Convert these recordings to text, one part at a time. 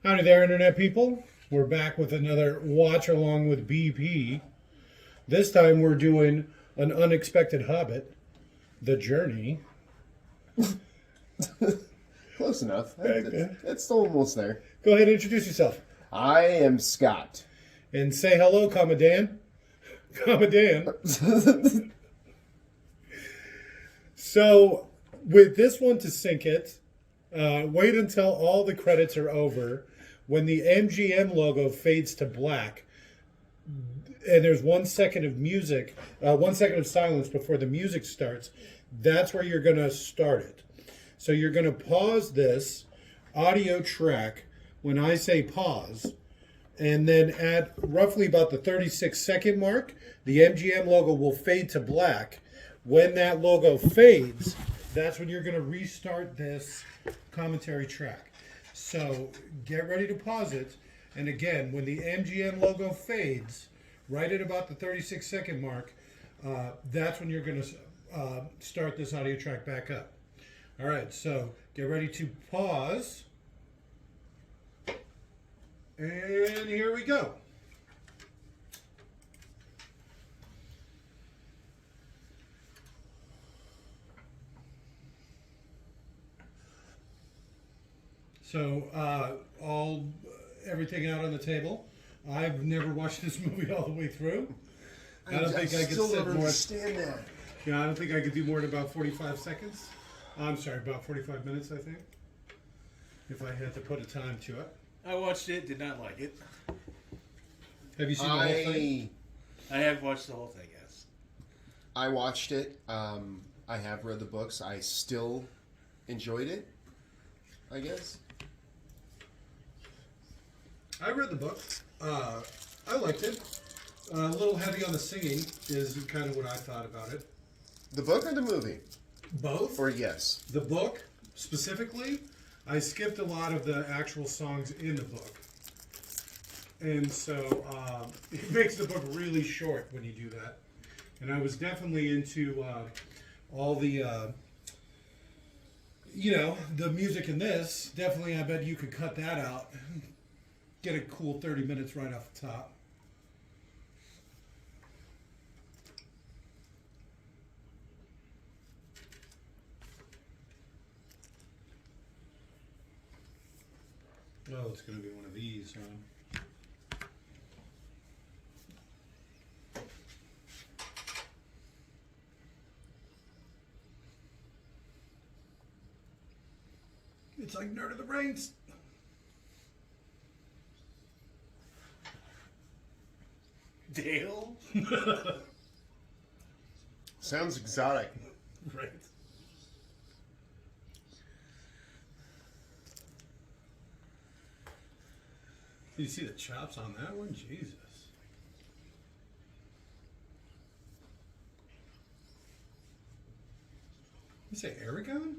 Howdy there, Internet people. We're back with another watch along with BP. This time we're doing an unexpected Hobbit, The Journey. Close enough. It's almost there. Go ahead and introduce yourself. I am Scott. And say hello, Commandant. Commandant. So, with this one to sink it, wait until all the credits are over. When the MGM logo fades to black, and there's 1 second of music, 1 second of silence before the music starts, that's where you're going to start it. So you're going to pause this audio track when I say pause, and then at roughly about the 36-second mark, the MGM logo will fade to black. When that logo fades, that's when you're going to restart this commentary track. So get ready to pause it. And again, when the MGM logo fades, right at about the 36-second mark, that's when you're going to start this audio track back up. All right, so get ready to pause. And here we go. So, everything out on the table. I've never watched this movie all the way through. I don't think I could still sit don't more. understand that. Yeah, I don't think I could do more than about 45 seconds. I'm sorry, about 45 minutes, I think. If I had to put a time to it. I watched it, did not like it. Have you seen the whole thing? I have watched the whole thing, yes. I watched it. I have read the books. I still enjoyed it, I guess. I read the book. I liked it. A little heavy on the singing is kind of what I thought about it. The book or the movie? Both. Or yes? The book, specifically, I skipped a lot of the actual songs in the book. And so it makes the book really short when you do that. And I was definitely into all the, the music in this. Definitely, I bet you could cut that out. Get a cool 30 minutes right off the top. Oh, it's going to be one of these, huh? It's like Nerd of the Rings. Dale? Sounds exotic. Right. Did you see the chops on that one? Jesus. You say Aragon?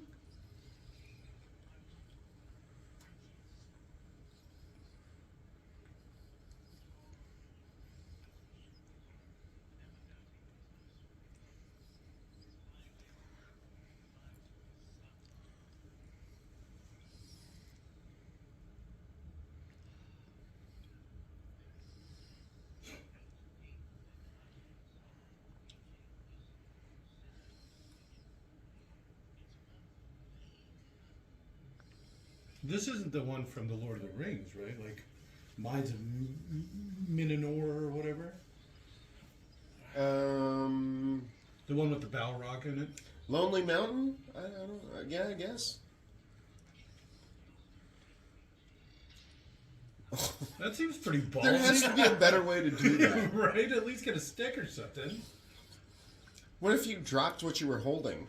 This isn't the one from the Lord of the Rings, right? Like Mines of Minonor or whatever. The one with the Balrog in it. Lonely Mountain? I don't know. Yeah, I guess. That seems pretty ballsy. There has to be a better way to do that. Right? At least get a stick or something. What if you dropped what you were holding?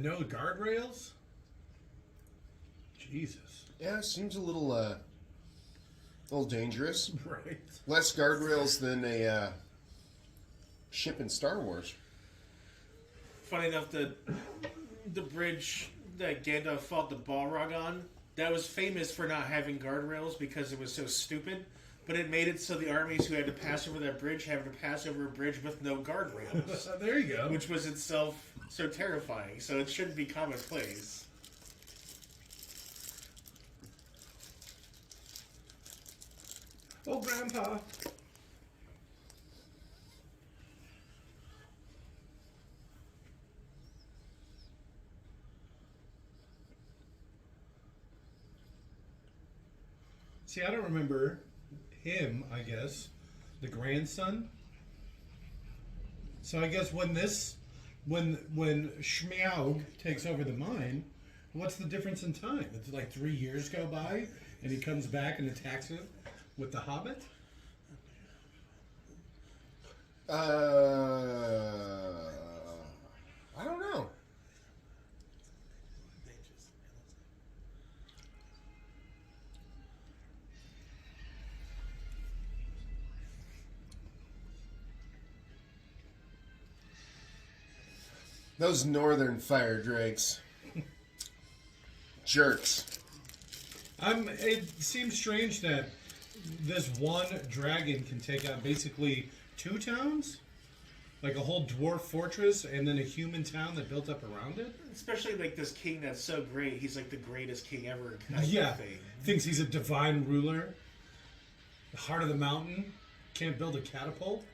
No guardrails? Jesus. Yeah, it seems a little A little dangerous. Right. Less guardrails than a ship in Star Wars. Funny enough, the bridge that Gandalf fought the Balrog on, that was famous for not having guardrails because it was so stupid. But it made it so the armies who had to pass over that bridge having to pass over a bridge with no guardrails, There you go. which was itself so terrifying. So it shouldn't be commonplace. Oh, Grandpa. See, I don't remember him, I guess. The grandson. So I guess when Schmeaug takes over the mine, what's the difference in time? It's like 3 years go by, and he comes back and attacks him with the Hobbit? I don't know. Those northern fire drakes. Jerks. It seems strange that this one dragon can take out basically 2 towns? Like a whole dwarf fortress and then a human town that built up around it? Especially like this king that's so great, he's like the greatest king ever. Kind of Yeah. thing. Thinks he's a divine ruler. The heart of the mountain. Can't build a catapult.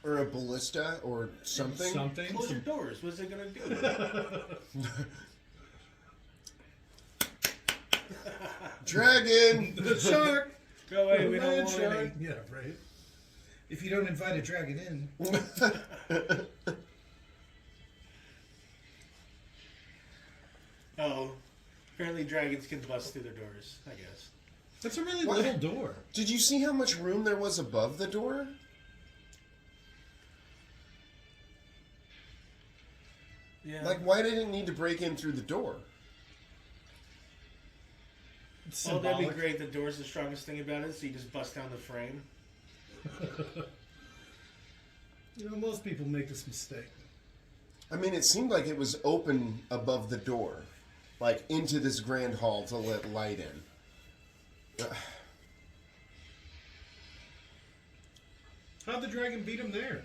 Or a ballista or something. Something. Close your doors. What's it gonna do? Dragon! The shark! Go away. We don't Land want shark. any. Yeah, right. If you don't invite a dragon in. Oh, apparently dragons can bust through their doors. I guess. That's a really What? little door. Did you see how much room there was above the door? Yeah. Like, why did it need to break in through the door? It's Oh, that'd be symbolic. great. The door's the strongest thing about it, so you just bust down the frame. You know, most people make this mistake. I mean, it seemed like it was open above the door, like into this grand hall to let light in. How'd the dragon beat him there?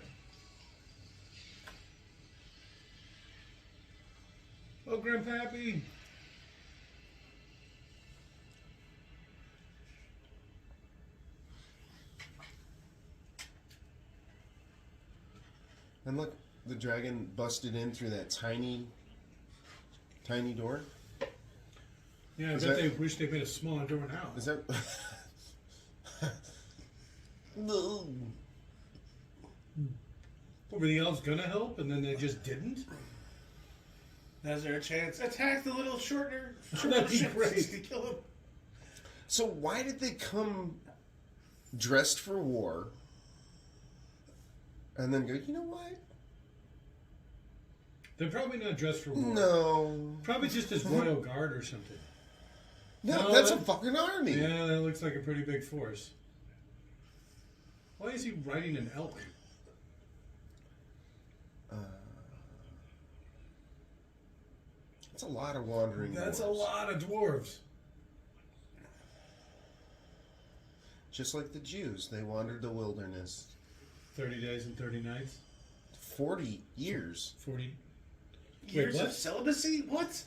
Oh, Grandpappy. And look, the dragon busted in through that tiny door. Yeah, I Is bet that- they wish they made a smaller door now. Is that? No. Were the elves gonna help and then they just didn't? Is there a chance? Attack the little shorter That'd be ships great. to kill him. So why did they come dressed for war and then go, you know what? They're probably not dressed for war. No. Probably just as royal guard or something. No, No, that's a that- fucking army. Yeah, that looks like a pretty big force. Why is he riding an elk? That's a lot of wandering That's a dwarves. lot of dwarves. Just like the Jews, they wandered the wilderness. 30 days and 30 nights. 40 years. 40. Years what? of celibacy? What?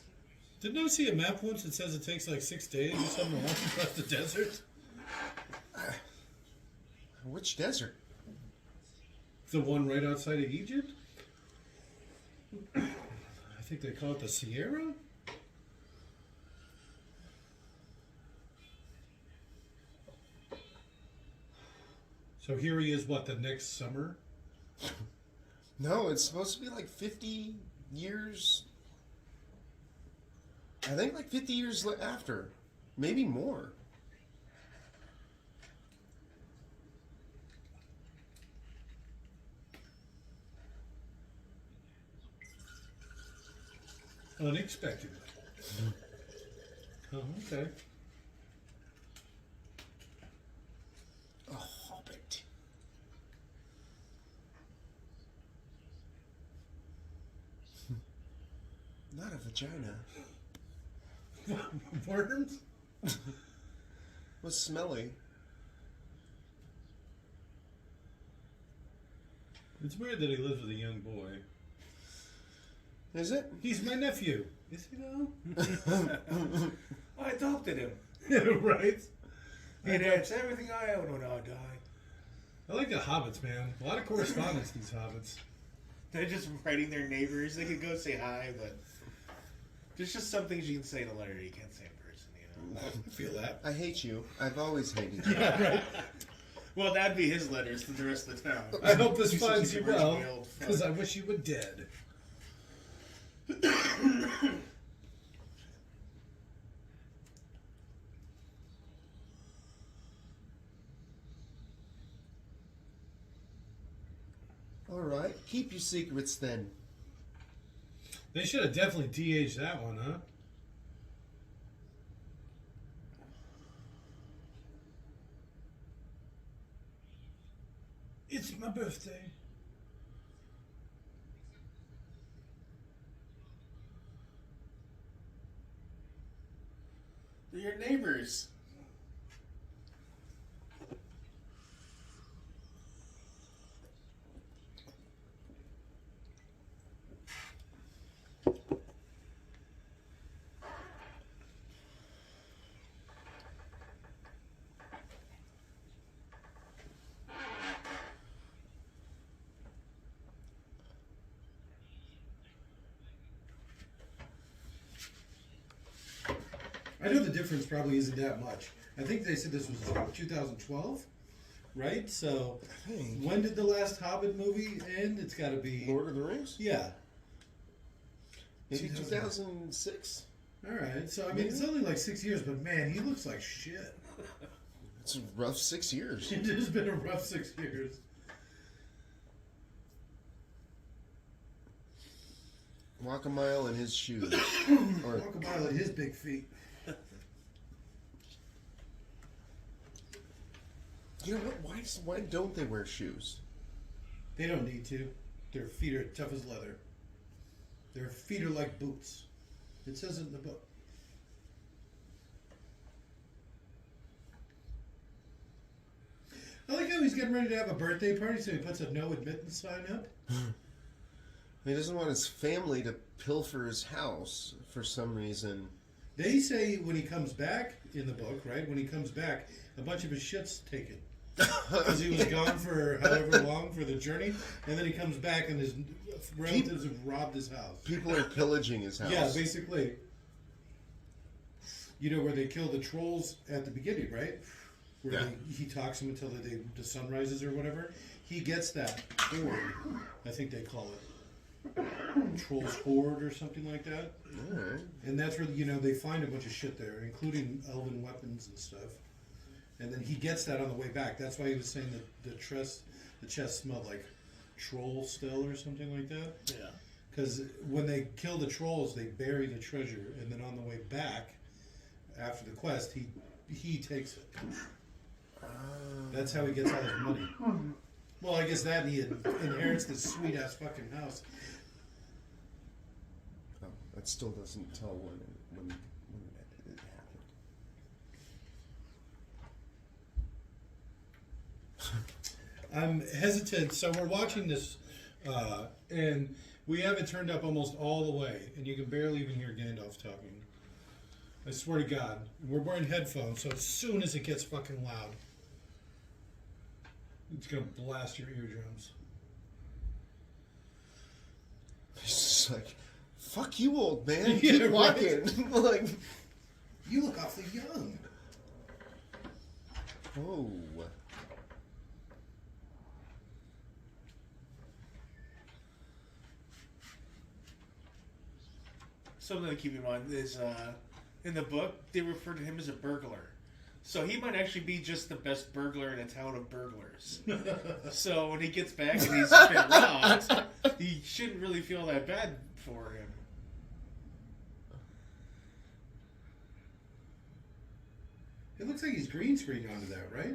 Didn't I see a map once that says it takes like 6 days or something to walk across the desert? Which desert? The one right outside of Egypt? I think they call it the Sierra? So here he is, what, the next summer? No, it's supposed to be like 50 years. I think like 50 years after. Maybe more. Unexpectedly. Oh, okay. A hobbit. Not a vagina. Worms? Was smelly. It's weird that he lives with a young boy. Is it? He's my nephew. Is he though? I adopted him. Right? And it's everything I own when I die. I like the hobbits, man. A lot of correspondence, these hobbits. They're just writing their neighbors. They could go say hi, but there's just some things you can say in a letter you can't say in person, you know? I feel that. I hate you. I've always hated you. Yeah, right. Well, that'd be his letters to the rest of the town. I hope this He's such finds a you well, original old fuck. because I wish you were dead. All right. Keep your secrets then. They should have definitely de-aged that one, huh? It's my birthday. They're your neighbors. I know the difference probably isn't that much. I think they said this was 2012, right? So, when did the last Hobbit movie end? It's got to be... Lord of the Rings? Yeah. Maybe 2006? All right. So, I mean, it's only like 6 years, but man, he looks like shit. It's a rough 6 years. It has been a rough 6 years. Walk a mile in his shoes. Or Walk a mile at his big feet. you know what? Why don't they wear shoes? They don't need to. Their feet are tough as leather. Their feet are like boots. It says it in the book. I like how he's getting ready to have a birthday party, so he puts a no admittance sign up. He doesn't want his family to pilfer his house for some reason. They say when he comes back in the book, right? When he comes back, a bunch of his shit's taken. Because he was gone for however long for the journey, and then he comes back and his relatives have robbed his house. People are pillaging his house. Yeah, basically. You know where they kill the trolls at the beginning, right? Where Yeah. he talks them until the sun rises or whatever. He gets that horde, I think they call it. Trolls horde or something like that. Alright. And that's where, you know, they find a bunch of shit there, including elven weapons and stuff. And then he gets that on the way back. That's why he was saying that the chest smelled like troll still or something like that. Yeah. Because when they kill the trolls, they bury the treasure, and then on the way back, after the quest, he takes it. That's how he gets all his money. Well, I guess that and he inherits this sweet ass fucking house. Oh, that still doesn't tell when it happened. I'm hesitant. So we're watching this, and we have it turned up almost all the way, and you can barely even hear Gandalf talking. I swear to God, we're wearing headphones, so as soon as it gets fucking loud, it's gonna blast your eardrums. He's just like, fuck you, old man. Yeah, Keep right. walking. Like, You look awfully young. oh. Something to keep in mind is in the book they refer to him as a burglar, so he might actually be just the best burglar in a town of burglars. So when he gets back and he's been robbed, he shouldn't really feel that bad for him. It looks like he's green screened onto that, right?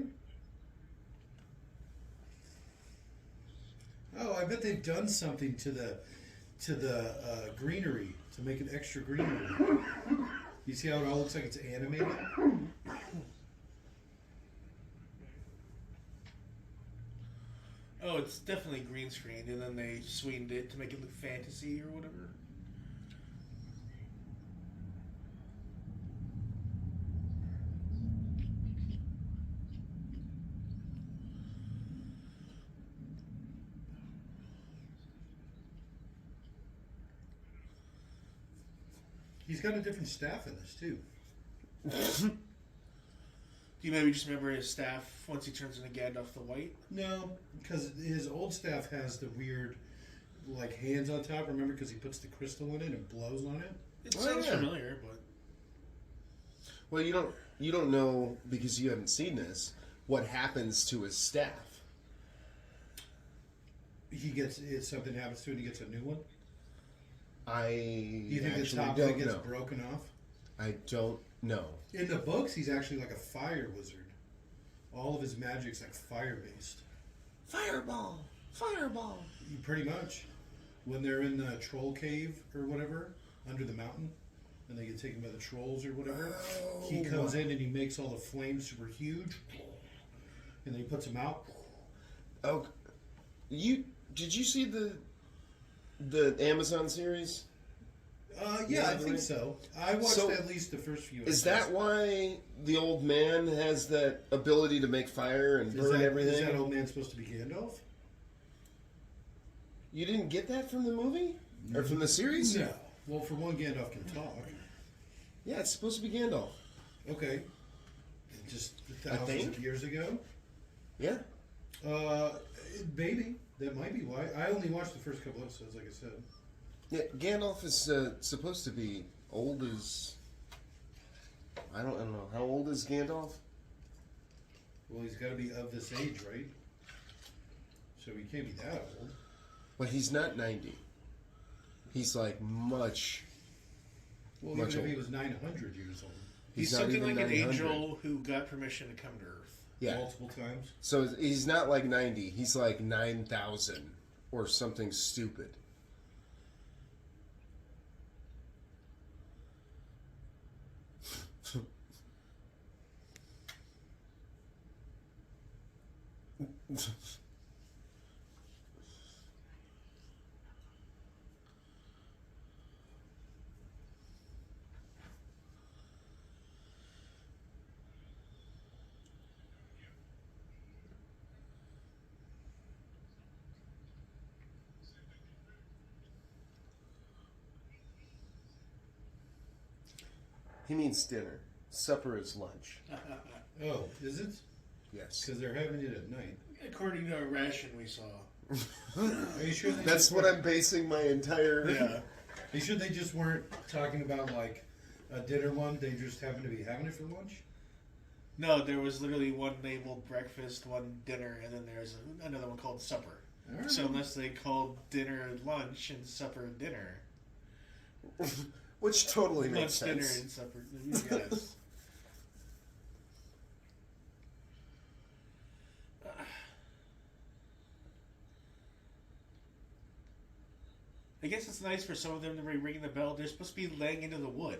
Oh, I bet they've done something to the greenery to make it extra greenery. You see how it all looks like it's animated? Oh, it's definitely green screened, and then they swinged it to make it look fantasy or whatever. He's got a different staff in this too. Do you maybe just remember his staff once he turns into Gandalf the White? No, because his old staff has the weird, like, hands on top. Remember, because he puts the crystal in it and blows on it. It sounds familiar, but Well, you don't know because you haven't seen this what happens to his staff. He gets something happens to it, and he gets a new one. You You think the actually top don't thing gets know. broken off? I don't know. In the books, he's actually like a fire wizard. All of his magic's like fire based. Fireball! Fireball! Pretty much. When they're in the troll cave or whatever, under the mountain, and they get taken by the trolls or whatever, he comes in and he makes all the flames super huge, and then he puts them out. Oh, did you see the Amazon series? Yeah, I think so. I watched at least the first few. Is that why the old man has that ability to make fire and burn everything? Is that old man supposed to be Gandalf? You didn't get that from the movie? Or from the series? No. Well, for one, Gandalf can talk. Yeah, it's supposed to be Gandalf. Okay. Just I thousands think. of years ago? Yeah. Maybe. That might be why. I only watched the first couple episodes, like I said. Yeah, Gandalf is supposed to be old as... I don't know. How old is Gandalf? Well, he's got to be of this age, right? So he can't be that old. But he's not 90. He's like much... Well, Much even if he older. was 900 years old. he's not something even like an 900. angel who got permission to come to Earth. Yeah. Multiple times. So he's not like 90. He's like 9,000 or something stupid. He means dinner. Supper is lunch. Oh, is it? Yes. Because they're having it at night. According to a ration we saw. Are you sure? That's what I'm basing my entire... Yeah. Are you sure they just weren't talking about like a dinner one? They just happened to be having it for lunch? No, there was literally one labeled breakfast, one dinner, and then there's another one called supper. All right. So unless they called dinner lunch and supper dinner. Which totally makes Lunch, dinner, sense. and supper. Yes. I guess it's nice for some of them to be ringing the bell. They're supposed to be laying into the wood.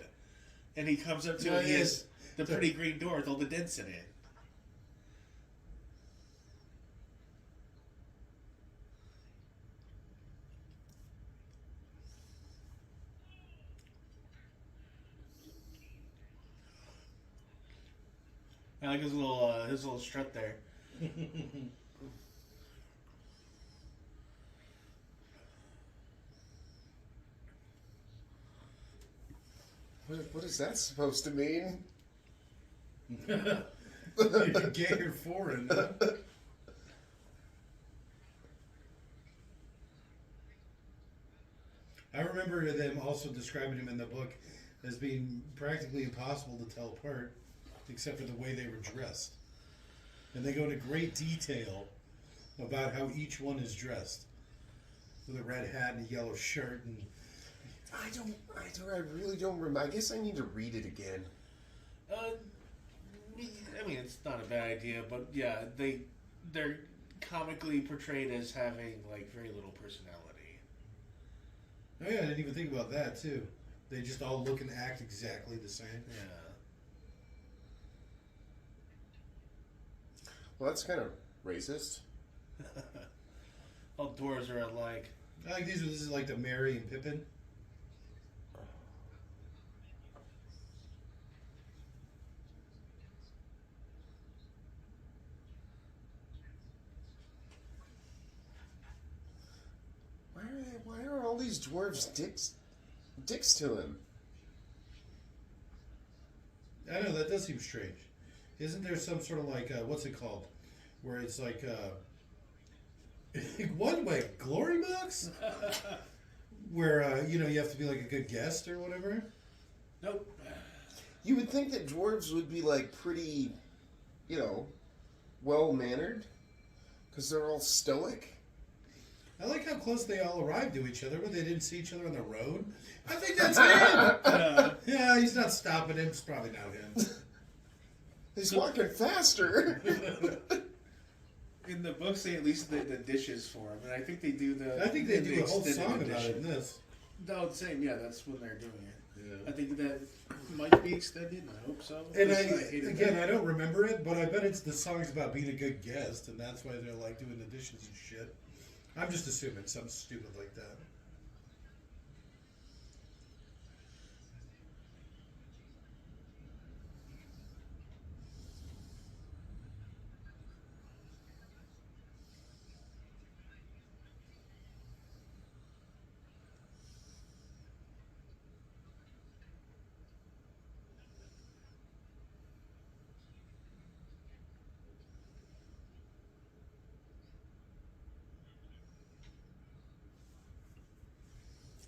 And he comes up to it, and he has the pretty green door with all the dents in it. I like his little strut there. What is that supposed to mean? Gay or foreign? Huh? I remember them also describing him in the book as being practically impossible to tell apart, except for the way they were dressed. And they go into great detail about how each one is dressed, with a red hat and a yellow shirt. And I really don't remember. I guess I need to read it again. I mean, it's not a bad idea, but yeah, they're comically portrayed as having like very little personality. Oh yeah, I didn't even think about that too. They just all look and act exactly the same. Yeah. Well, that's kind of racist. All dwarves are alike. I like these. This is like the Merry and Pippin. Why are all these dwarves dicks to him? I know that does seem strange. Isn't there some sort of like what's it called, where it's like what like glory box, where you know you have to be like a good guest or whatever. Nope. You would think that dwarves would be like pretty, well mannered, because they're all stoic. I like how close they all arrived to each other, but they didn't see each other on the road. I think that's him. Yeah, he's not stopping him. It's probably not him. He's walking faster. In the books, they at least did the dishes for him, and I think they do the. I think they do a whole extended song about it edition. in this. No, same. Yeah, that's when they're doing it. Yeah. I think that might be extended. I hope so. And hated again, that. I don't remember it, but I bet it's the song's about being a good guest, and that's why they're like doing the dishes and shit. I'm just assuming something stupid like that.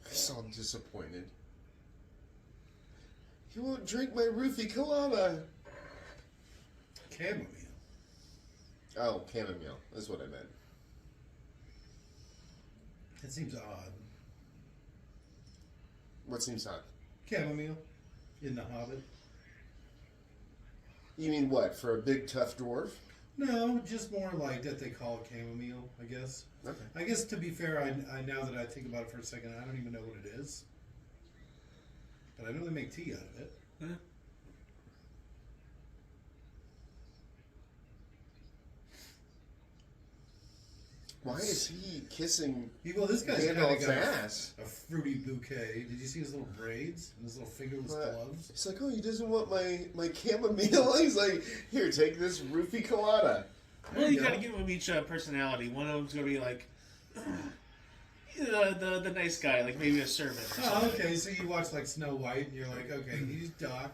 He's all disappointed. He won't drink my roofie colada. Chamomile. Oh, chamomile. That's what I meant. It seems odd. What seems odd? Chamomile in the Hobbit. You mean what? For a big tough dwarf? No, just more like that they call it chamomile, I guess. Okay. I guess to be fair, I now that I think about it for a second, I don't even know what it is. But I know they make tea out of it. Huh? Why is he kissing Well, this guy's kind of Gandalf's got ass? a fruity bouquet. Did you see his little braids and his little fingerless What? gloves? He's like, oh, he doesn't want my chamomile. He's like, here, take this roofie colada. Well, you gotta give them each personality. One of them's gonna be like the nice guy, like maybe a servant. Or Oh, something. okay. So you watch like Snow White, and you're like, okay, he's Doc.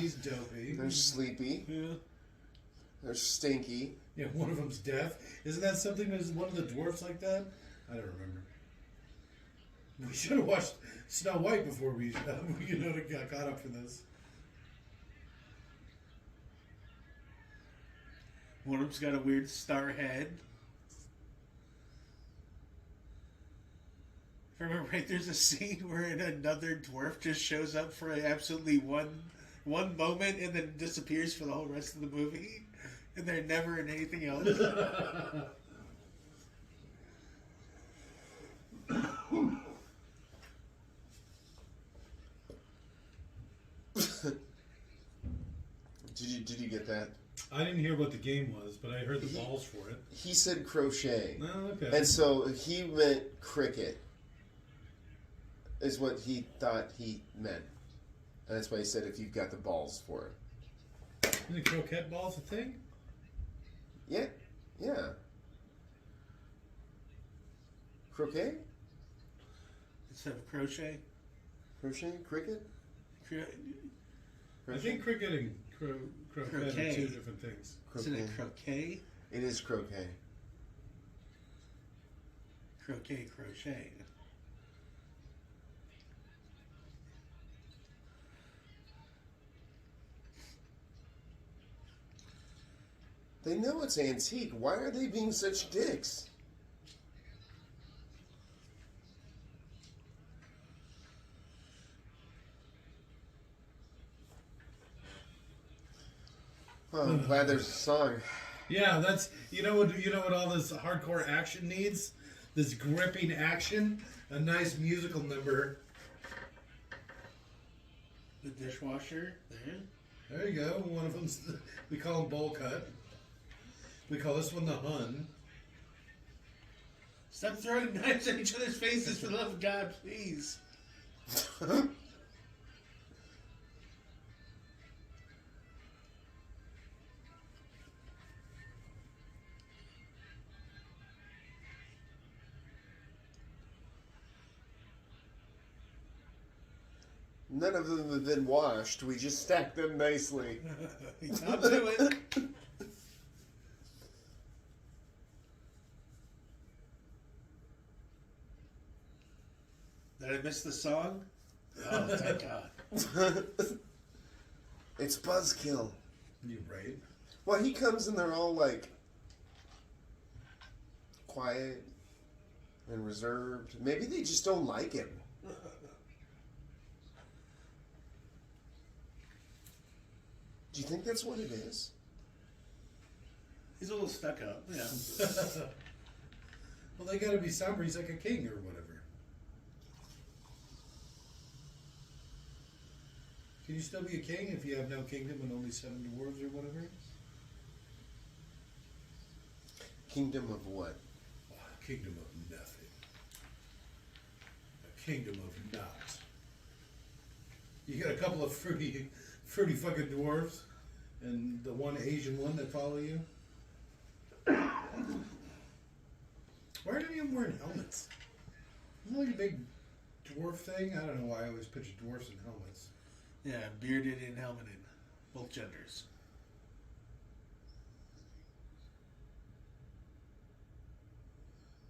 He's dopey. They're sleepy. Yeah. They're stinky. Yeah, one of them's deaf. Isn't that something? Is one of the dwarfs like that? I don't remember. We should have watched Snow White before we got caught up for this. One of them's got a weird star head. If I remember right, there's a scene where another dwarf just shows up for absolutely one moment and then disappears for the whole rest of the movie, and they're never in anything else. Did you get that? I didn't hear what the game was, but I heard the balls for it. He said crochet. Oh, okay. And so he meant cricket, is what he thought he meant. And that's why he said if you've got the balls for it. Isn't croquette balls a thing? Yeah. Yeah. Croquet? Instead of crochet. Crochet? Cricket? I think cricket and croquette are Croquet. two different things. Isn't it croquet? It is croquet. Croquet, crochet. They know it's antique. Why are they being such dicks? Oh, I'm glad there's a song. Yeah, that's you know what all this hardcore action needs? This gripping action, a nice musical number. The dishwasher. There. There you go. One of them's we call him Bowl Cut. We call this one the Hun. Stop throwing knives at each other's faces for the love of God, please. None of them have been washed. We just stacked them nicely. I'll do it. Did I miss the song? Oh, thank God. It's Buzzkill. You right? Well, he comes and they're all like quiet and reserved. Maybe they just don't like him. Do you think that's what it is? He's a little stuck up. Yeah. Well, they gotta be somber. He's like a king or whatever. Can you still be a king if you have no kingdom and only 7 dwarves or whatever? Kingdom of what? A kingdom of nothing. A kingdom of not. You got a couple of fruity fucking dwarves and the one Asian one that follow you. Why are any of them wearing helmets? Isn't that like a big dwarf thing? I don't know why I always picture dwarfs in helmets. Yeah, bearded and helmeted. Both genders.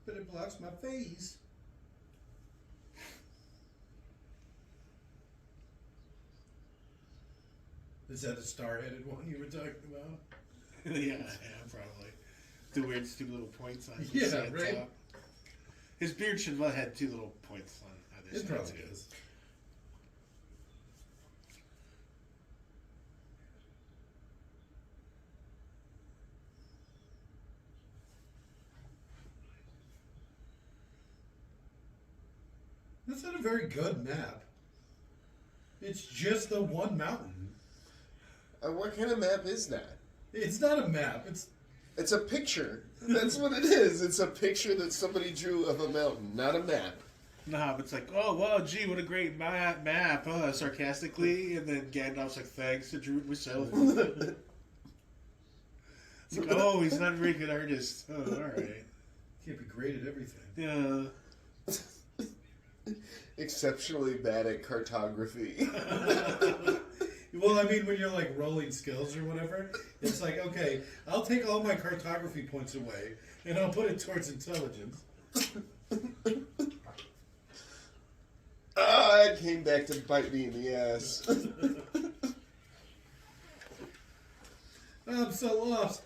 But it blocks my face. Is that the star-headed one you were talking about? Yeah, probably. The weird, stupid little points on his Yeah, right. top. His beard should have had 2 little points on either It side, probably too. is. That's not a very good map. It's just the one mountain. What kind of map is that? It's not a map. It's a picture. That's what it is. It's a picture that somebody drew of a mountain, not a map. Nah, but it's like, oh, wow, gee, what a great map, sarcastically. And then Gandalf's like, thanks, I drew it myself. It's like, oh, he's not a very good artist. Oh, alright. Can't be great at everything. Yeah. Exceptionally bad at cartography. Well, I mean, when you're like rolling skills or whatever, it's like, okay, I'll take all my cartography points away and I'll put it towards intelligence. It came back to bite me in the ass. I'm so lost.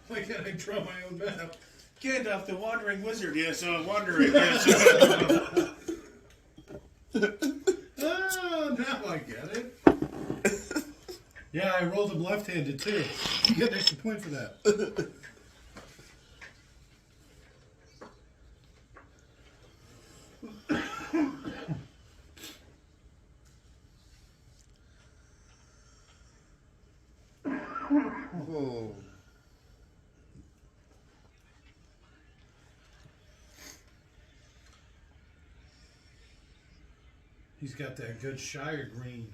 Why can't I draw my own map? Gandalf, the wandering wizard. Yes, wandering. Yes. Oh, now I get it. Yeah, I rolled him left-handed too. You get an extra point for that. Oh. He's got that good Shire green.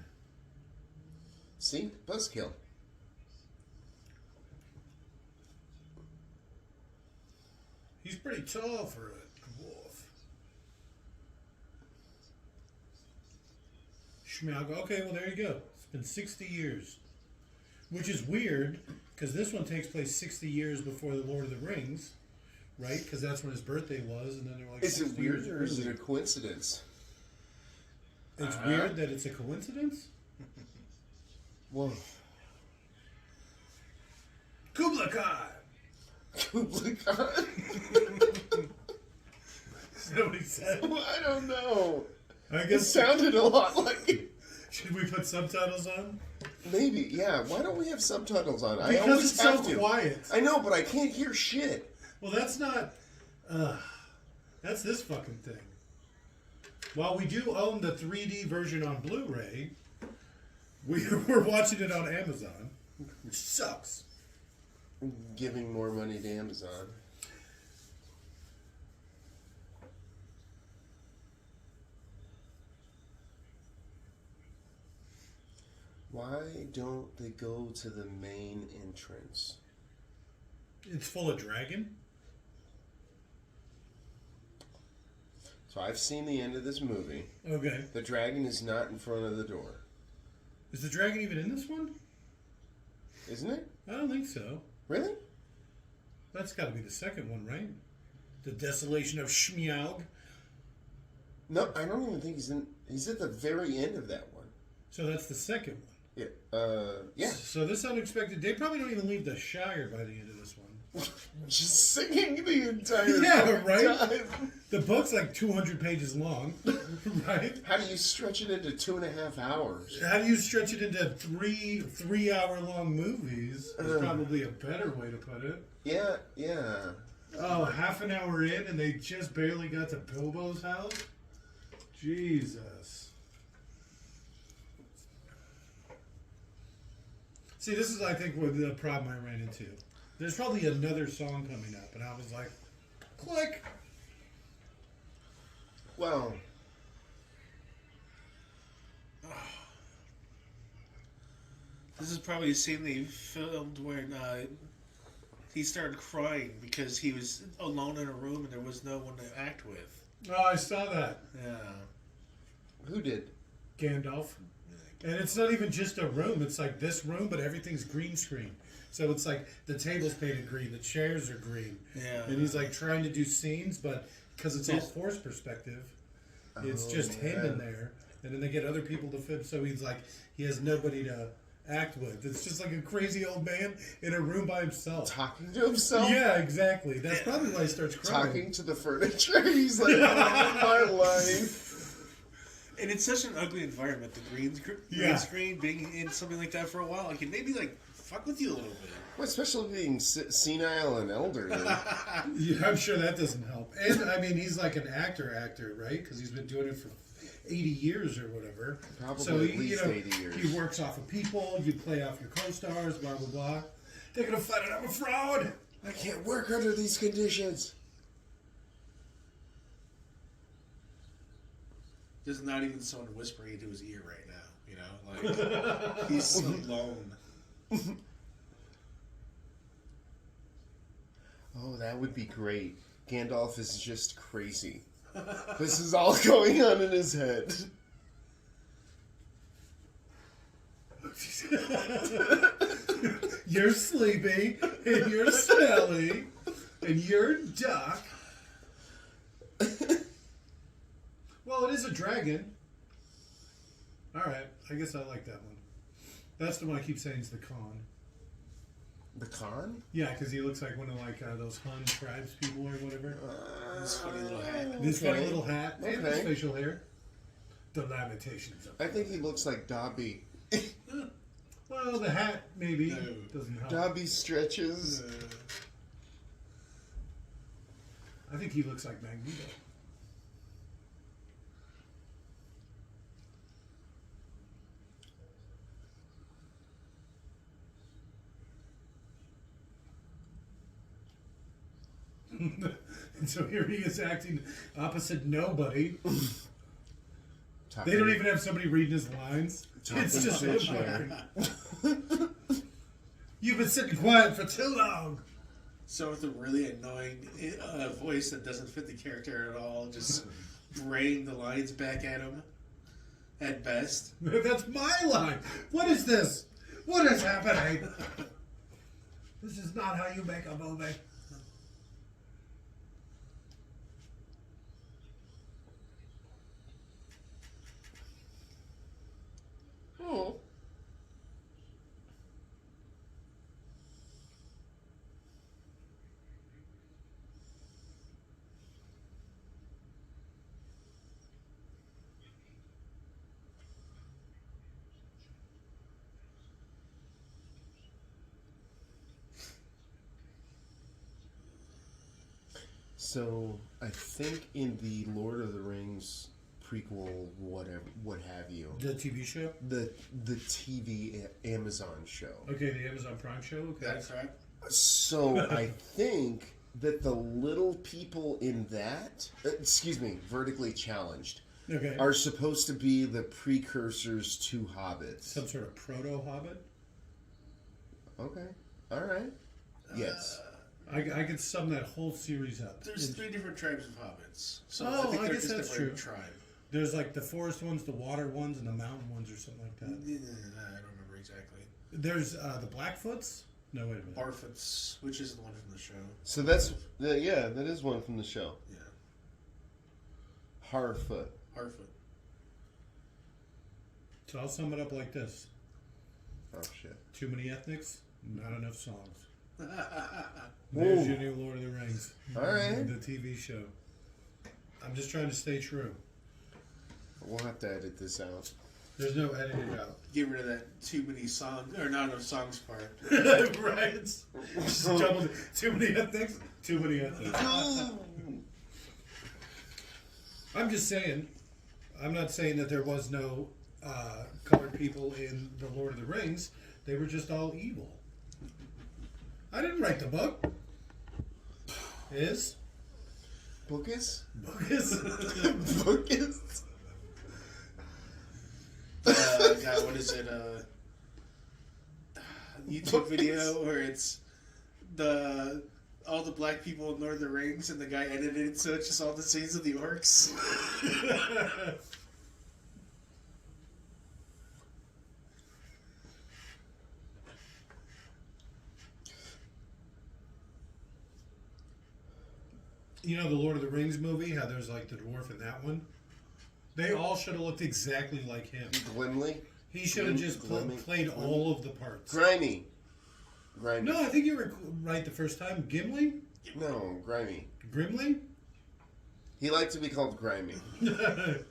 See? Buzzkill. He's pretty tall for a dwarf. Schmalg. Okay, well, there you go. It's been 60 years. Which is weird, because this one takes place 60 years before The Lord of the Rings, right? Because that's when his birthday was, and then they're like, Is it 60 weird years or is it earlier. a coincidence? It's weird that it's a coincidence. Whoa. Kubla Khan. Kubla Khan? Is that what he said? I don't know. I It guess sounded a lot like it. Should we put subtitles on? Maybe, yeah. Why don't we have subtitles on? I Because always it's have so to. quiet. I know, but I can't hear shit. Well, that's not. That's this fucking thing. While we do own the 3D version on Blu-ray, we're watching it on Amazon, which sucks. Giving more money to Amazon. Why don't they go to the main entrance? It's full of dragon. So I've seen the end of this movie. Okay. The dragon is not in front of the door. Is the dragon even in this one? Isn't it? I don't think so. Really? That's got to be the second one, right? The Desolation of Shmiaug. No, I don't even think he's in. He's at the very end of that one. So that's the second one. Yeah. Yeah. So this unexpected. They probably don't even leave the Shire by the end of this one. Just singing the entire Yeah, right? time. The book's like 200 pages long, right? How do you stretch it into 2.5 hours? How do you stretch it into three-hour-long movies? Is probably a better way to put it. Yeah, yeah. Oh, half an hour in and they just barely got to Bilbo's house? Jesus. See, this is, I think, what the problem I ran into. There's probably another song coming up, and I was like, click. Well, This is probably a scene they filmed where he started crying because he was alone in a room and there was no one to act with. Oh, I saw that. Yeah. who did? Gandalf. And it's not even just a room. It's like this room, but everything's green screen. So it's like the table's painted green, the chairs are green. Yeah. And he's like trying to do scenes, but because it's all force perspective, it's just him in there. And then they get other people to film. So he's like, he has nobody to act with. It's just like a crazy old man in a room by himself. Talking to himself? Yeah, exactly. That's probably why he starts crying. Talking to the furniture? He's like, oh, my life. And it's such an ugly environment, the green screen, being in something like that for a while. I can maybe, like, fuck with you a little bit. Well, especially being senile and elderly. Yeah, I'm sure that doesn't help. And, I mean, he's like an actor, right? Because he's been doing it for 80 years or whatever. Probably so at least 80 years. He works off of people, you play off your co-stars, blah, blah, blah. They're going to find out I'm a fraud. I can't work under these conditions. There's not even someone whispering into his ear right now, you know? Like, he's alone. Oh, that would be great. Gandalf is just crazy. This is all going on in his head. You're sleepy, and you're smelly, and you're Duck. Well, it is a dragon. Alright, I guess I like that one. That's the one I keep saying is the Khan. The Khan? Yeah, because he looks like one of those Hun tribes people or whatever. This funny little hat. This funny little hat and his Okay. facial hair. The lamentations of I think he looks like Dobby. Well, the hat maybe No. doesn't help. Dobby stretches. I think he looks like Magneto. And so here he is acting opposite nobody. They don't even have somebody reading his lines. It's just him. You've been sitting quiet for too long. So with a really annoying voice that doesn't fit the character at all, just braying the lines back at him at best. That's my line. What is this? What is happening? This is not how you make a movie. Oh. So I think in the Lord of the Rings prequel, whatever, what have you, The TV show? the TV Amazon show. Okay, the Amazon Prime show? Okay. That's right. So I think that the little people in that, vertically challenged, Okay. are supposed to be the precursors to hobbits. Some sort of proto-hobbit? Okay. All right. Yes. I could sum that whole series up. There's 3 different tribes of hobbits. So Oh, I think I they're guess just that's different true. tribe. There's like the forest ones, the water ones, and the mountain ones or something like that. I don't remember exactly. There's the Blackfoots? No, wait a minute. Barfoots, which is the one from the show. So that is one from the show. Yeah. Harfoot. Harfoot. So I'll sum it up like this. Oh shit. Too many ethnics, not enough songs. Ooh. There's your new Lord of the Rings. All right. The TV show. I'm just trying to stay true. We'll have to edit this out. There's no editing out. Get rid of that too many songs, or not enough songs part. Right. It's double, too many ethnics, too many ethnics. I'm just saying, I'm not saying that there was no colored people in The Lord of the Rings. They were just all evil. I didn't write the book. Is? Bookus? Book is? Bookus? God, what is it? YouTube video where it's all the black people in Lord of the Rings, and the guy edited it so it's just all the scenes of the orcs. You know the Lord of the Rings movie, how there's like the dwarf in that one? They all should have looked exactly like him. Glimly? He should have just played all of the parts. Grimy. Grimy. No, I think you were right the first time. Gimli? No, Grimy. Grimly? He liked to be called Grimy. Did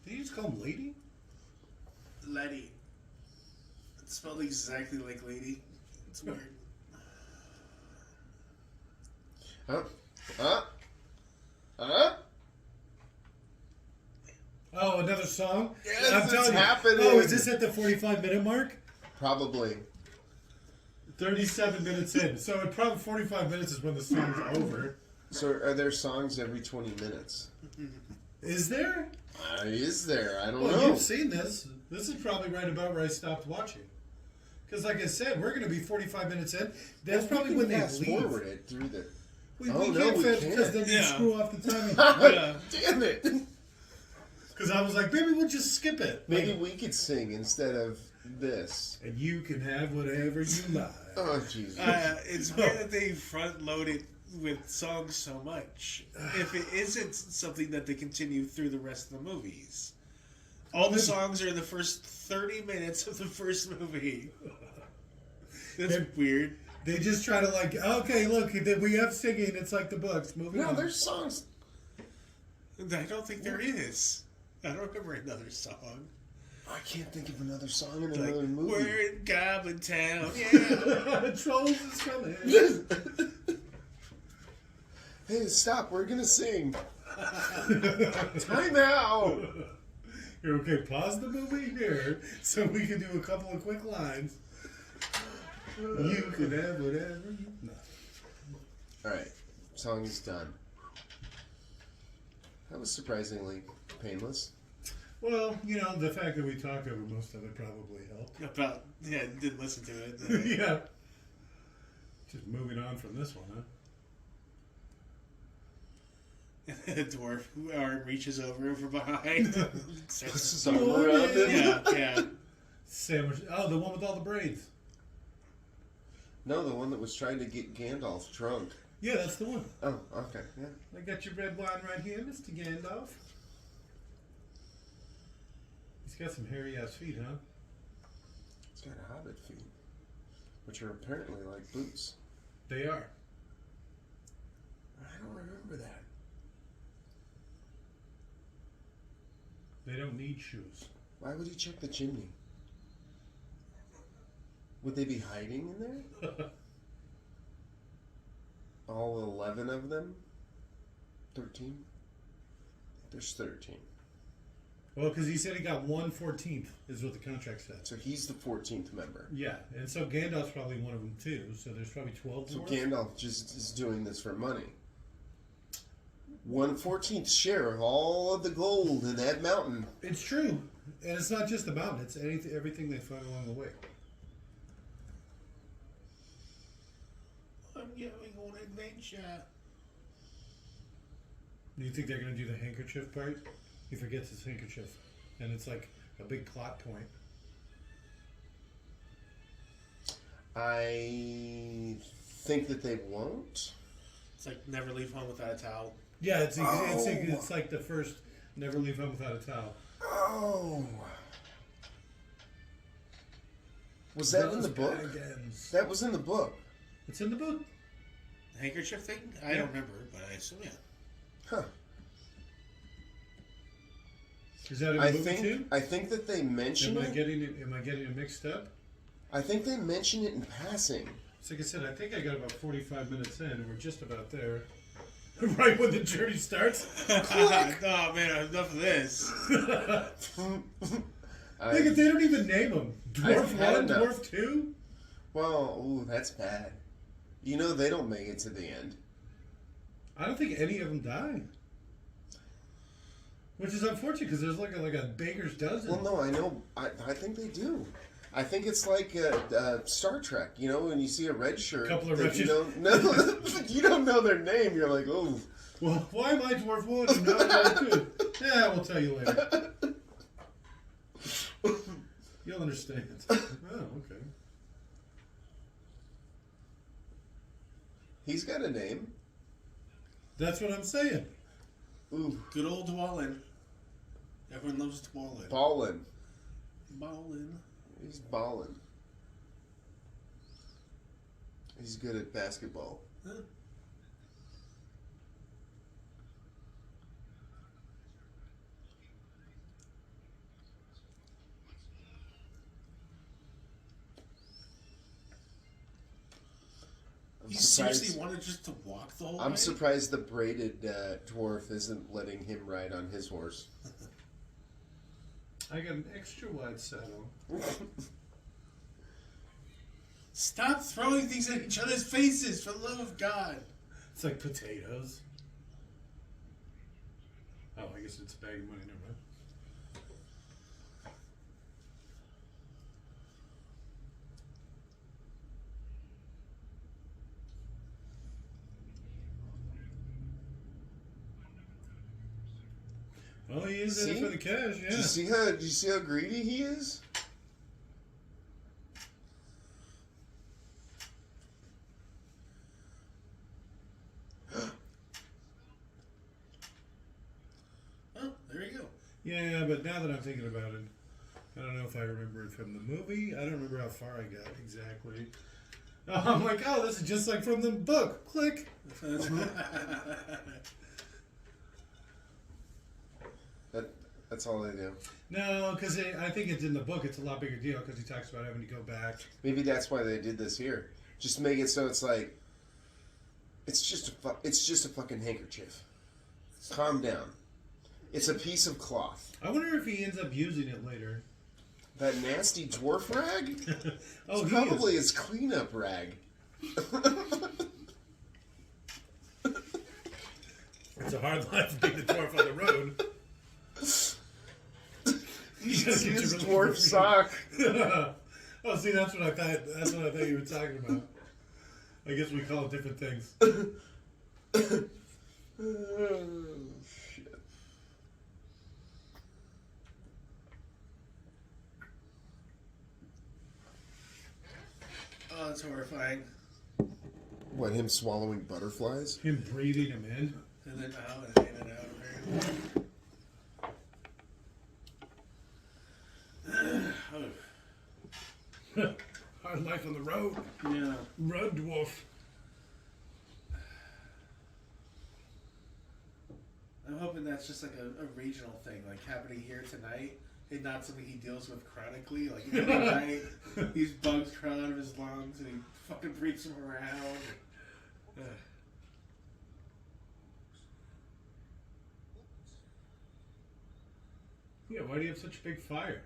you just call him Lady? Letty. It's spelled exactly like lady. It's weird. Huh? Huh? Huh? Oh, another song? Yes, I'm it's telling you. happening. Oh, is this at the 45-minute mark? Probably. 37 minutes in. So at probably 45 minutes is when the song's over. So are there songs every 20 minutes? Is there? Is there? I don't Well, know. you've seen this. This is probably right about where I stopped watching. Because like I said, we're going to be 45 minutes in. That's probably when they fast leave. forward it through the... We Oh, can't no, we fast can't. because then you Yeah. screw off the timing. Yeah. Damn it! Because I was like, maybe we'll just skip it. Maybe Like, we could sing instead of this. and you can have whatever you like. Oh, Jesus. It's weird that they front load it with songs so much. If it isn't something that they continue through the rest of the movies. All the songs are in the first 30 minutes of the first movie. That's weird. They just try to like, okay, look, we have singing. It's like the books. Moving No, on. there's songs. I don't think there is. I don't remember another song. I can't think of another song in Like, another movie. we're in Goblin Town, yeah. Trolls is coming. Hey, stop. We're going to sing. Time out. Here, okay, pause the movie here so we can do a couple of quick lines. You can have whatever you like. All right. Song is done. That was surprisingly painless. Well, you know, the fact that we talked over most of it probably helped. Didn't listen to it. Yeah. Just moving on from this one, huh? Dwarf who arm reaches over from behind. Puts his arm around him. yeah. Sandwich. Oh, the one with all the braids. No, the one that was trying to get Gandalf drunk. Yeah, that's the one. Oh, okay. Yeah. I got your red wine right here, Mr. Gandalf. He's got some hairy ass feet, huh? It's got hobbit feet, which are apparently like boots. They are. I don't remember that. They don't need shoes. Why would he check the chimney? Would they be hiding in there? All 11 of them? 13? There's 13. Well, because he said he got 1/14th is what the contract said. So he's the 14th member. Yeah, and so Gandalf's probably one of them too. So there's probably 12 So dwarves. Gandalf just is doing this for money. 1/14th share of all of the gold in that mountain. It's true, and it's not just the mountain; it's everything they find along the way. I'm going on adventure. Do you think they're going to do the handkerchief part? He forgets his handkerchief, and it's like a big plot point. I think that they won't. It's like never leave home without a towel. Yeah, it's like the first "Never Leave Home Without a Towel." Oh. Was that in the book? Dragons. That was in the book. It's in the book. The handkerchief thing? I don't remember, but I assume, yeah. Huh. Is that in the movie too? I think that they mention Am I it. getting it mixed up? I think they mention it in passing. So like I said, I think I got about 45 minutes in, and we're just about there. Right when the journey starts. Oh man, enough of this. Look, if they don't even name them. Dwarf I've had 1, enough. Dwarf 2? Well, ooh, that's bad. You know they don't make it to the end. I don't think any of them die. Which is unfortunate because there's like a baker's dozen. Well, no, I know. I think they do. I think it's like Star Trek. You know, when you see a red shirt, Couple of that red you shirts. don't know, you don't know their name. You're like, oh. Well, why am I Dwarf 1 and not Dwarf 2? Yeah, we'll tell you later. You'll understand. Oh, okay. He's got a name. That's what I'm saying. Ooh, Good old Dwallin. Everyone loves Dwallin. ballin'. Ballin. He's ballin'. He's good at basketball. Huh? I'm You surprised. seriously wanted just to walk the whole way? I'm surprised the braided dwarf isn't letting him ride on his horse. I got an extra wide saddle. Stop throwing things at each other's faces, for the love of God. It's like potatoes. Oh, I guess it's a bag of money. Never mind. Well, he is in it See? for the cash, yeah. Did you see how greedy he is? Oh, there you go. Yeah, but now that I'm thinking about it, I don't know if I remember it from the movie. I don't remember how far I got exactly. Oh, I'm like, oh, this is just like from the book. Click. That's all they do. No, because I think it's in the book. It's a lot bigger deal because he talks about having to go back. Maybe that's why they did this here. Just to make it so it's like, it's just a fucking handkerchief. Calm down. It's a piece of cloth. I wonder if he ends up using it later. That nasty dwarf rag? Oh, It's he probably is. his cleanup rag. It's a hard life being a dwarf on the road. His Get your dwarf sock. Oh, see, that's what I thought. That's what I thought you were talking about. I guess we call it different things. Oh, shit. Oh, that's horrifying. What, him swallowing butterflies? Him breathing him in. And then out and in and out. Oh, Hard life on the road. yeah. Road dwarf. I'm hoping that's just like a regional thing, like happening here tonight, and not something he deals with chronically. Like every night, these bugs crawl out of his lungs, and he fucking breathes them around. Yeah, why do you have such a big fire?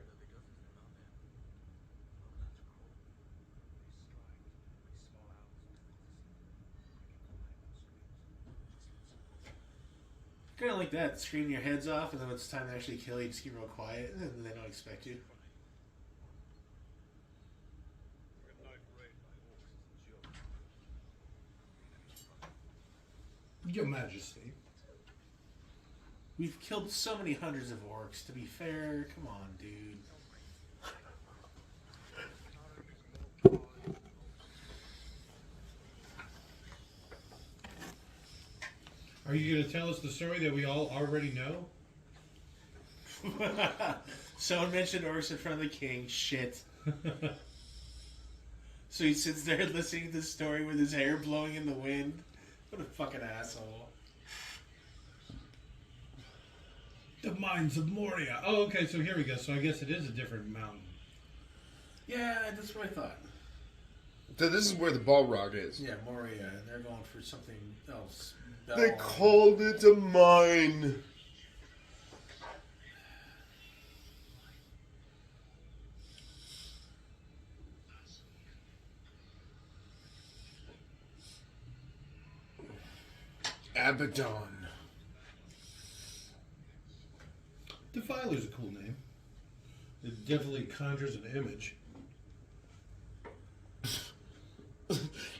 Kind of like that, scream your heads off, and then when it's time to actually kill you, just get real quiet, and they don't expect you. Your Majesty. We've killed so many hundreds of orcs, to be fair. Come on, dude. Are you going to tell us the story that we all already know? Someone mentioned orcs in front of the king. Shit. So he sits there listening to the story with his hair blowing in the wind. What a fucking asshole. The Mines of Moria. Oh, okay, so here we go. So I guess it is a different mountain. Yeah, that's what I thought. So this is where the Balrog is. Yeah, Moria, and they're going for something else. They called it a mine. Abaddon. Defiler's a cool name. It definitely conjures an image.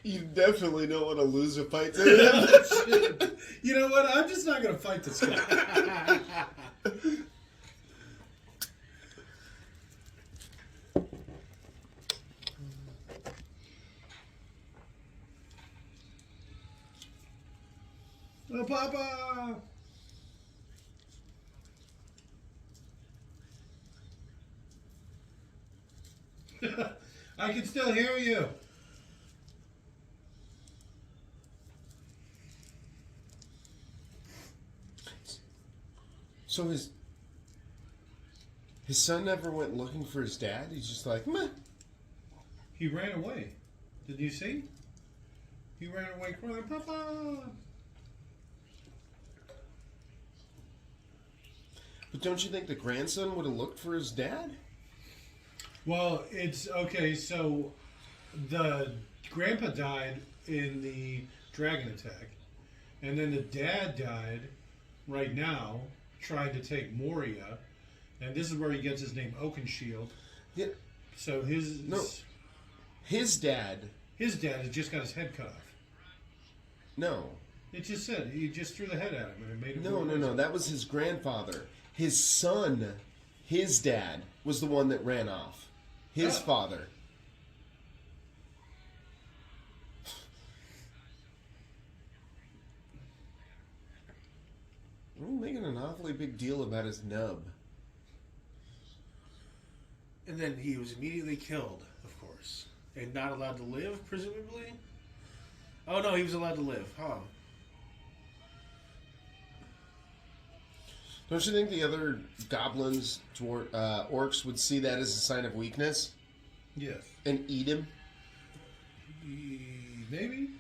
You definitely don't want to lose a fight to him. You know what? I'm just not going to fight this guy. Oh, Papa! I can still hear you. So his son never went looking for his dad? He's just like, meh. He ran away. Did you see? He ran away crying, Papa! But don't you think the grandson would have looked for his dad? Well, it's okay. So the grandpa died in the dragon attack, and then the dad died right now trying to take Moria, and this is where he gets his name Oakenshield. Yeah. So his dad. His dad has just got his head cut off. No. It just said he just threw the head at him and it made him. No. That was his grandfather. His son, his dad, was the one that ran off. His father. We're making an awfully big deal about his nub. And then he was immediately killed, of course. And not allowed to live, presumably? Oh no, he was allowed to live, huh? Don't you think the other goblins, orcs, would see that as a sign of weakness? Yes. And eat him? Maybe.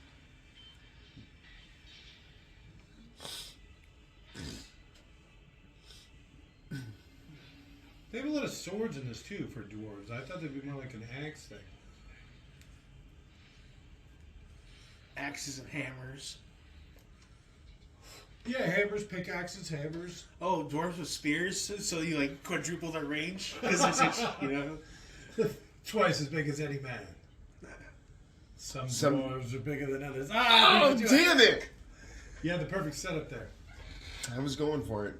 They have a lot of swords in this too for dwarves. I thought they'd be more like an axe thing. Axes and hammers. Yeah, hammers, pickaxes, hammers. Oh, dwarves with spears, so you like quadruple their range because they're such, Twice as big as any man. Some dwarves are bigger than others. Oh, damn it! You had the perfect setup there. I was going for it.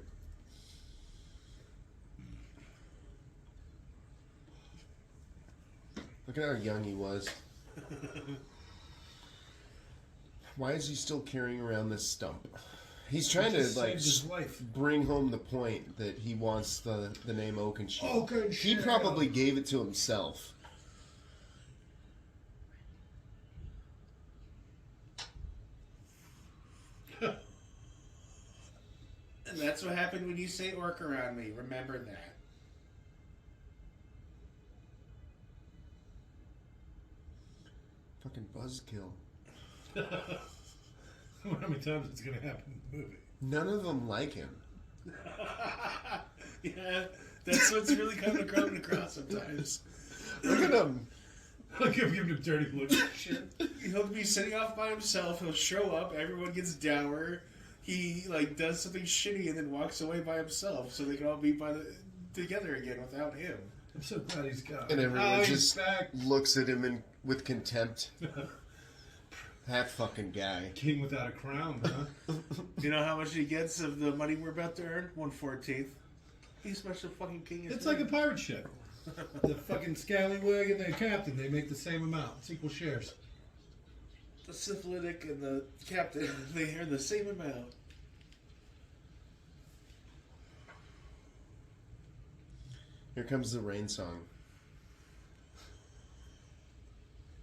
Look at how young he was. Why is he still carrying around this stump? He's trying to saved his life. bring home the point that he wants the name Oakenshield. Oakenshield. He probably gave it to himself. And that's what happened when you say orc around me. Remember that. Fucking buzzkill. I wonder how many times it's going to happen in the movie. None of them like him. Yeah, that's what's really kind of coming across sometimes. Look at him. I'll give him a dirty look. Shit. He'll be sitting off by himself. He'll show up. Everyone gets dour. He like does something shitty and then walks away by himself, so they can all be together again without him. I'm so glad he's gone. And everyone he's just back. looks at him with contempt. That fucking guy. King without a crown, huh? You know how much he gets of the money we're about to earn? 1/14. He's special fucking king. It's like a pirate ship. The fucking scallywag and the captain, they make the same amount. It's equal shares. The syphilitic and the captain, they earn the same amount. Here comes the rain song.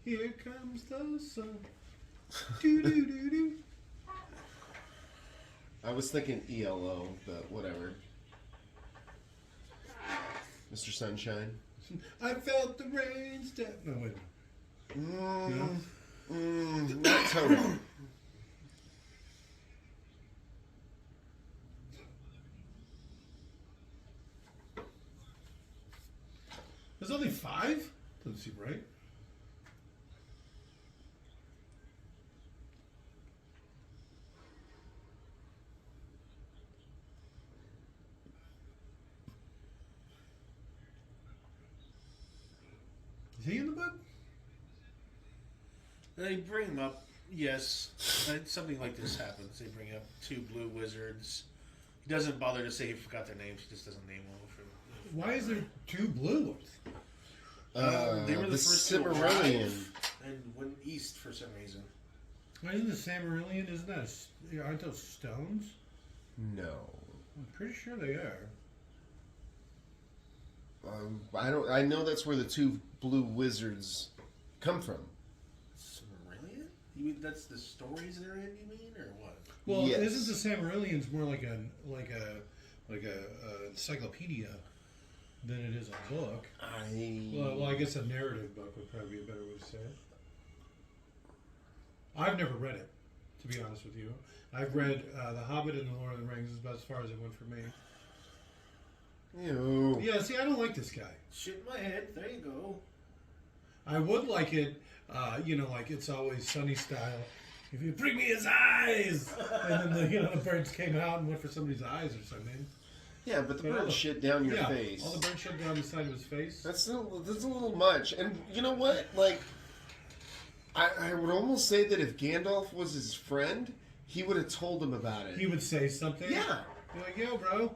Here comes the sun. Do do do do. I was thinking ELO, but whatever. Mr. Sunshine. I felt the rain step. No, wait a minute. No? Not Toto. There's only 5? Doesn't seem right. Is he in the book? They bring him up, yes. Something like this happens. They bring up 2 blue wizards. He doesn't bother to say he forgot their names. He just doesn't name them. Why is there 2 blue ones? They were the first to Cimmerillion. arrive and went east for some reason. Why isn't the Cimmerillion? Isn't that? Aren't those stones? No. I'm pretty sure they are. I know that's where the 2 blue wizards come from. Cimmerillion? You mean that's the stories they're in? You mean, or what? Well, Yes. isn't the Cimmerillions more like a encyclopedia than it is a book? Well, I guess a narrative book would probably be a better way to say it. I've never read it, to be honest with you. I've read The Hobbit and The Lord of the Rings. Is about as far as it went for me. Ew. Yeah, see, I don't like this guy. Shit in my head. There you go. I would like it, like It's Always Sunny style. If you bring me his eyes, and then the birds came out and went for somebody's eyes or something. Yeah, but the bird shit down your face. All the bird shit down the side of his face. That's a little much. And you know what? Like, I would almost say that if Gandalf was his friend, he would have told him about it. He would say something. Yeah. You're like, yo, bro,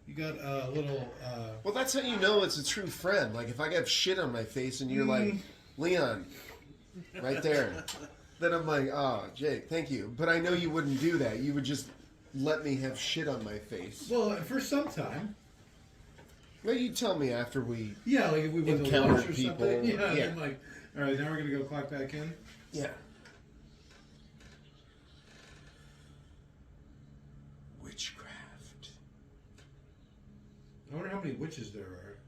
you got a little. Well, that's how you know it's a true friend. Like, if I got shit on my face and you're like, Leon, right there. Then I'm like, oh, Jake, thank you. But I know you wouldn't do that. You would just let me have shit on my face. Well, for some time. Well, you tell me after we... Yeah, like if we went to encountered lunch or people. something. Yeah, Yeah. I'm like, all right, now we're going to go clock back in. Yeah. Witchcraft. I wonder how many witches there are.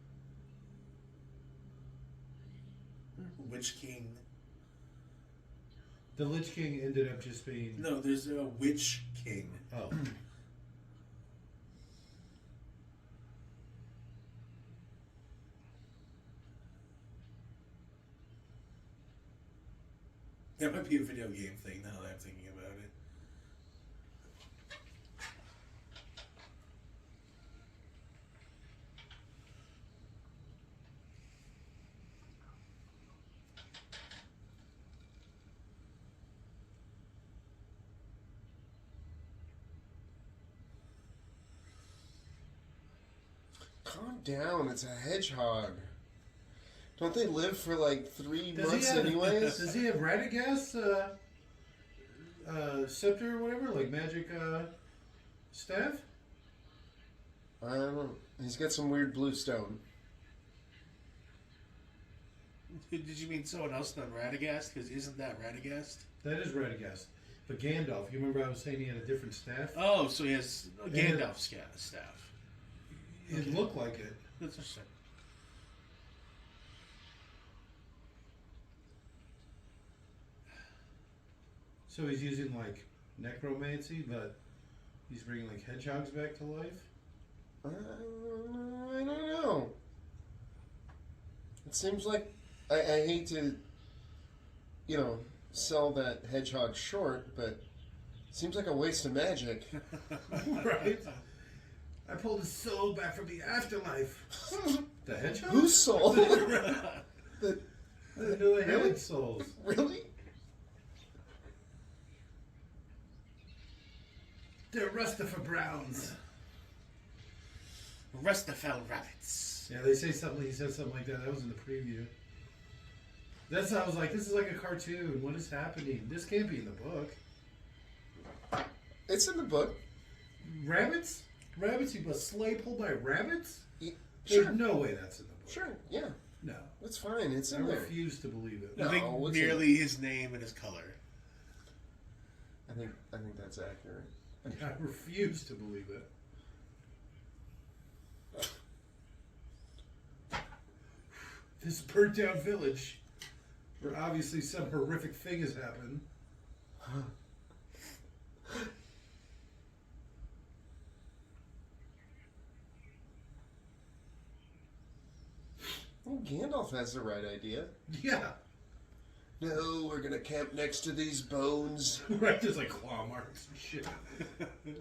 Witch King. The Lich King ended up just being... No, there's a Witch King. Oh. That might be a video game thing now that I'm thinking about it. Calm down. It's a hedgehog. Don't they live for like 3 Does months he have, anyways? Does he have Radagast scepter or whatever? Like magic staff? I don't know. He's got some weird blue stone. Did you mean someone else than Radagast? Because isn't that Radagast? That is Radagast. But Gandalf, you remember I was saying he had a different staff? Oh, so he has Gandalf's staff. It looked like it. That's interesting. So he's using like necromancy, but he's bringing like hedgehogs back to life. I don't know. It seems like I hate to, sell that hedgehog short, but it seems like a waste of magic. Right? I pulled his soul back from the afterlife. The hedgehog? Whose soul? I didn't know they Really? had souls. Really? They're Rustifer Browns. Rustafel rabbits. Yeah, they say something. He says something like that. That was in the preview. That's how I was like, this is like a cartoon. What is happening? This can't be in the book. It's in the book. Rabbits? Rabbits? You must slay pulled by rabbits? Sure. There's no way that's in the book. Sure, yeah. No. That's fine. It's I in there. refuse to believe it. I No, think what's merely his name and his color. I think that's accurate. I refuse to believe it. This burnt down village, where obviously some horrific thing has happened. Well, Gandalf has the right idea. Yeah. No, we're gonna camp next to these bones. Right, there's like claw marks and shit.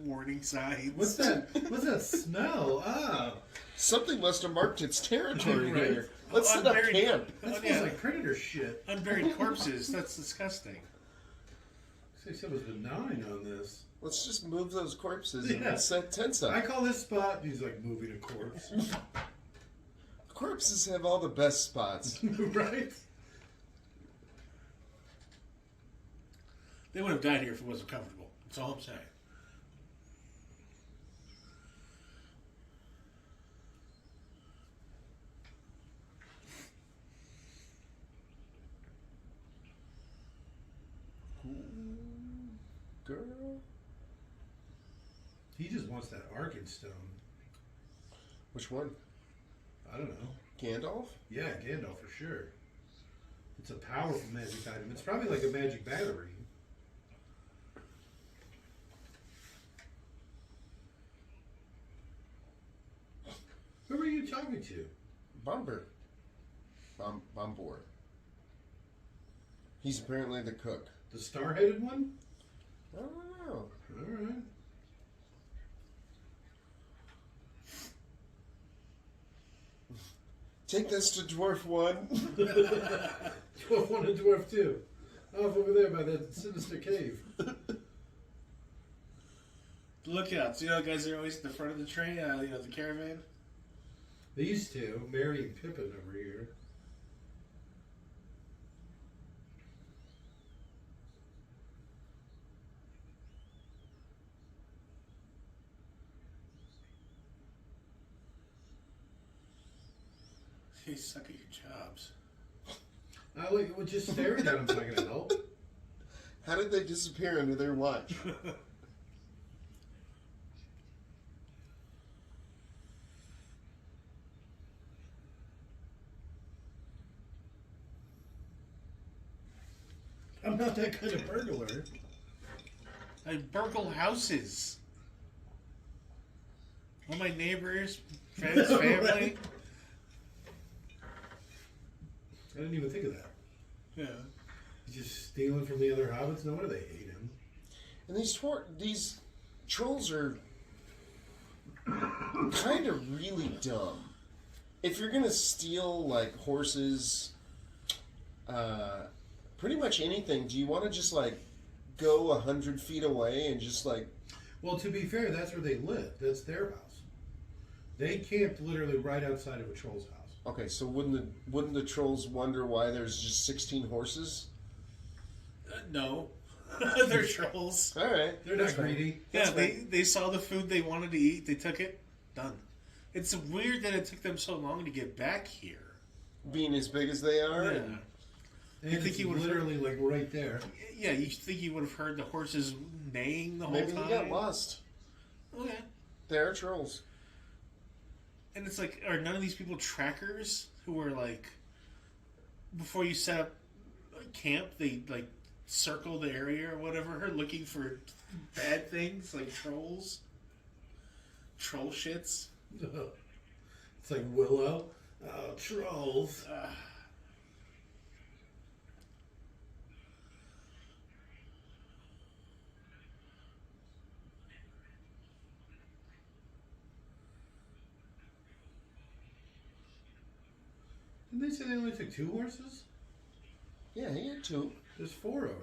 Warning signs. What's that? What's that smell? Ah. Something must have marked its territory Right. here. Let's set up Unburied- camp. That Oh, smells yeah. like predator shit. Unburied corpses. That's disgusting. Say someone's been gnawing on this. Let's just move those corpses Yeah. and set tents up. I call this spot, he's like moving a corpse. Corpses have all the best spots. Right? They would have died here if it wasn't comfortable. That's all I'm saying. Girl. He just wants that Arkenstone. Which one? I don't know. Gandalf? Yeah, Gandalf for sure. It's a powerful magic item. It's probably like a magic battery. Who are you talking to? Bombur. Bombor. He's apparently the cook. The star-headed one? I don't know. Alright. Take this to Dwarf 1. Dwarf 1 and Dwarf 2. Off over there by that sinister cave. Look out. See how the guys are always at the front of the train? The caravan? These two, Merry and Pippin over here. Hey, suck at your jobs. I like just staring at him's not gonna help. How did they disappear under their watch? I'm not that kind of burglar. I burgle houses. All my neighbors, friends, family. Right. I didn't even think of that. Yeah. He's just stealing from the other hobbits. No wonder they hate him. And these trolls are kind of really dumb. If you're gonna steal like horses, pretty much anything, do you want to just like go 100 feet away and just like? Well, to be fair, that's where they live. That's their house. They camped literally right outside of a troll's house. Okay, so wouldn't the trolls wonder why there's just 16 horses? No. They're trolls. All right, They're not greedy. Yeah, That's they saw the food they wanted to eat. They took it. Done. It's weird that it took them so long to get back here. being as big as they are. Yeah. And And You think it's he would've- literally like right there. Yeah, you think you would have heard the horses neighing the whole maybe time? he got lost. Oh, yeah. They are trolls. And it's like, are none of these people trackers who are like, before you set up camp, they like circle the area or whatever, looking for bad things like trolls, troll shits. It's like Willow. Oh, trolls. Didn't they say they only took 2 horses? Yeah, he had 2. There's 4 over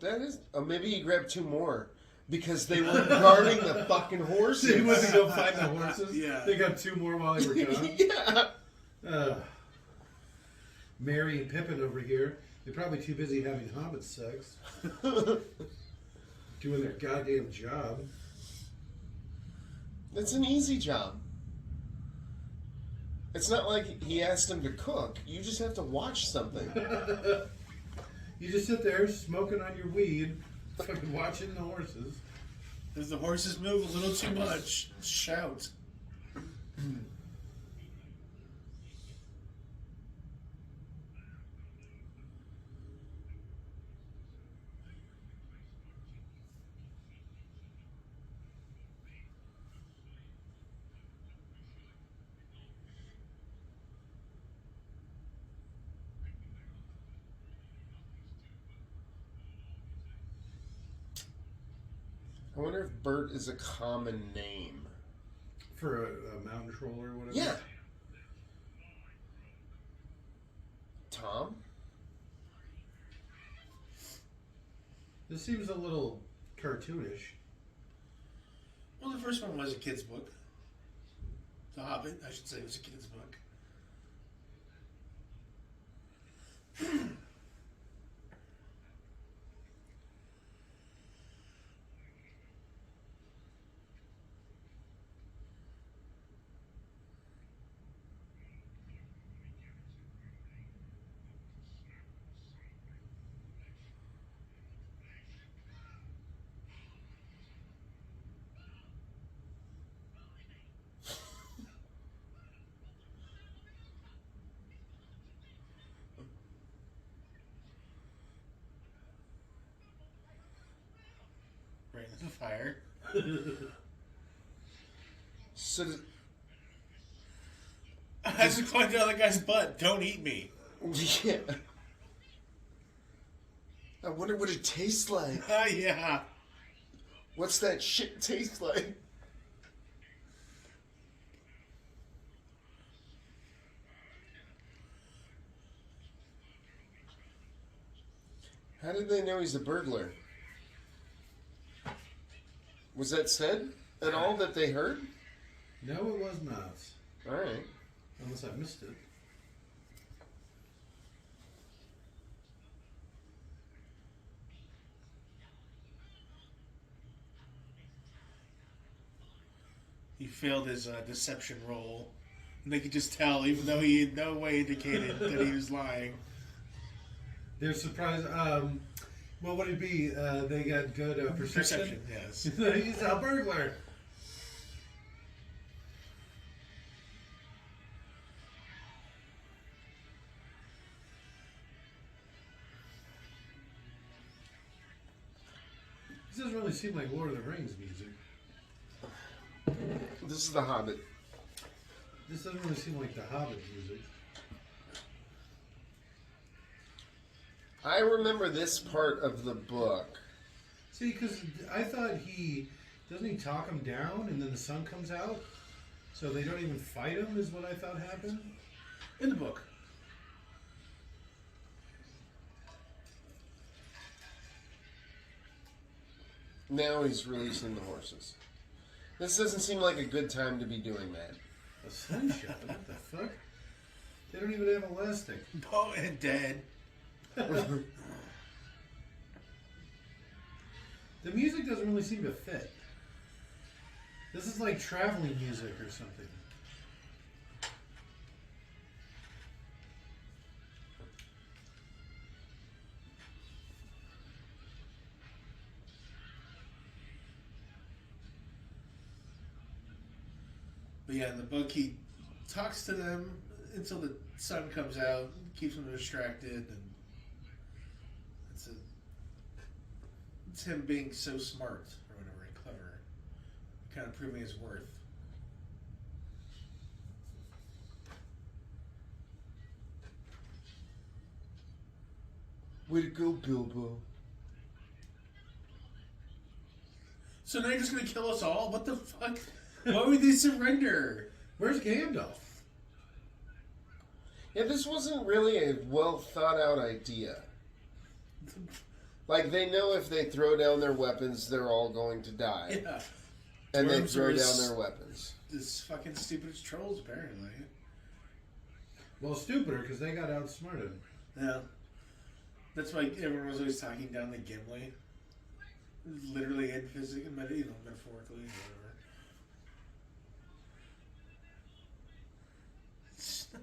there. That is... maybe he grabbed 2 more. Because they were guarding the fucking horses. They went to go find the horses? Yeah. They got 2 more while they were gone? Yeah. Mary and Pippin over here. They're probably too busy having hobbit sex. Doing their goddamn job. It's an easy job. It's not like he asked him to cook. You just have to watch something. You just sit there smoking on your weed, fucking watching the horses. If the horses move a little too much, shout. I wonder if Bert is a common name. For a mountain troll or whatever? Yeah. Tom? This seems a little cartoonish. Well, the first one was a kid's book. The Hobbit, I should say, was a kid's book. Right in the fire. So, I just climbed down the guy's butt. Don't eat me. yeah. I wonder what it tastes like. Yeah. What's that shit taste like? How did they know he's a burglar? Was that said at all that they heard? No, it was not. Alright. Unless I missed it. He failed his deception roll. And they could just tell, even though he in no way indicated that he was lying. They're surprised. What would it be? They got good perception? Yes. He's a burglar. This doesn't really seem like Lord of the Rings music. This is The Hobbit. This doesn't really seem like the Hobbit music. I remember this part of the book. See, because I thought doesn't he talk him down and then the sun comes out? So they don't even fight him, is what I thought happened? In the book. Now he's releasing the horses. This doesn't seem like a good time to be doing that. A sunshot? What the fuck? They don't even have elastic. Oh, and dead. The music doesn't really seem to fit. This is like traveling music or something. But yeah, in the book, he talks to them until the sun comes out, keeps them distracted, and It's him being so smart or whatever and clever, kind of proving his worth. Way to go, Bilbo. So now you're just gonna kill us all? What the fuck? Why would they surrender? Where's Gandalf? Yeah, this wasn't really a well thought out idea. Like, they know if they throw down their weapons, they're all going to die. Yeah. And they Dwarves throw are down as- their weapons. This fucking stupid as trolls, apparently. Well, stupider because they got outsmarted. Yeah. That's why everyone was always talking down the Gimli. Literally and physically, metaphorically, or whatever.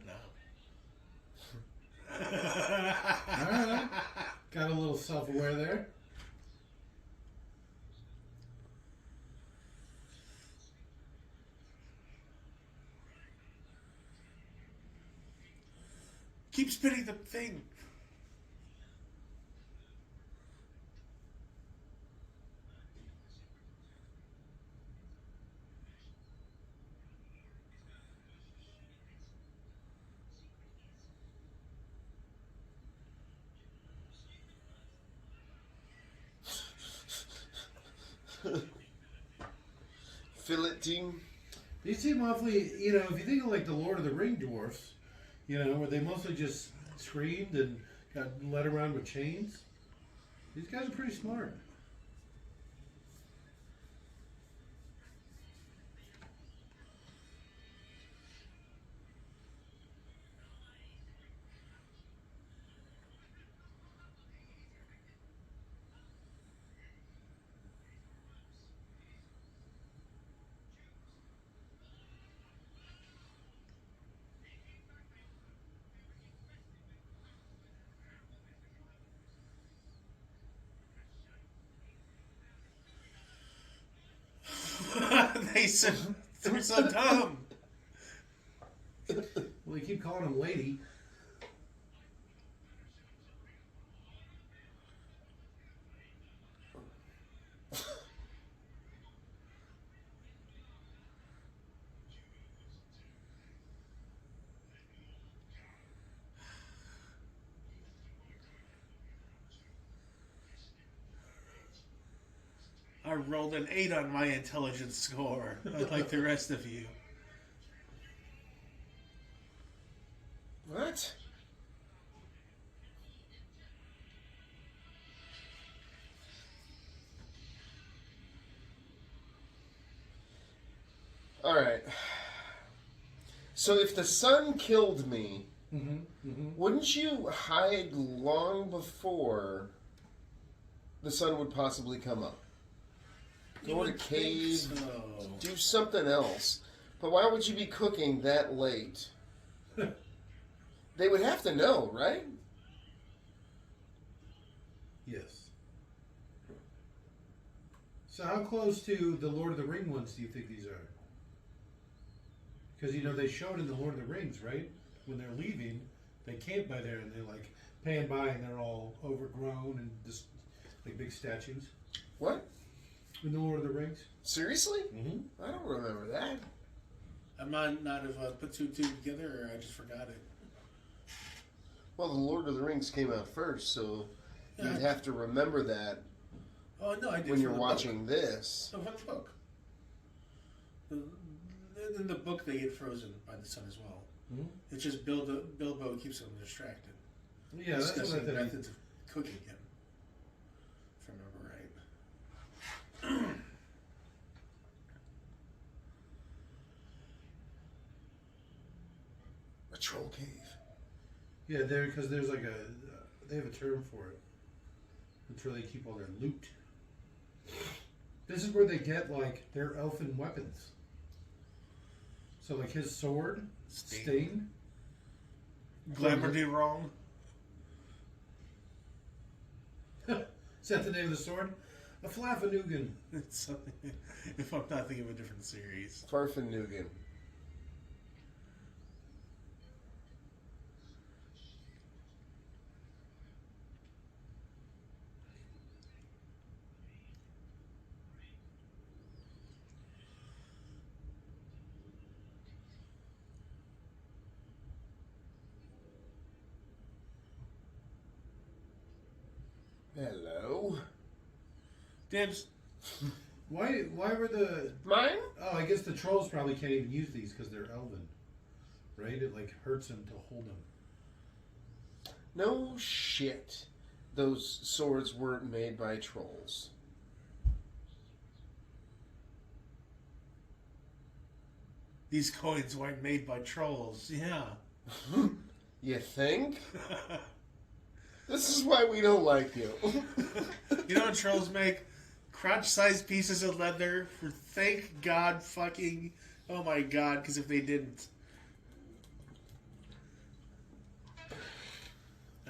No. Alright. Got a little self-aware there. Keep spinning the thing. Fillet team. These seem awfully, you know, if you think of like the Lord of the Ring dwarfs, you know, where they mostly just screamed and got led around with chains. These guys are pretty smart. They said they're so dumb. Well, you keep calling them lady. I rolled an 8 on my intelligence score, like the rest of you. What? Alright. So if the sun killed me, wouldn't you hide long before the sun would possibly come up? Go in a cave, So. do something else. But why would you be cooking that late? They would have to know, right? Yes. So how close to the Lord of the Ring ones do you think these are? Because, you know, they showed in the Lord of the Rings, right? When they're leaving, they camp by there and they like pan by and they're all overgrown and just like big statues. What? In the Lord of the Rings? Seriously? Mm-hmm. I don't remember that. I might not have put two and two together, or I just forgot it. Well, The Lord of the Rings came out first, so Yeah. you'd have to remember that Oh no, I did. when from you're the watching this. Book. No, from the book. In the book, they get frozen by the sun as well. Mm-hmm. It's just Bilbo keeps them distracted. Yeah, that's what I Discussing thought. methods of cooking him. If I remember right. A troll cave. Yeah, there because there's like they have a term for it. It's where they keep all their loot. This is where they get like their elfin weapons. So like his sword, Sting. Glamour do wrong. Is that the name of the sword? A Flaffanugan. It's something. If I'm not thinking of a different series. Farfanugan. Dibs. Why were the... Mine? Oh, I guess the trolls probably can't even use these because they're elven. Right? It, like, hurts them to hold them. No shit. Those swords weren't made by trolls. These coins weren't made by trolls. Yeah. You think? This is why we don't like you. You know what trolls make? Crotch-sized pieces of leather for, thank God, fucking... Oh my God, because if they didn't...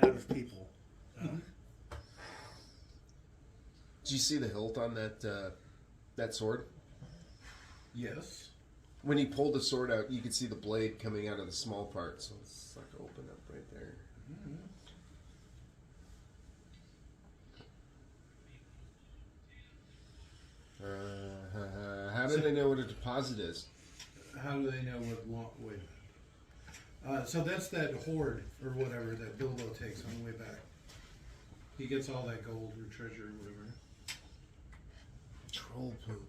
Out of people. Did you see the hilt on that sword? Yes. When he pulled the sword out, you could see the blade coming out of the small part. So it's like open up right there. How do they know what a deposit is? How do they know what... Wait. So that's that hoard, or whatever, that Bilbo takes on the way back. He gets all that gold or treasure or whatever. Troll poop.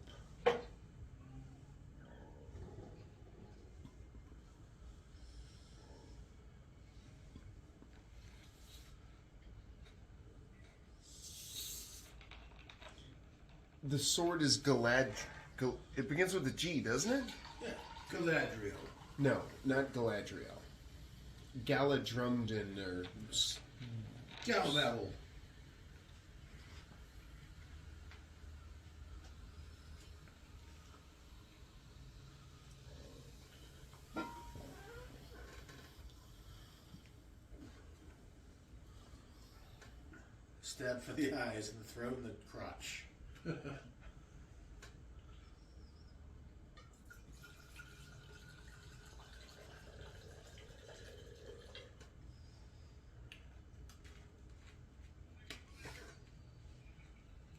The sword is it begins with a G, doesn't it? Yeah. Galadriel. No, not Galadriel. Galadrumden or... Galadriel. Stab for the eyes and the throat and the crotch.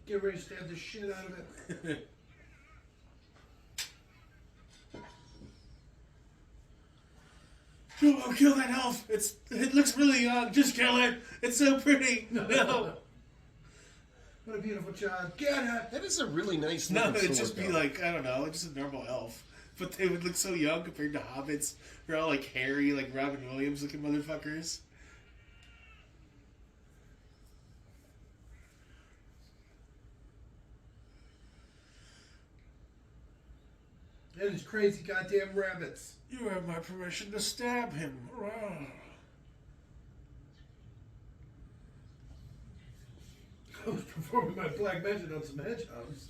Get ready to stab the shit out of it. Oh, kill that elf! It looks really young. Just kill it. It's so pretty. No. What a beautiful child. Get her! That is a really nice No, looking it'd sword, just be though. like, I don't know, just a normal elf. But they would look so young compared to hobbits. They're all like hairy, like Robin Williams looking motherfuckers. And his crazy goddamn rabbits. You have my permission to stab him. I was performing my black magic on some hedgehogs.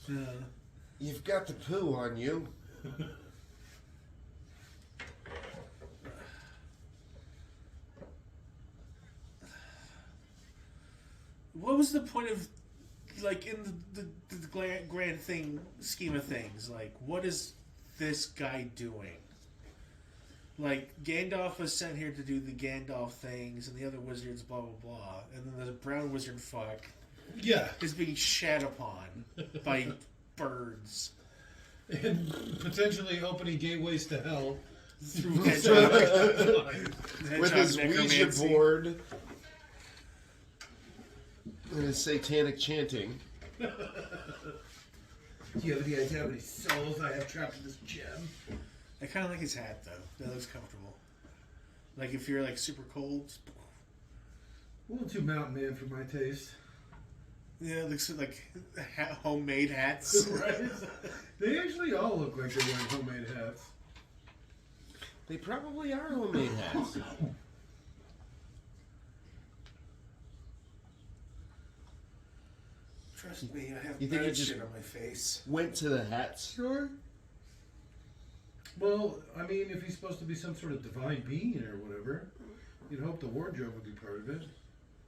You've got the poo on you. What was the point of, like, in the grand scheme of things? Like, what is this guy doing? Like, Gandalf was sent here to do the Gandalf things, and the other wizards, blah, blah, blah. And then the brown wizard fuck Yeah. is being shat upon by birds. And potentially opening gateways to hell. Through hedgehog, With his Ouija necromancy. board and his satanic chanting. Do you have any idea how many souls I have trapped in this gem? I kind of like his hat, though. That looks comfortable. Like, if you're, like, super cold. A little too mountain man for my taste. Yeah, it looks like homemade hats. Right? They actually all look like they're wearing homemade hats. They probably are homemade hats. Trust me, I have You think bad he just- shit on my face. Went to the hat store? Well, I mean, if he's supposed to be some sort of divine being or whatever, you'd hope the wardrobe would be part of it.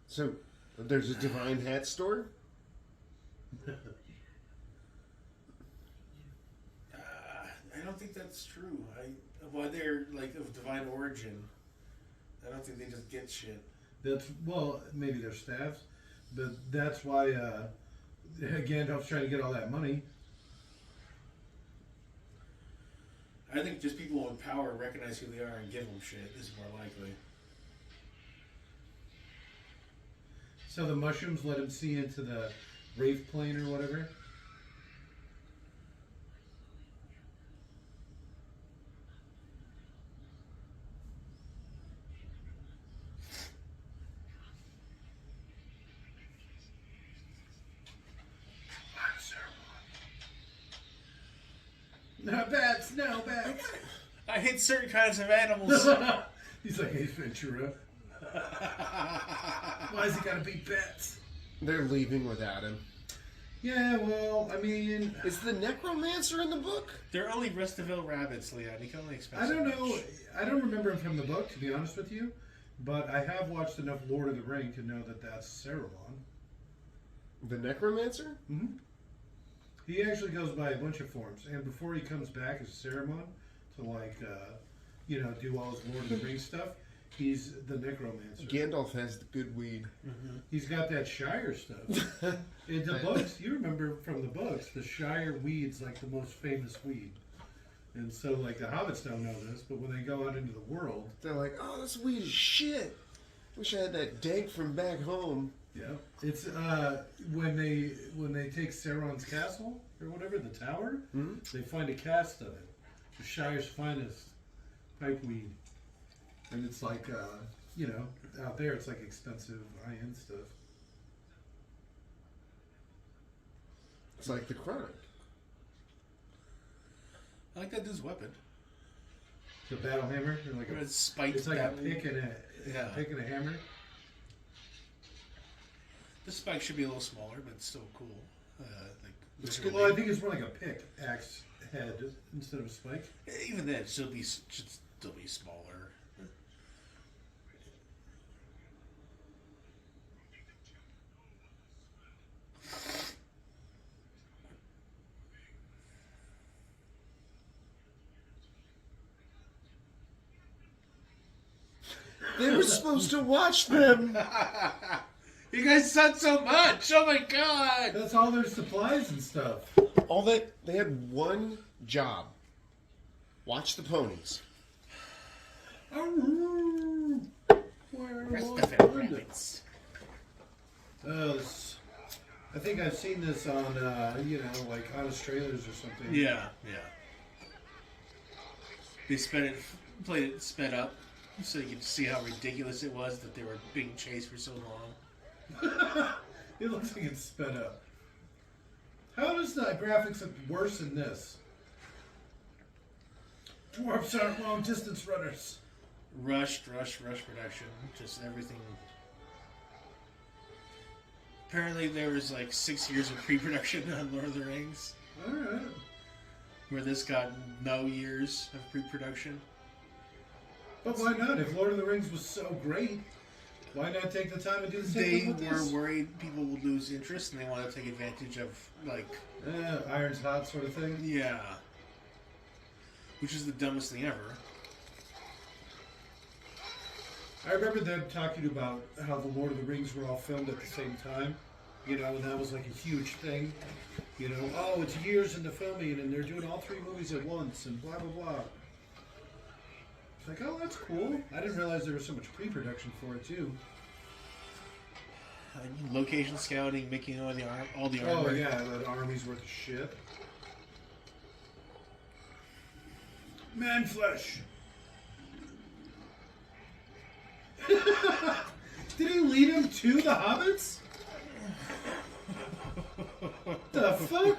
So, there's a divine hat store? I don't think that's true. Why they're, like, of divine origin. I don't think they just get shit. That's, well, maybe they're staffs, but that's why Gandalf's trying to get all that money. I think just people in power recognize who they are and give them shit is more likely. So the mushrooms let him see into the Wraith plane or whatever? No bats, no bats. I hate certain kinds of animals. He's like Ace Ventura. Why's he gotta be bats? They're leaving without him. Yeah, well, I mean, Is the necromancer in the book? They're only Restaville rabbits, Leon. You can only expect I so don't know. much. I don't remember him from the book, to be honest with you. But I have watched enough Lord of the Ring to know that that's Saruman. The necromancer? Mm-hmm. He actually goes by a bunch of forms, and before he comes back as Saruman to do all his Lord of the Rings stuff, he's the necromancer. Gandalf has the good weed. He's got that Shire stuff. In the books, you remember from the books, the Shire weed's like the most famous weed. And so, like, the hobbits don't know this, but when they go out into the world, They're like, oh, this weed is shit. Wish I had that dank from back home. yeah, it's when they take Sauron's castle or whatever, the tower, they find a cast of it, the Shire's finest pipeweed, and it's like out there it's like expensive high-end stuff. It's like the Chronic. I like that dude's weapon. The battle hammer, or like It's spiked. it's like a that- pick and Yeah. pick and a hammer. The spike should be a little smaller, but it's still cool. It's visually. Well, I think it's more like a pick axe head instead of a spike. Even then, it should still be smaller. They were supposed to watch them. You guys said so much. Oh my god! That's all their supplies and stuff. All that they had one job. Watch the ponies. Restaville rabbits. I think I've seen this on, like Honest Trailers or something. Yeah. They played it sped up, so you could see how ridiculous it was that they were being chased for so long. It looks like it's sped up. How does the graphics look worse than this? Dwarfs aren't long distance runners. Rush production, just everything. Apparently, there was like 6 years of pre-production on Lord of the Rings, Alright. where this got no years of pre-production. But why not? If Lord of the Rings was so great, why not take the time and do the same They thing with were this? worried people would lose interest, and they wanted to take advantage of, like, Iron's hot sort of thing. yeah. Which is the dumbest thing ever. I remember them talking about how the Lord of the Rings were all filmed at the same time, and that was like a huge thing. Oh, it's years in the filming, and they're doing all 3 movies at once, and blah, blah, blah. It's like, oh, that's cool. I didn't realize there was so much pre-production for it, too. Location scouting, making all the Oh, armor. yeah, that army's worth of shit. Man flesh. Did he lead him to the hobbits? The fuck?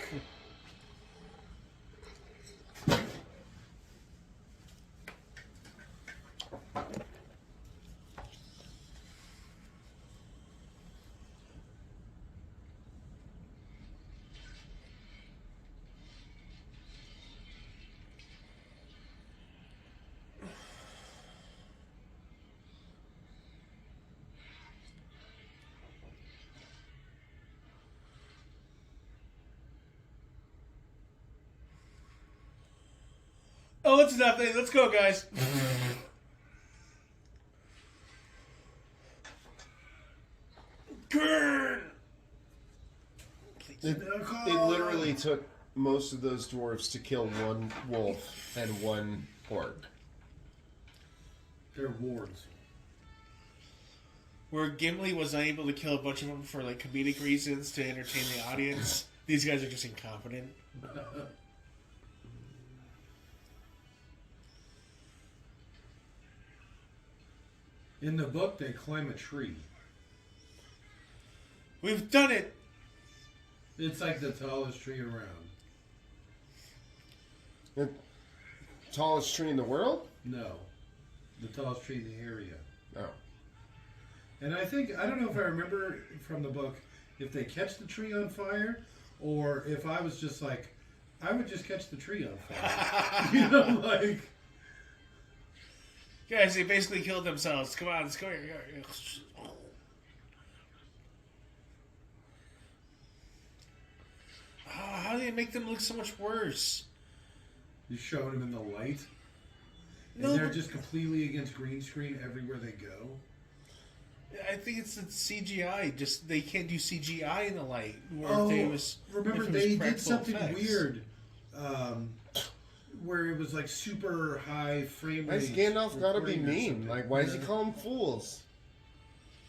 Oh, it's nothing. Let's go, guys. Gurn! It literally took most of those dwarves to kill one wolf and one orc. They're wards. Where Gimli was unable to kill a bunch of them for like comedic reasons to entertain the audience, these guys are just incompetent. In the book, they climb a tree. We've done it! It's like the tallest tree around. The tallest tree in the world? No. The tallest tree in the area. Oh. And I don't know if I remember from the book if they catch the tree on fire or if I was just like, I would just catch the tree on fire. You know, like... Guys, they basically killed themselves. Come on, let's go here. Oh, how do they make them look so much worse? You're showing them in the light. And No, they're but- just completely against green screen everywhere they go. I think it's the CGI. Just they can't do CGI in the light. Where Oh, if they was, remember if it was they did practical something effects. weird, where it was like super high frame Why rate. does Gandalf gotta be recording or mean? something. Like, why does he call them fools?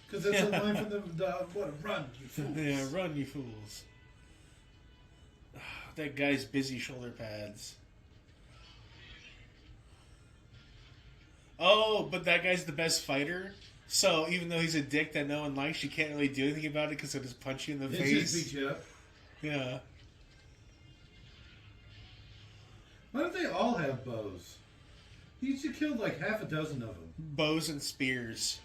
Because that's a line from the run, you fools. Yeah, run, you fools. That guy's busy shoulder pads. Oh, but that guy's the best fighter. So even though he's a dick that no one likes, you can't really do anything about it because he'll just punch you in the It just face. beat you up. Yeah. Why don't they all have bows? He used to kill like half a dozen of them. Bows and spears.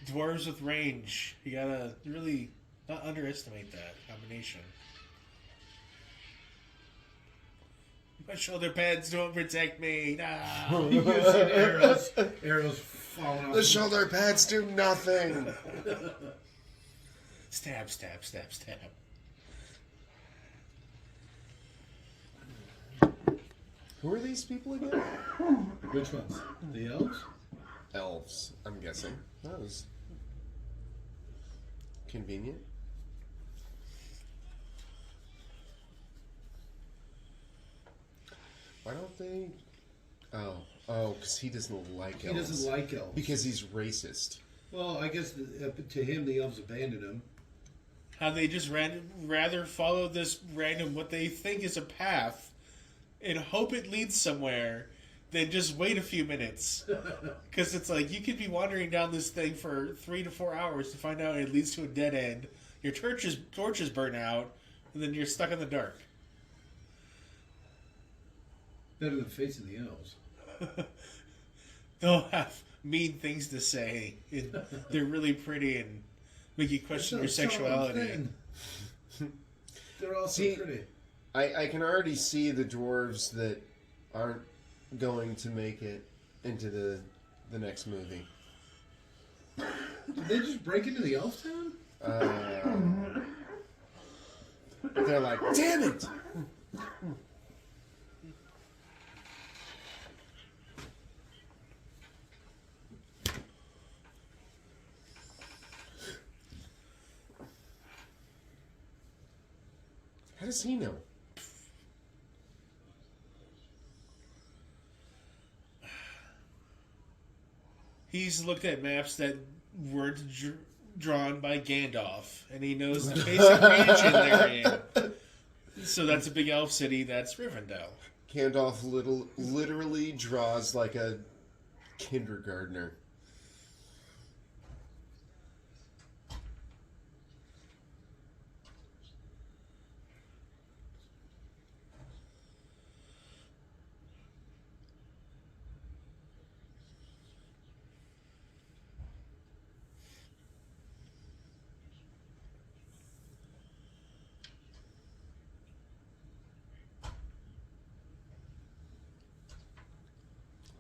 Dwarves with range. You gotta really not underestimate that combination. My shoulder pads don't protect me. Nah. You could have seen arrows falling off. The shoulder pads do nothing. Stab, stab, stab, stab. Who are these people again? Which ones? The elves? Elves, I'm guessing. That was convenient. Why don't they... Oh, because he doesn't like He elves. doesn't like elves. Because he's racist. Well, I guess to him the elves abandoned him. How they just rather follow this random, what they think is a path, and hope it leads somewhere, than just wait a few minutes. Because it's like, you could be wandering down this thing for 3 to 4 hours to find out it leads to a dead end, your torches burn out, and then you're stuck in the dark. Better than facing the elves. They'll have mean things to say. And they're really pretty and make you question your That's not a sexuality. thing. They're all so See, pretty. I can already see the dwarves that aren't going to make it into the next movie. Did they just break into the elf town? They're like, damn it! How does he know? He's looked at maps that weren't drawn by Gandalf, and he knows the basic region they're in. So that's a big elf city. That's Rivendell. Gandalf literally draws like a kindergartner.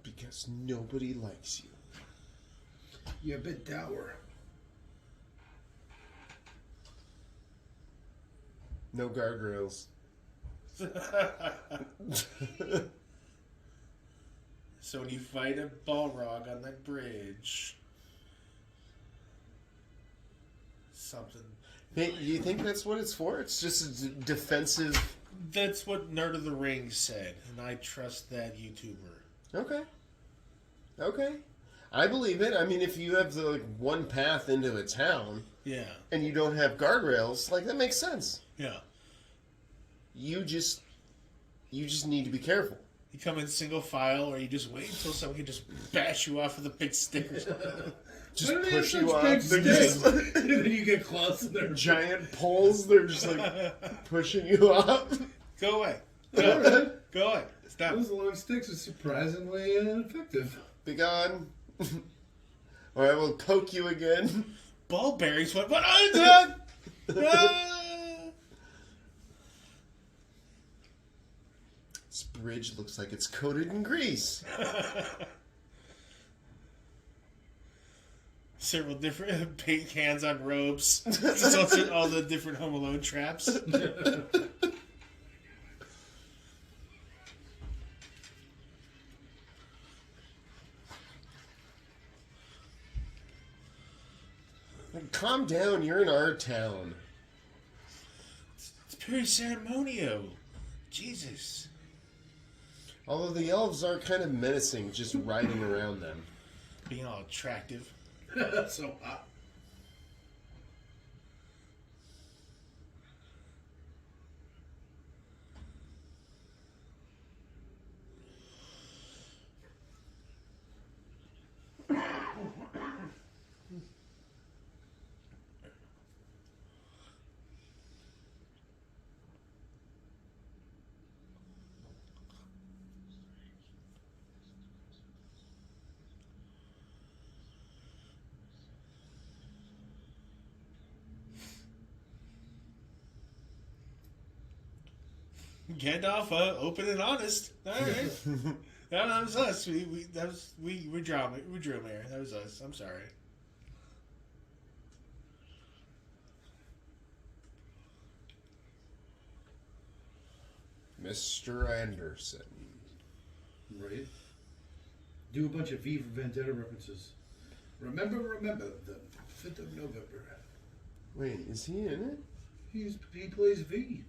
Because nobody likes you. You're a bit dour. No guardrails. So when you fight a Balrog on that bridge, something. Hey, you think that's what it's for? It's just a defensive... That's what Nerd of the Rings said, and I trust that YouTuber. Okay. Okay. I believe it. I mean, if you have the one path into a town Yeah. and you don't have guardrails, like, that makes sense. Yeah. You just need to be careful. You come in single file, or you just wait until someone can just bash you off with a big stick or something. Just Why do they have push such you off. big They're sticks? just And then you get close and they're giant poles. They're just like pushing you off. Go away. Go on. Stop. Those long sticks are surprisingly effective. Be gone. Or I will poke you again. Ball bearings went. What? Ah! This bridge looks like it's coated in grease. Several different paint cans on ropes. So all the different Home Alone traps. Calm down, you're in our town. It's Perry Ceremonio. Jesus. Although the elves are kind of menacing just riding around them. Being all attractive. So hot. Gandalf, open and honest. All right. That was us. We drew him here. That was us. I'm sorry. Mr. Anderson. Right. Do a bunch of V for Vendetta references. Remember the 5th of November. Wait, is he in it? He plays V.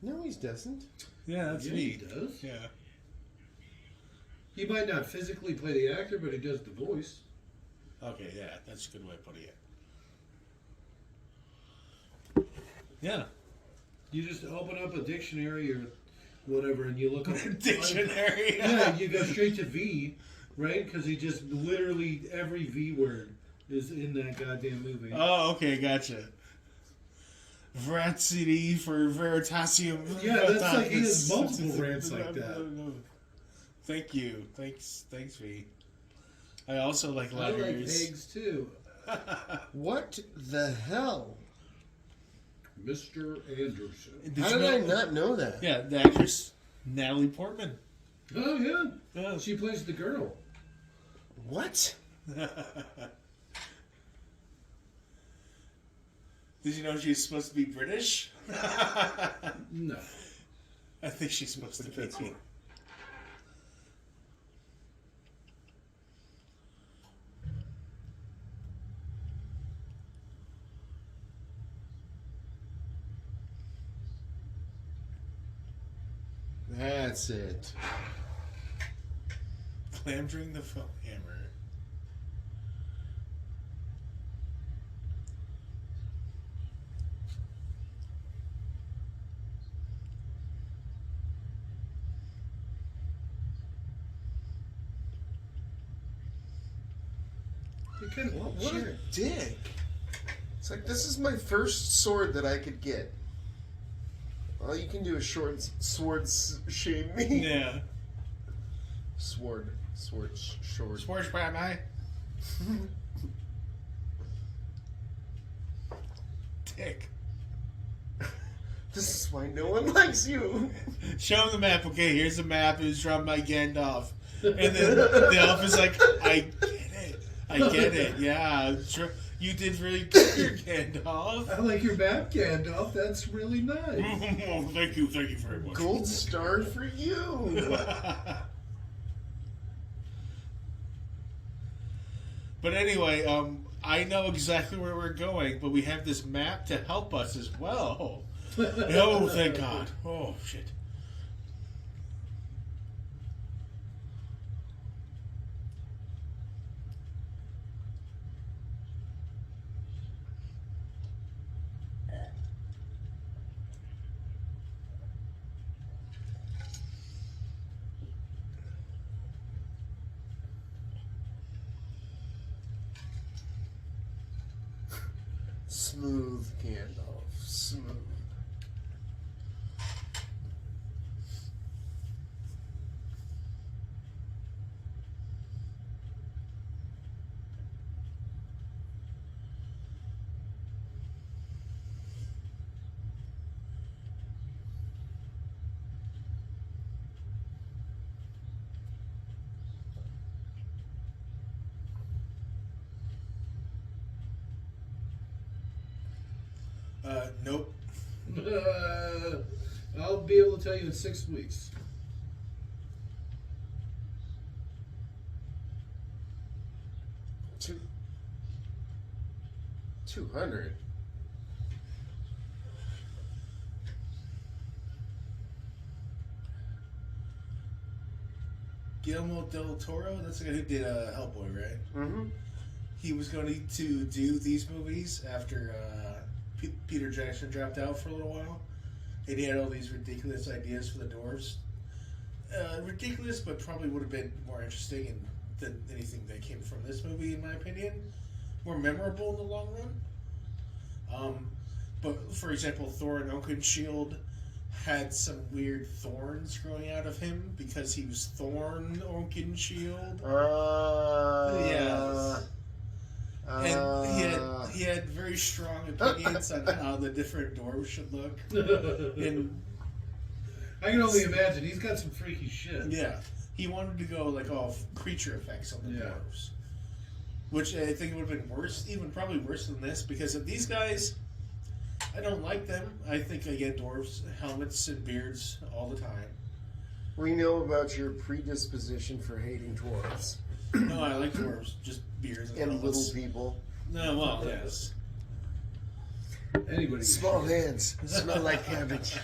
No, he doesn't. Yeah, that's Yeah, me. he does. Yeah. He might not physically play the actor, but he does the voice. Okay, yeah, that's a good way of putting it. Yeah. You just open up a dictionary or whatever, and you look up Dictionary. Yeah, you go straight to V, right? Because he just literally every V word is in that goddamn movie. Oh, okay, gotcha. Veracity for Veritasium. Yeah, that's like he has multiple rants like that. Thank you. Thanks, V. I also like I like letters. eggs too. What the hell? Mr. Anderson. How did I not know that? Yeah, the actress Natalie Portman. Oh yeah, Yeah. she plays the girl. What? Did you know she's supposed to be British? No. I think she's supposed to be. That's it. Clamdring the phone hammer. What a dick. It's like, this is my first sword that I could get. All you can do is shame me. Yeah. Sword. Sports by my. Dick. This is why no one likes you. Show him the map. Okay, here's the map. It was drawn by Gandalf. And then the elf is like, I get it. Yeah, you did really good here, Gandalf. I like your map, Gandalf. That's really nice. Oh, thank you very much. Gold star for you. But anyway, I know exactly where we're going, but we have this map to help us as well. Oh, thank God. Oh, shit. Smooth, Gandalf. Smooth. Nope. I'll be able to tell you in 6 weeks. Two. 200. Guillermo del Toro, that's the guy who did Hellboy, right? Mm-hmm. He was going to do these movies after Peter Jackson dropped out for a little while. And he had all these ridiculous ideas for the dwarves. Ridiculous, but probably would have been more interesting than anything that came from this movie, in my opinion. More memorable in the long run. But, for example, Thor and Oakenshield had some weird thorns growing out of him because he was Thorn Oakenshield. Yes. And he had very strong opinions on how the different dwarves should look. And I can only imagine. He's got some freaky shit. yeah, he wanted to go like all creature effects on the dwarves, which I think would have been worse, even probably worse than this, because of these guys. I don't like them. I think again, dwarves, helmets and beards all the time. We know about your predisposition for hating dwarves No, I like dwarves, just beards and and helmets. little people. No, well, yes. Anybody? Small hands smell like cabbage.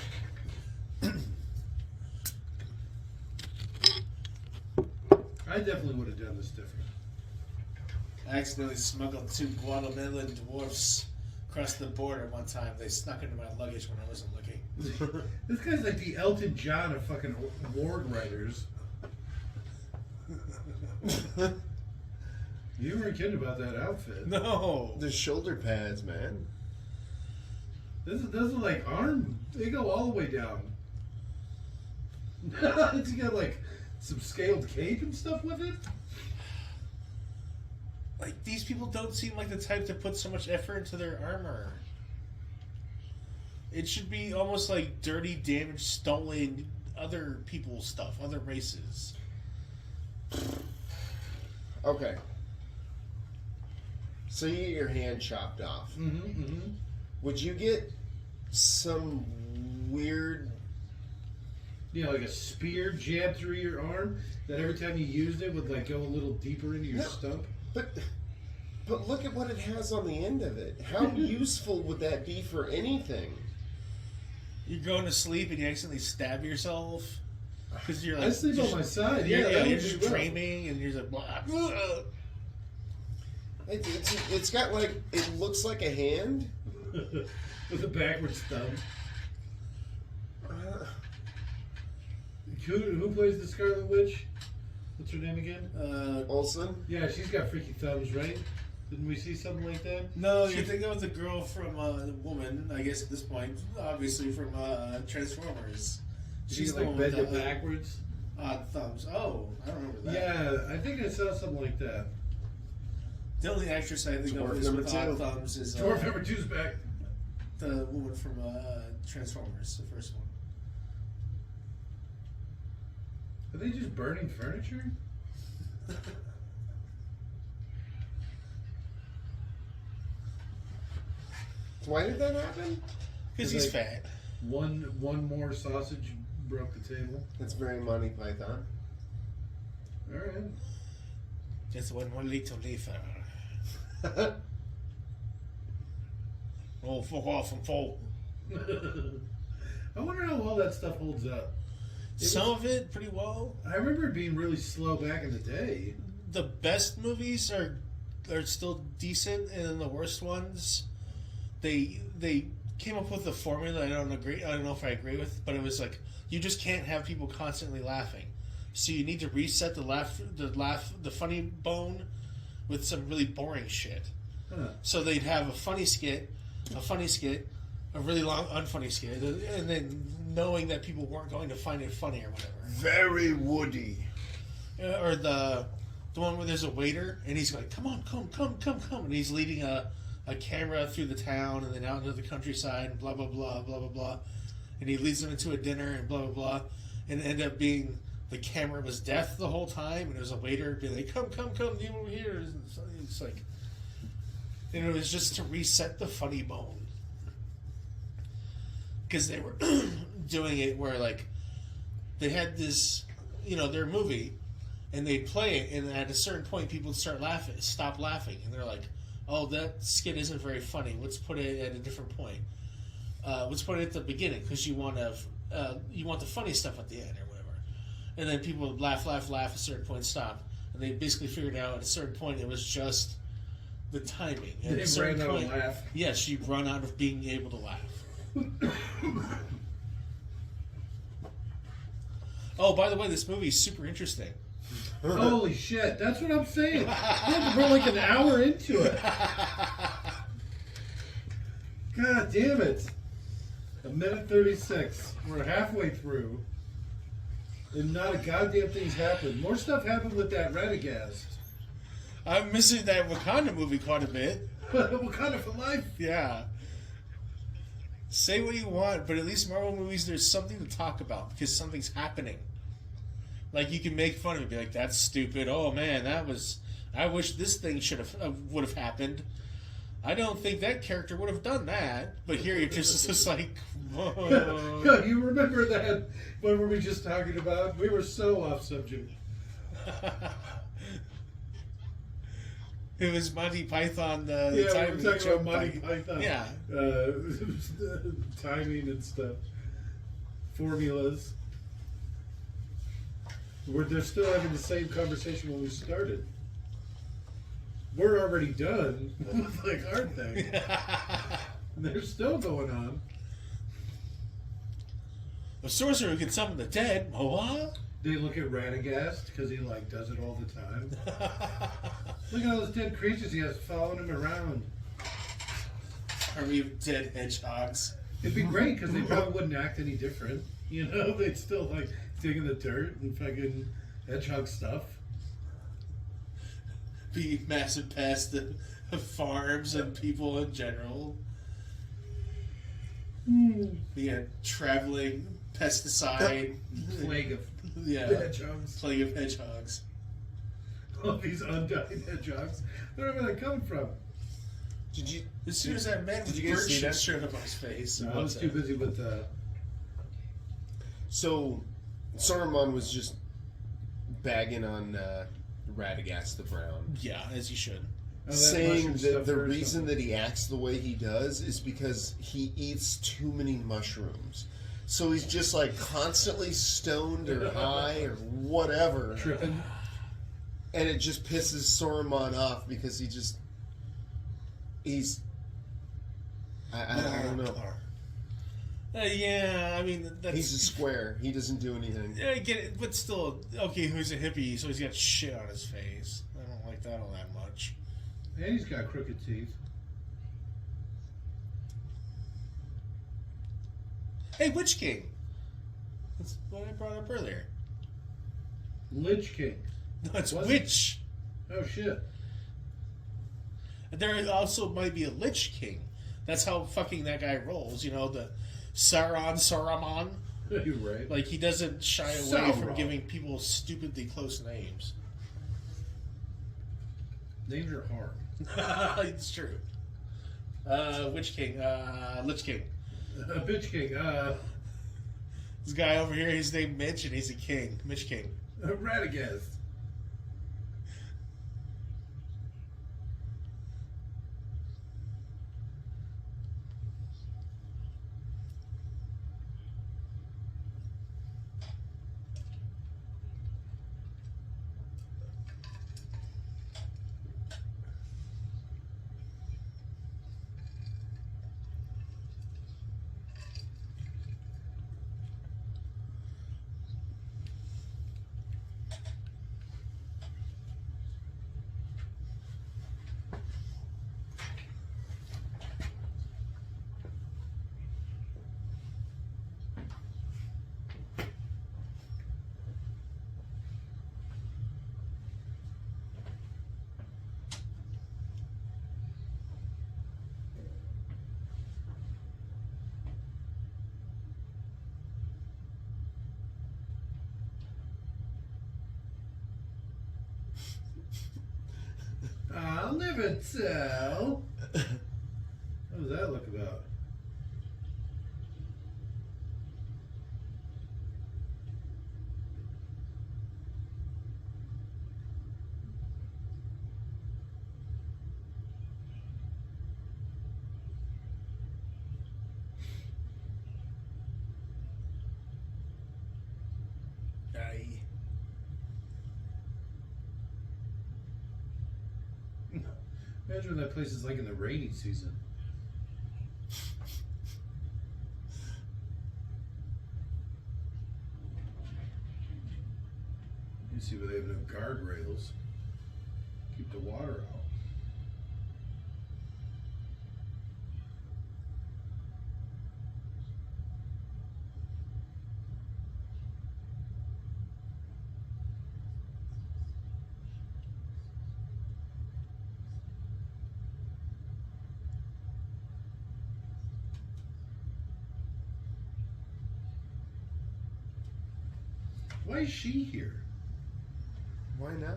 I definitely would have done this different. I accidentally smuggled 2 Guatemalan dwarfs across the border one time. They snuck into my luggage when I wasn't looking. This guy's like the Elton John of fucking award writers. You weren't kidding about that outfit. No. The shoulder pads, man. Those are like arm. They go all the way down. It's got like some scaled cape and stuff with it. Like, these people don't seem like the type to put so much effort into their armor. It should be almost like dirty, damaged, stolen other people's stuff, other races. Okay. So you get your hand chopped off. Mm-hmm, mm-hmm. Would you get some weird... You know, like a spear jabbed through your arm that every time you used it would like go a little deeper into your No. stump? But look at what it has on the end of it. How useful would that be for anything? You're going to sleep and you accidentally stab yourself because you're like I sleep on my side. Yeah, that you're would just be rough. dreaming and you're just like, blah. It's got like, it looks like a hand. With a backwards thumb. Who plays the Scarlet Witch? What's her name again? Olsen? Yeah, she's got freaky thumbs, right? Didn't we see something like that? No, you're thinking of the girl from the woman, I guess at this point, obviously from Transformers. She's the like one bend with it the backwards. odd thumbs. Oh, I don't remember that. Yeah, I think I saw something like that. The only actress I think Dwarf of is number with 2. odd thumbs is Dwarf number 2's back. the woman from Transformers, the first one. Are they just burning furniture? Why did that happen? Because he's fat. One more sausage broke the table. That's very Monty Python. All right. Just one more little leafer. Oh, fuck off and fall. I wonder how well that stuff holds up. Some of it pretty well. I remember it being really slow back in the day. The best movies are still decent, and then the worst ones, they came up with a formula I don't know if I agree with, but it was like you just can't have people constantly laughing. So you need to reset the funny bone with some really boring shit. Huh. So they'd have a funny skit, a really long unfunny skit, and then knowing that people weren't going to find it funny or whatever. Very Woody. Or the one where there's a waiter and he's like, come on, and he's leading a camera through the town and then out into the countryside and blah blah blah blah blah blah, and he leads them into a dinner and blah blah blah, and it ended up being the camera was deaf the whole time and it was a waiter being like, come, you over here. It's like, and it was just to reset the funny bone. because they were doing it where like they had this, their movie, and they'd play it, and at a certain point, people would stop laughing, and they're like, "Oh, that skit isn't very funny. Let's put it at a different point. Let's put it at the beginning because you want the funny stuff at the end or whatever." And then people would laugh, at a certain point, stop, and they basically figured out at a certain point it was just the timing. At a certain ran out point, of laugh. yes, you'd run out of being able to laugh. Oh, by the way, this movie is super interesting. Holy shit, that's what I'm saying. We're like an hour into it. God damn it. 1:36. We're halfway through. And not a goddamn thing's happened. More stuff happened with that Radagast. I'm missing that Wakanda movie quite a bit. Wakanda for life. Yeah. Say what you want, but at least Marvel movies, there's something to talk about because something's happening. Like, you can make fun of it, be like, "That's stupid. Oh man, I wish this thing would have happened. I don't think that character would have done that." But here you're just like, whoa. Yeah, you remember that? What were we just talking about? We were so off subject. It was Monty Python. Yeah, we were talking about Monty Python. Yeah. Timing and stuff. Formulas. They're still having the same conversation when we started. We're already done with like our thing. They're still going on. A sorcerer who can summon the dead. What? They look at Radagast because he like does it all the time. Look at all those dead creatures he has following him around. Or even dead hedgehogs. It'd be great because they probably wouldn't act any different. They'd still like dig in the dirt and fucking hedgehog stuff. Be massive pest of farms and people in general. Be a traveling pesticide. Plague of hedgehogs. Plague of hedgehogs. All these undying hedgehogs. Where are they coming from? Did you? As soon as that man with you guys bird see shit that? showed up on his face. No, I was too busy with So, Saruman was just bagging on Radagast the Brown, Yeah, as you should. saying that the reason that he acts the way he does is because he eats too many mushrooms. So he's just like constantly stoned or high or whatever, tripping. and it just pisses Saruman off because I don't know. Yeah, I mean, that's... He's a square. He doesn't do anything. Yeah, I get it, but still, okay, who's a hippie, so he's got shit on his face. I don't like that all that much. And he's got crooked teeth. Hey, Witch King! That's what I brought up earlier. Lich King. No, it's Was it? Witch. Oh shit. There also might be a Lich King. That's how fucking that guy rolls, the Saruman. You're right. Like, he doesn't shy away from Sauron. giving people stupidly close names. Names are hard. It's true. Witch King, Lich King. Bitch King. This guy over here, he's named Mitch, and he's a king. Mitch King. Radagast. I'll never tell. What does that look about? Imagine what that place is like in the rainy season. You see where they have no guardrails. Keep the water out. Why is she here? Why not?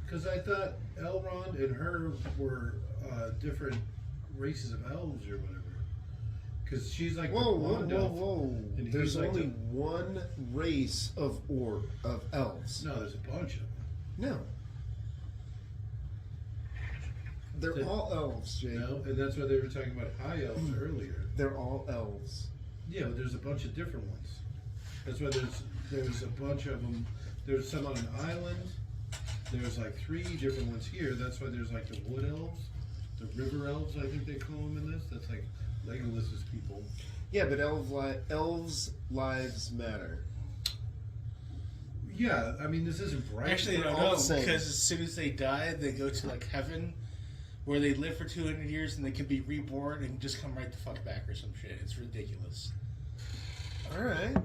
Because I thought Elrond and her were different races of elves or whatever. Because she's like Whoa, the whoa, blonde whoa, elf, whoa! and There's he's like only one race of elves. No, there's a bunch of them. No. They're The- all elves, Jake. No, and that's why they were talking about high elves earlier. They're all elves. Yeah, but there's a bunch of different ones. That's why there's a bunch of them. There's some on an island. There's like 3 different ones here. That's why there's like the wood elves, the river elves. I think they call them in this. That's like Legolas's people. Yeah, but elves' lives matter. Yeah, I mean this isn't bright. Actually, I They're don't all know, the same. because as soon as they die, they go to like heaven, where they live for 200 years and they can be reborn and just come right the fuck back or some shit. It's ridiculous. All right.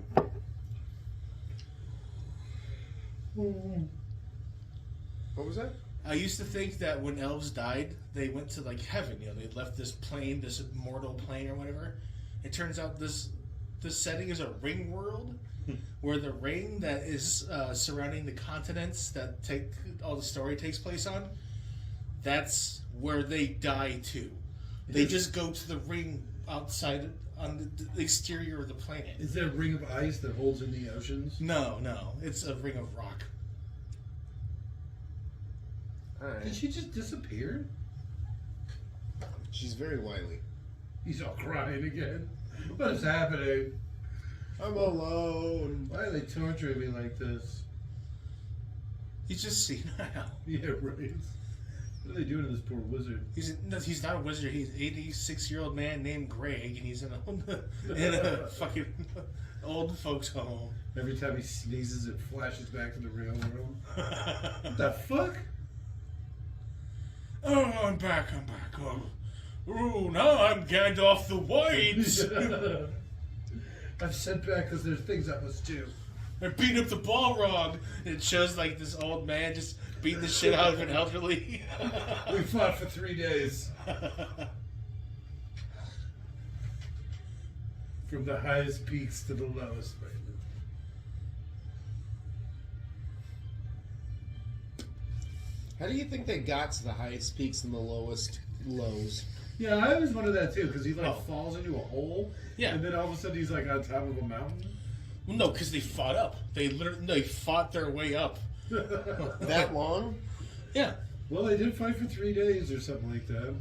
What was that? I used to think that when elves died, they went to like heaven. You know, they left this plane, this immortal plane or whatever. It turns out this setting is a ring world, where the ring that is surrounding the continents that all the story takes place on, that's where they die to. They just go to the ring outside on the exterior of the planet. Is there a ring of ice that holds in the oceans? No, it's a ring of rock. All Did right. she just disappear? She's very wily. He's all crying again. What is happening? I'm alone. Why are they torturing me like this? He's just senile. Yeah, right. What are they doing to this poor wizard? He's not a wizard. He's an 86-year-old man named Greg, and he's in a fucking old folks home. Every time he sneezes, it flashes back to the real world. What the fuck? Oh, I'm back. Oh, ooh, now I'm Gandalf the White. I'm sent back because there's things I must do. I beat up the Balrog. And it shows like this old man just beating the shit out of an elderly. We fought for 3 days. From the highest peaks to the lowest. How do you think they got to the highest peaks and the lowest lows? Yeah, I always wondered that too, because he falls into a hole, Yeah. and then all of a sudden he's like on top of a mountain. Well, no, because they fought up. They fought their way up. That long? Yeah. Well, they did fight for 3 days or something like that.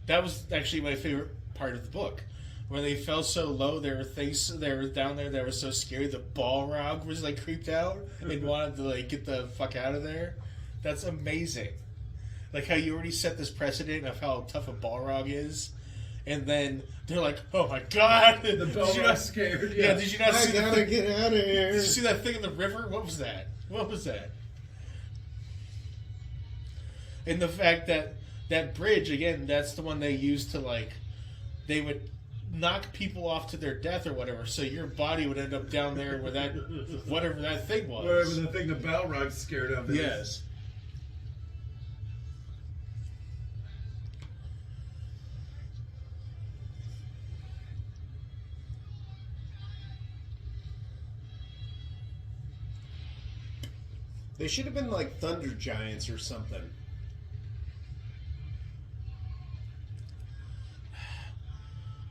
That was actually my favorite part of the book. When they fell so low, there were down there that were so scary. The Balrog was like creeped out and wanted to like get the fuck out of there. That's amazing. Like how you already set this precedent of how tough a Balrog is, and then they're like, "Oh my god!" The Balrog's scared. Yeah, did you not I see the gotta thing? get out of here. Did you see that thing in the river? What was that? And the fact that that bridge again, that's the one they used to like, they would knock people off to their death or whatever. So your body would end up down there where that whatever that thing was. Whatever the thing the Balrog's scared of is. Yes. They should have been like thunder giants or something.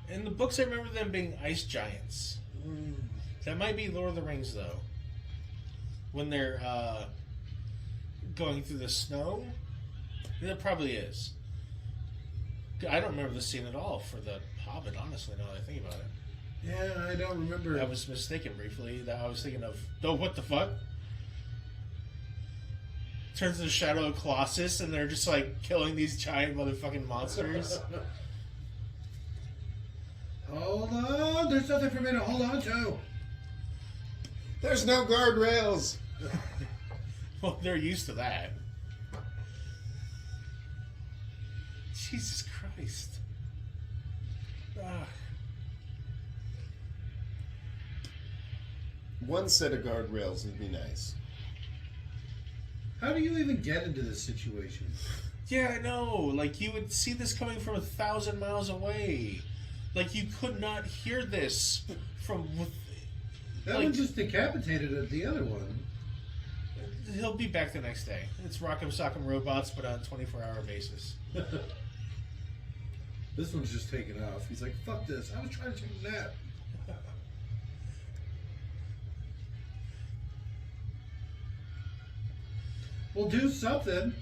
In the books, I remember them being ice giants. That might be Lord of the Rings, though. When they're going through the snow, that probably is. I don't remember the scene at all for the Hobbit. Honestly, now that I think about it, Yeah, I don't remember. I was mistaken briefly. That I was thinking of. Oh, what the fuck? turns into Shadow of Colossus, and they're just like killing these giant motherfucking monsters. Hold on, there's something for me to hold on to. There's no guardrails. Well, they're used to that. Jesus Christ. Ah. One set of guardrails would be nice. How do you even get into this situation? Yeah, I know. Like, you would see this coming from 1,000 miles away. Like, you could not hear this from... That like, one just decapitated the other one. He'll be back the next day. It's Rock'em Sock'em Robots, but on a 24-hour basis. This one's just taking off. He's like, fuck this. I was trying to take a nap. Well, do something.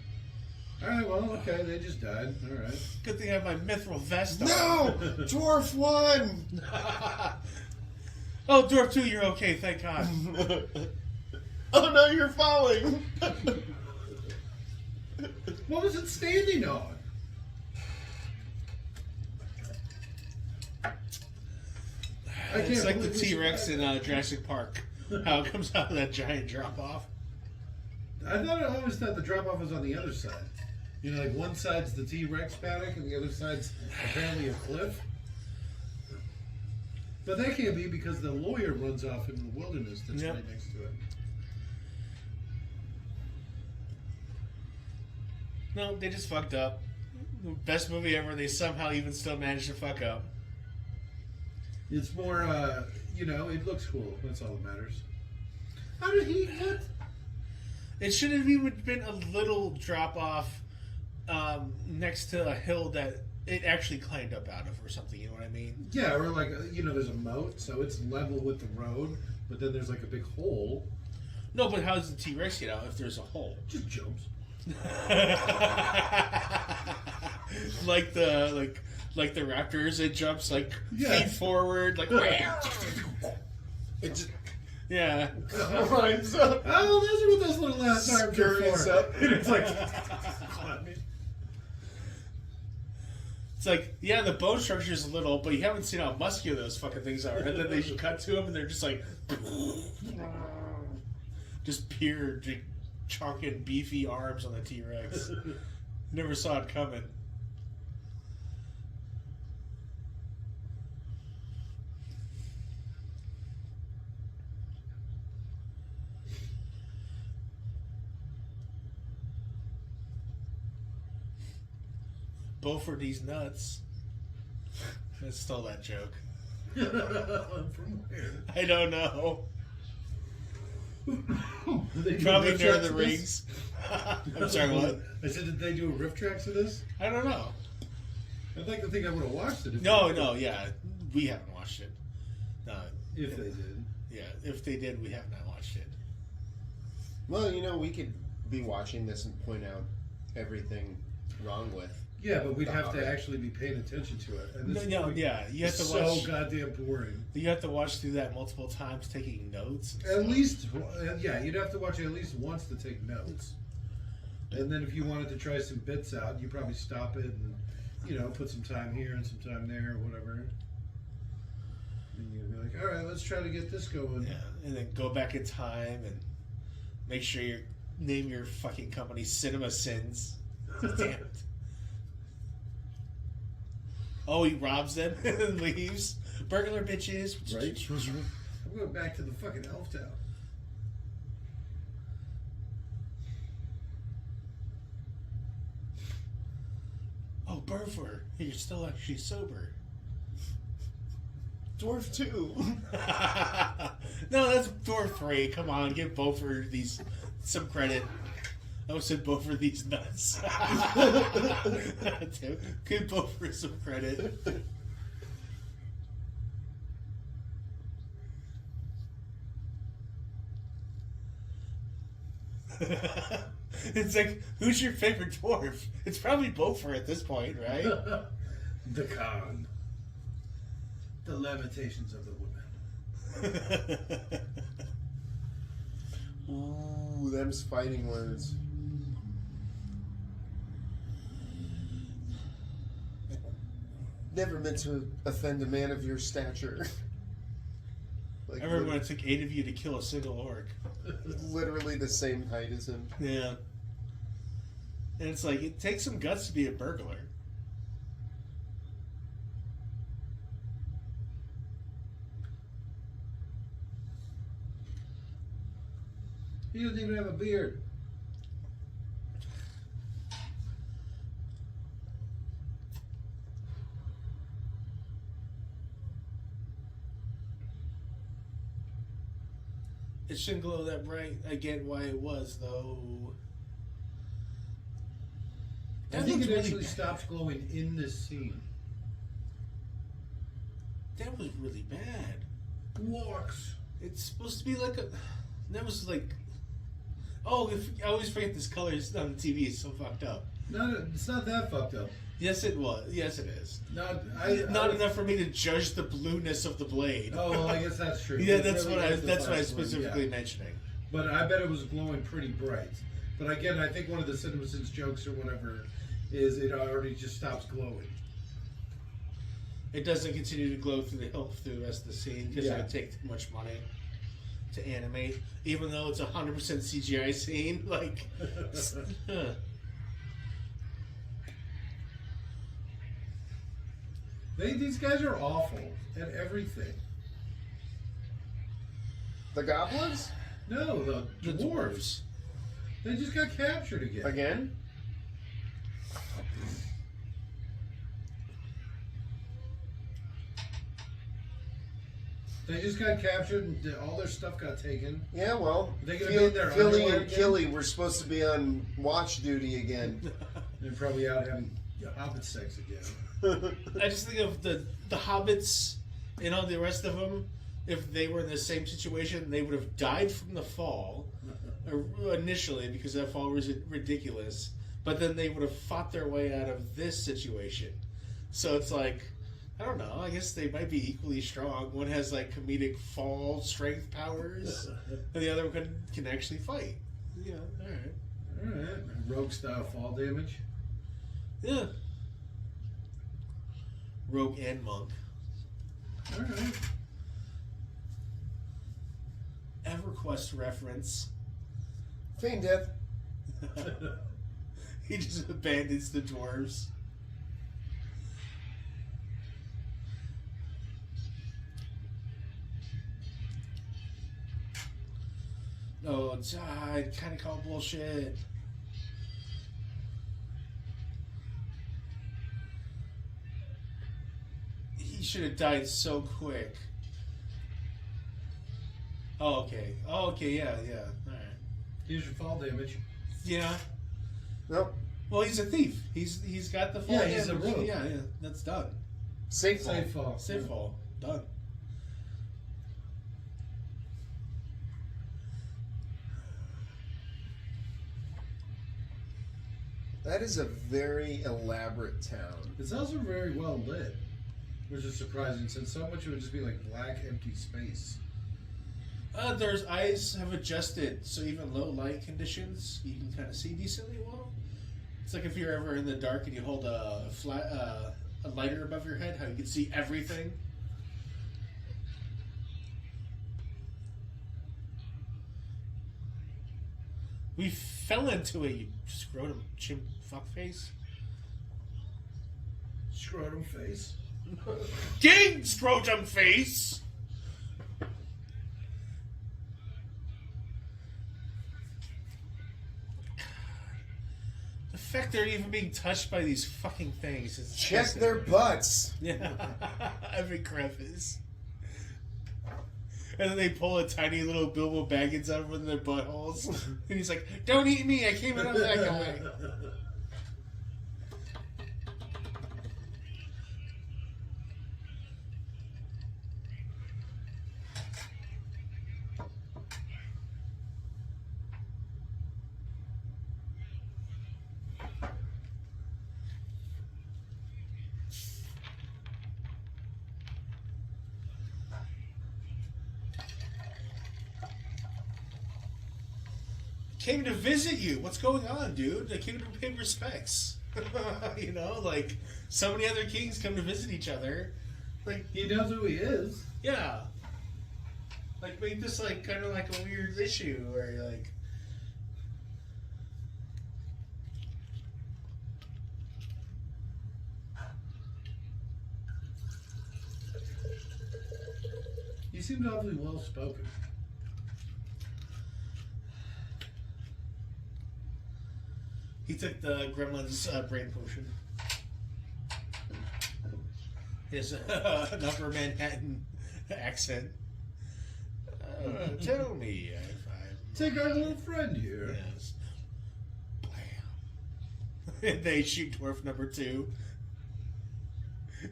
Alright, well, okay, they just died. Alright. Good thing I have my mithril vest on. No! Dwarf won! Oh, Dwarf 2, you're okay, thank God. Oh no, you're falling! What was it standing on? It's like the believe we T-Rex should- in Jurassic Park. How it comes out of that giant drop-off. I always thought the drop off was on the other side. You know, like one side's the T-Rex paddock and the other side's apparently a cliff. But that can't be because the lawyer runs off into the wilderness that's Yep. right next to it. No, they just fucked up. Best movie ever, they somehow even still managed to fuck up. It's more, you know, it looks cool. That's all that matters. How did he hit? It should have even been a little drop-off next to a hill that it actually climbed up out of or something, you know what I mean? Yeah, or like, you know, there's a moat, so it's level with the road, but then there's like a big hole. No, but how does the T-Rex get out if there's a hole? Just jumps. like the raptors, it jumps like Yeah. feet forward, like wham. It just Yeah. climbs up. Oh, those are what those little arms are Scurries for. up. It's like, It's like, yeah, the bone structure is little, but you haven't seen how muscular those fucking things are. And then they cut to them, and they're just like, just pure, chunking, beefy arms on the T-Rex. Never saw it coming. Beaufort these nuts. I stole that joke. from where? I don't know. They do Probably riff near tracks the of this? rings. I'm sorry, what? I said, did they do a riff tracks of this? I don't know. I'd like to think I would have watched it. If No, they did. no, yeah. We haven't watched it. No. If they did. Yeah, if they did, we have not watched it. Well, you know, we could be watching this and point out everything wrong with. Yeah, but we'd The have Hobbit. to actually be paying attention to it. And this No, movie yeah, you have to is watch. so goddamn boring. You have to watch through that multiple times, taking notes. and At stuff. least, yeah, you'd have to watch it at least once to take notes. And then if you wanted to try some bits out, you probably stop it and, you know, put some time here and some time there or whatever. And you'd be like, all right, let's try to get this going. Yeah, and then go back in time and make sure you name your fucking company Cinema Sins. Damn it. Oh, he robs them and leaves. Burglar bitches. Right? I'm going back to the fucking Elf Town. Oh, Burfer, you're still actually sober. Dwarf 2. No, that's Dwarf 3. Come on, give Beaufort these some credit. I almost said Beaufort these nuts. Give Beaufort some credit. It's like, who's your favorite dwarf? It's probably Beaufort at this point, right? The con. The lamentations of the women. Ooh, them's fighting words. never meant to offend a man of your stature. Like, I remember when it took 8 of you to kill a single orc. literally the same height as him. Yeah. And it's like, it takes some guts to be a burglar. He doesn't even have a beard. It shouldn't glow that bright. I get why it was, though. I think looked it really actually bad. stops glowing in this scene. That was really bad. Walks. It's supposed to be like a... That was like... Oh, I always forget this color is on the TV. It's so fucked up. It's not that fucked up. Yes, it was. Yes, it is. Not Enough for me to judge the blueness of the blade. Oh, well, I guess that's true. Yeah, It that's really what I. is the That's what I last one, specifically yeah. mentioning. But I bet it was glowing pretty bright. But again, I think one of the CinemaSins jokes or whatever is it already just stops glowing. It doesn't continue to glow through the rest of the scene because Yeah. it would take too much money to animate. Even though it's 100% CGI scene, like. Huh. These guys are awful at everything. The goblins? No, the dwarves. They just got captured again. Again? They just got captured and all their stuff got taken. Yeah, well, They gonna be in their Philly underwear and again? Killy were supposed to be on watch duty again. They're probably out having Hobbit sex again. I just think of the hobbits and all the rest of them. If they were in the same situation, they would have died from the fall initially because that fall was ridiculous. But then they would have fought their way out of this situation. So it's like, I don't know. I guess they might be equally strong. One has like comedic fall strength powers, and the other one can actually fight. Yeah, all right. Alright. Rogue style fall damage. Yeah. Rogue and monk. Alright. EverQuest reference. Feign death. He just abandons the dwarves. Oh, I kind of call bullshit. He should have died so quick. Oh, okay. Oh, okay, yeah. Alright. Here's your fall damage. Yeah. Nope. Well, he's a thief. He's got the full Yeah, he's a damage. rogue. Yeah, that's done. Safe fall. Safe fall. Safe fall. Done. That is a very elaborate town. It's also very well lit, which is surprising since so much would just be like black, empty space. Their eyes have adjusted, so even low light conditions, you can kind of see decently well. It's like if you're ever in the dark and you hold a lighter above your head, how you can see everything. We fell into a scrotum chimp fuckface. Scrotum face. Ding, scrotum face! The fact they're even being touched by these fucking things is Check disgusting. their butts. Yeah, every crevice. And then they pull a tiny little Bilbo Baggins out of one of their buttholes. And he's like, "Don't eat me, I came out of that guy." Came to visit you. What's going on, dude? I came to pay respects. You know, like so many other kings come to visit each other. Like, He knows who he is. yeah. Like, make this like kind of like a weird issue where you're like. He seemed awfully well spoken. He took the Gremlin's brain potion. His upper Manhattan accent. Tell me if I'm... Take our little friend here. Yes. Blam. And they shoot dwarf number 2.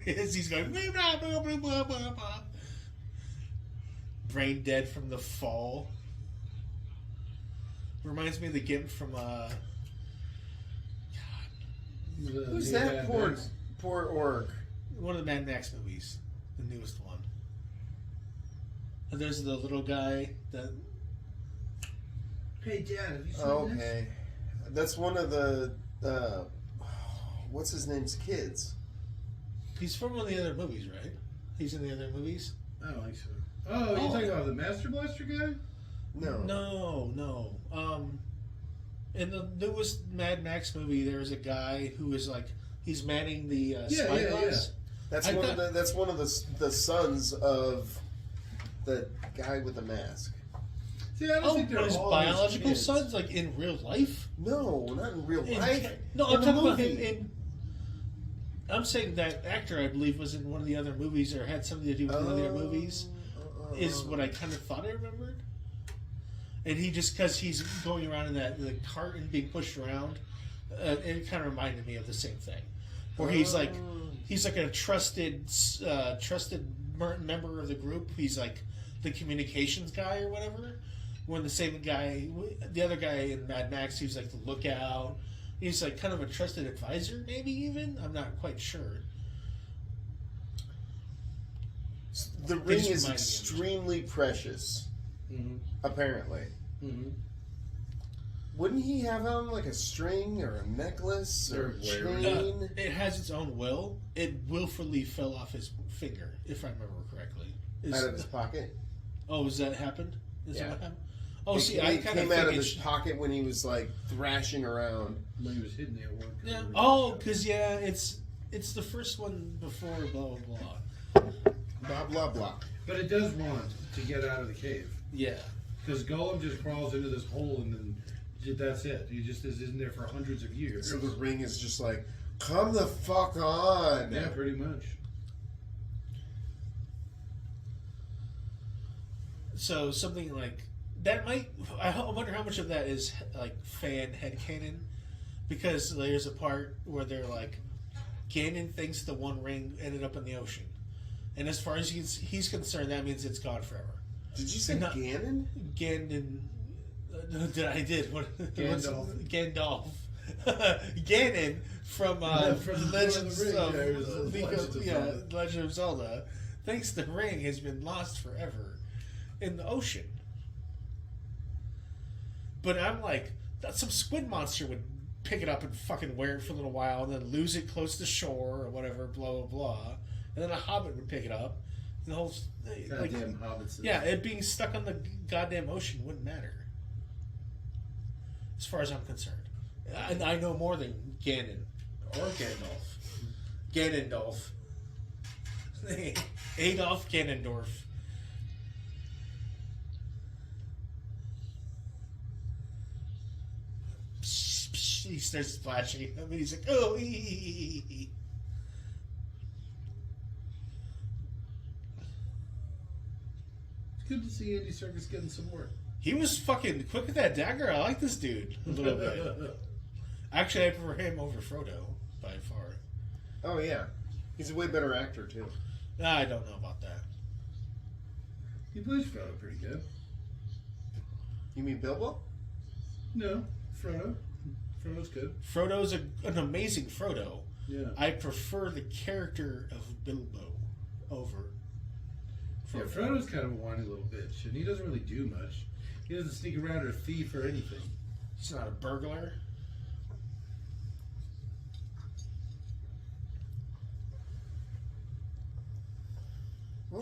As he's going... Blah, blah, blah, blah, blah, blah. Brain dead from the fall. Reminds me of the Gimp from... Who's that poor orc? one of the Mad Max movies, the newest one. And there's the little guy that. Hey, Dad, have you seen this? Okay, that's one of the what's his name's kids. He's from one of the other movies, right? He's in the other movies. I don't think so. Oh, you talking about the Master Blaster guy? No. In the newest Mad Max movie, there's a guy who is like he's manning the spyglass. That's one of the sons of the guy with the mask. See, I don't think they're his all biological his kids. sons, like in real life. No, not in real life. No, In I'm the talking about movie. him in. I'm saying that actor, I believe, was in one of the other movies or had something to do with one of the other movies. Is what I kind of thought I remembered. And he just because he's going around in the cart and being pushed around, it kind of reminded me of the same thing, where he's like a trusted member of the group. He's like the communications guy or whatever. When the other guy in Mad Max, he was like the lookout. He's like kind of a trusted advisor, maybe even. I'm not quite sure. The ring just is reminded me of extremely precious, apparently. Mm-hmm. Wouldn't he have on like a string or a necklace or a chain? It has its own will. It willfully fell off his finger, if I remember correctly. Out of his pocket? Oh, has that happened? Is that Yeah. what happened? Oh, It see, I came kind of out of his pocket when he was like thrashing around. When he was hidden there. Yeah. Oh, because it's the first one before blah blah blah. Blah blah blah. But it does want to get out of the cave. Yeah. Because Gollum just crawls into this hole and then that's it. He just is in there for hundreds of years. So the ring is just like, come the fuck on. Yeah, pretty much. So something like that might. I wonder how much of that is like fan headcanon, because there's a part where they're like, Ganon thinks the One Ring ended up in the ocean, and as far as he's concerned, that means it's gone forever. Did you say Not- Ganon? Ganon. I did. What? Gandalf. Ganon from from Legends Lord of the Rings, of Legend of Zelda. Legend of Zelda thinks the ring has been lost forever in the ocean. But I'm like, that some squid monster would pick it up and fucking wear it for a little while, and then lose it close to shore or whatever, blah blah blah, and then a hobbit would pick it up. And the whole Goddamn hobbits. yeah, it being stuck on the goddamn ocean wouldn't matter, as far as I'm concerned. And I know more than Ganon or Gandalf. Ganondorf. Adolf Ganondorf. He starts splashing. I mean, he's like, oh, ee. It's good to see Andy Serkis getting some work. He was fucking quick with that dagger. I like this dude a little bit. Actually, I prefer him over Frodo by far. Oh yeah, he's a way better actor too. I don't know about that. He plays Frodo pretty good. You mean Bilbo? No, Frodo. Frodo's good. Frodo's an amazing Frodo. Yeah. I prefer the character of Bilbo over Yeah, Frodo's kind of a whiny little bitch, and he doesn't really do much. He doesn't sneak around or thief or anything. He's not a burglar.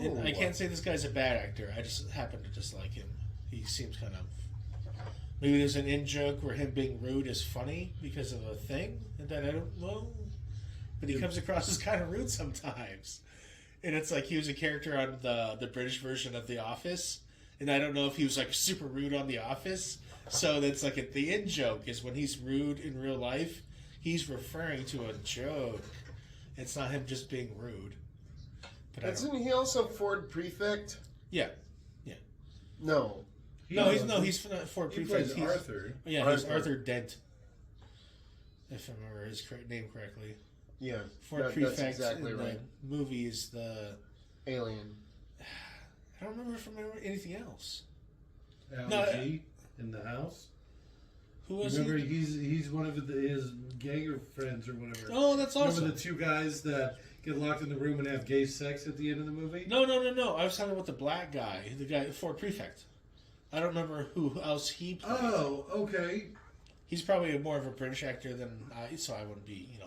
And I can't say this guy's a bad actor. I just happen to dislike him. He seems kind of... Maybe there's an in-joke where him being rude is funny because of a thing that I don't know. But he comes across as kind of rude sometimes. And it's like he was a character on the British version of The Office. And I don't know if he was like super rude on The Office. So that's like the in-joke is when he's rude in real life, he's referring to a joke. It's not him just being rude. But Isn't he also Ford Prefect? Yeah. No. He's Ford He Prefect. plays Arthur. Yeah, he's Arthur Dent. If I remember his name correctly. Yeah. Ford Prefect that's exactly in right. the movie is the... Alien. I don't remember if I remember anything else. Ali in the house. Who was Remember, he? he's one of his ganger friends or whatever. Oh, that's awesome. Remember the two guys that get locked in the room and have gay sex at the end of the movie? No. I was talking about the black guy, the guy Ford Prefect. I don't remember who else he played. Oh, okay. He's probably more of a British actor than I, so I wouldn't be, in the...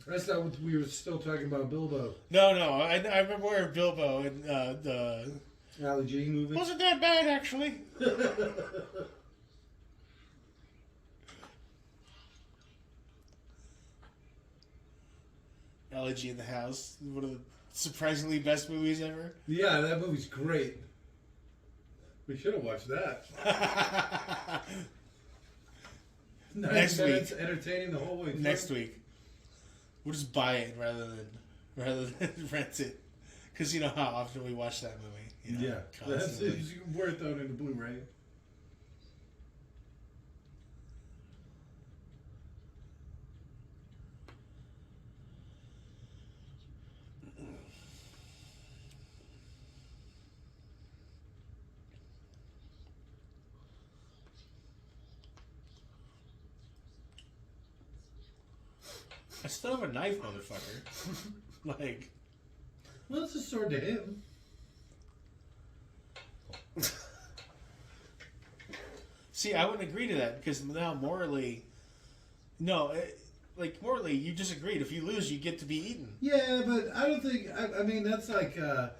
That's not what we were still talking about, Bilbo. No, I remember where Bilbo in the... Ali G movie? Wasn't that bad, actually. Elegy in the House, one of the surprisingly best movies ever. Yeah, that movie's great. We should have watched that. Next minutes week. Entertaining the whole way through. Next week, we'll just buy it rather than rent it, because you know how often we watch that movie. Yeah, that's constantly. it's worth owning the Blu-ray. I still have a knife, motherfucker. Like, Well, it's a sword to him. see, I wouldn't agree to that because now morally, morally, you just agreed. If you lose, you get to be eaten. Yeah, but I don't think. I mean, that's like. I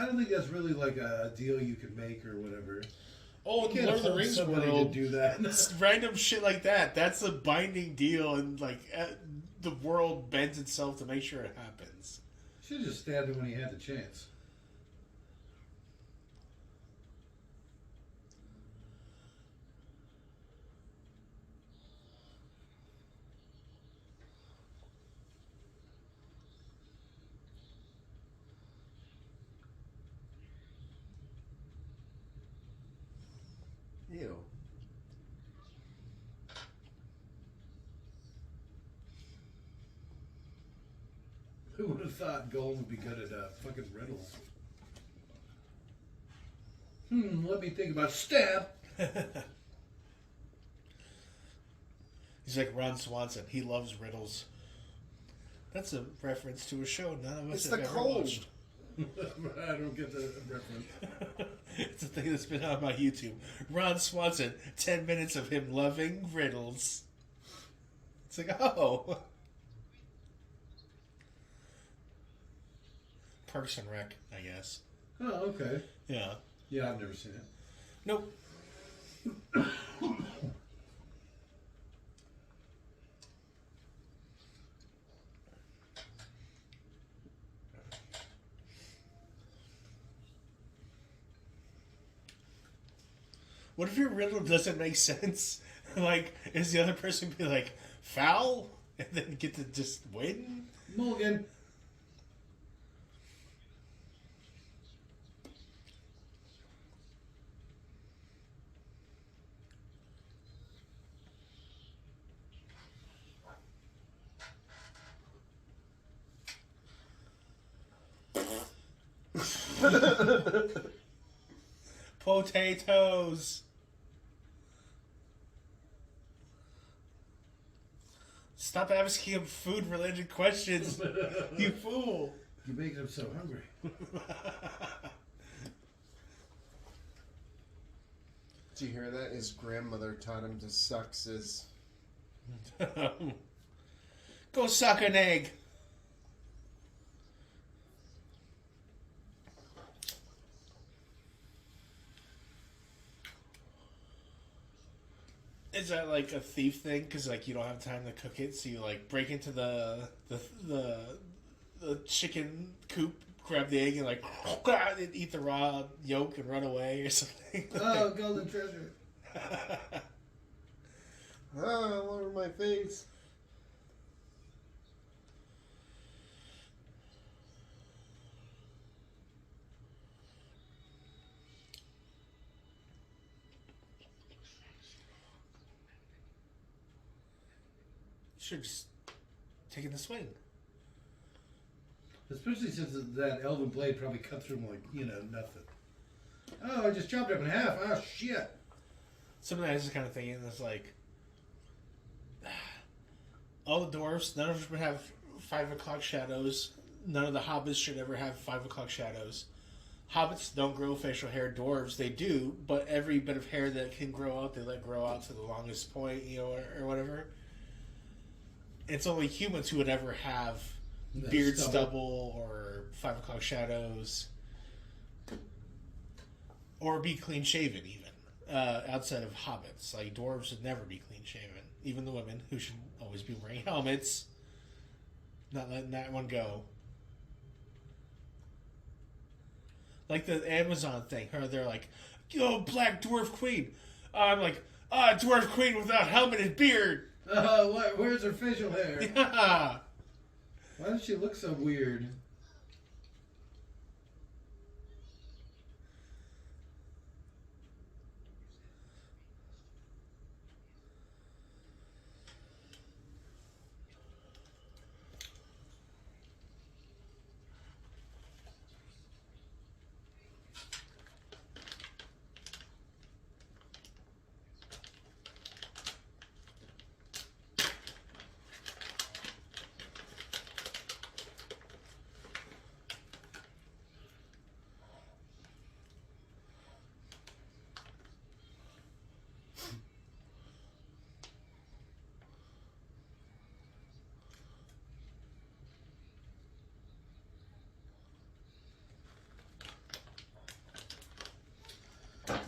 don't think that's really like a deal you can make or whatever. Oh, in You the can't Lord of the hold Rings somebody world, to do that. it's random shit like that. That's a binding deal, and the world bends itself to make sure it happens. Should have just stabbed him when he had the chance. Ew. Who would have thought Gold would be good at fucking riddles? Let me think about stab. He's like Ron Swanson. He loves riddles. That's a reference to a show none of us It's have the ever cold. watched. I don't get the reference. It's a thing that's been on my YouTube. Ron Swanson, 10 minutes of him loving riddles. It's like, oh. Parks and Rec, I guess. Oh, okay. Yeah. Yeah, I've never seen it. Nope. What if your riddle doesn't make sense? Like, is the other person be like, foul? And then get to just win? Mulligan. Potatoes. Stop asking him food-related questions, you fool. You're making him so hungry. Did you hear that? His grandmother taught him to suck his... Go suck an egg. Is that like a thief thing? Because like you don't have time to cook it, so you like break into the chicken coop, grab the egg, and like and eat the raw yolk and run away or something. Oh, golden treasure. all over my face. Should just taken the swing. Especially since that elven blade probably cut through him like, nothing. Oh, I just chopped it up in half. Oh, shit. Sometimes the kind of thing that's like all the dwarves, none of them should have 5 o'clock shadows. None of the hobbits should ever have 5 o'clock shadows. Hobbits don't grow facial hair. Dwarves, they do, but every bit of hair that can grow out, they let grow out to the longest point, or whatever. It's only humans who would ever have beard stubble or 5 o'clock shadows, or be clean shaven even. Outside of hobbits, like dwarves would never be clean shaven. Even the women, who should always be wearing helmets, not letting that one go. Like the Amazon thing, or they're like, "Yo, Black Dwarf Queen." I'm like, Dwarf Queen without helmet and beard. Where's her facial hair? Yeah. Why does she look so weird?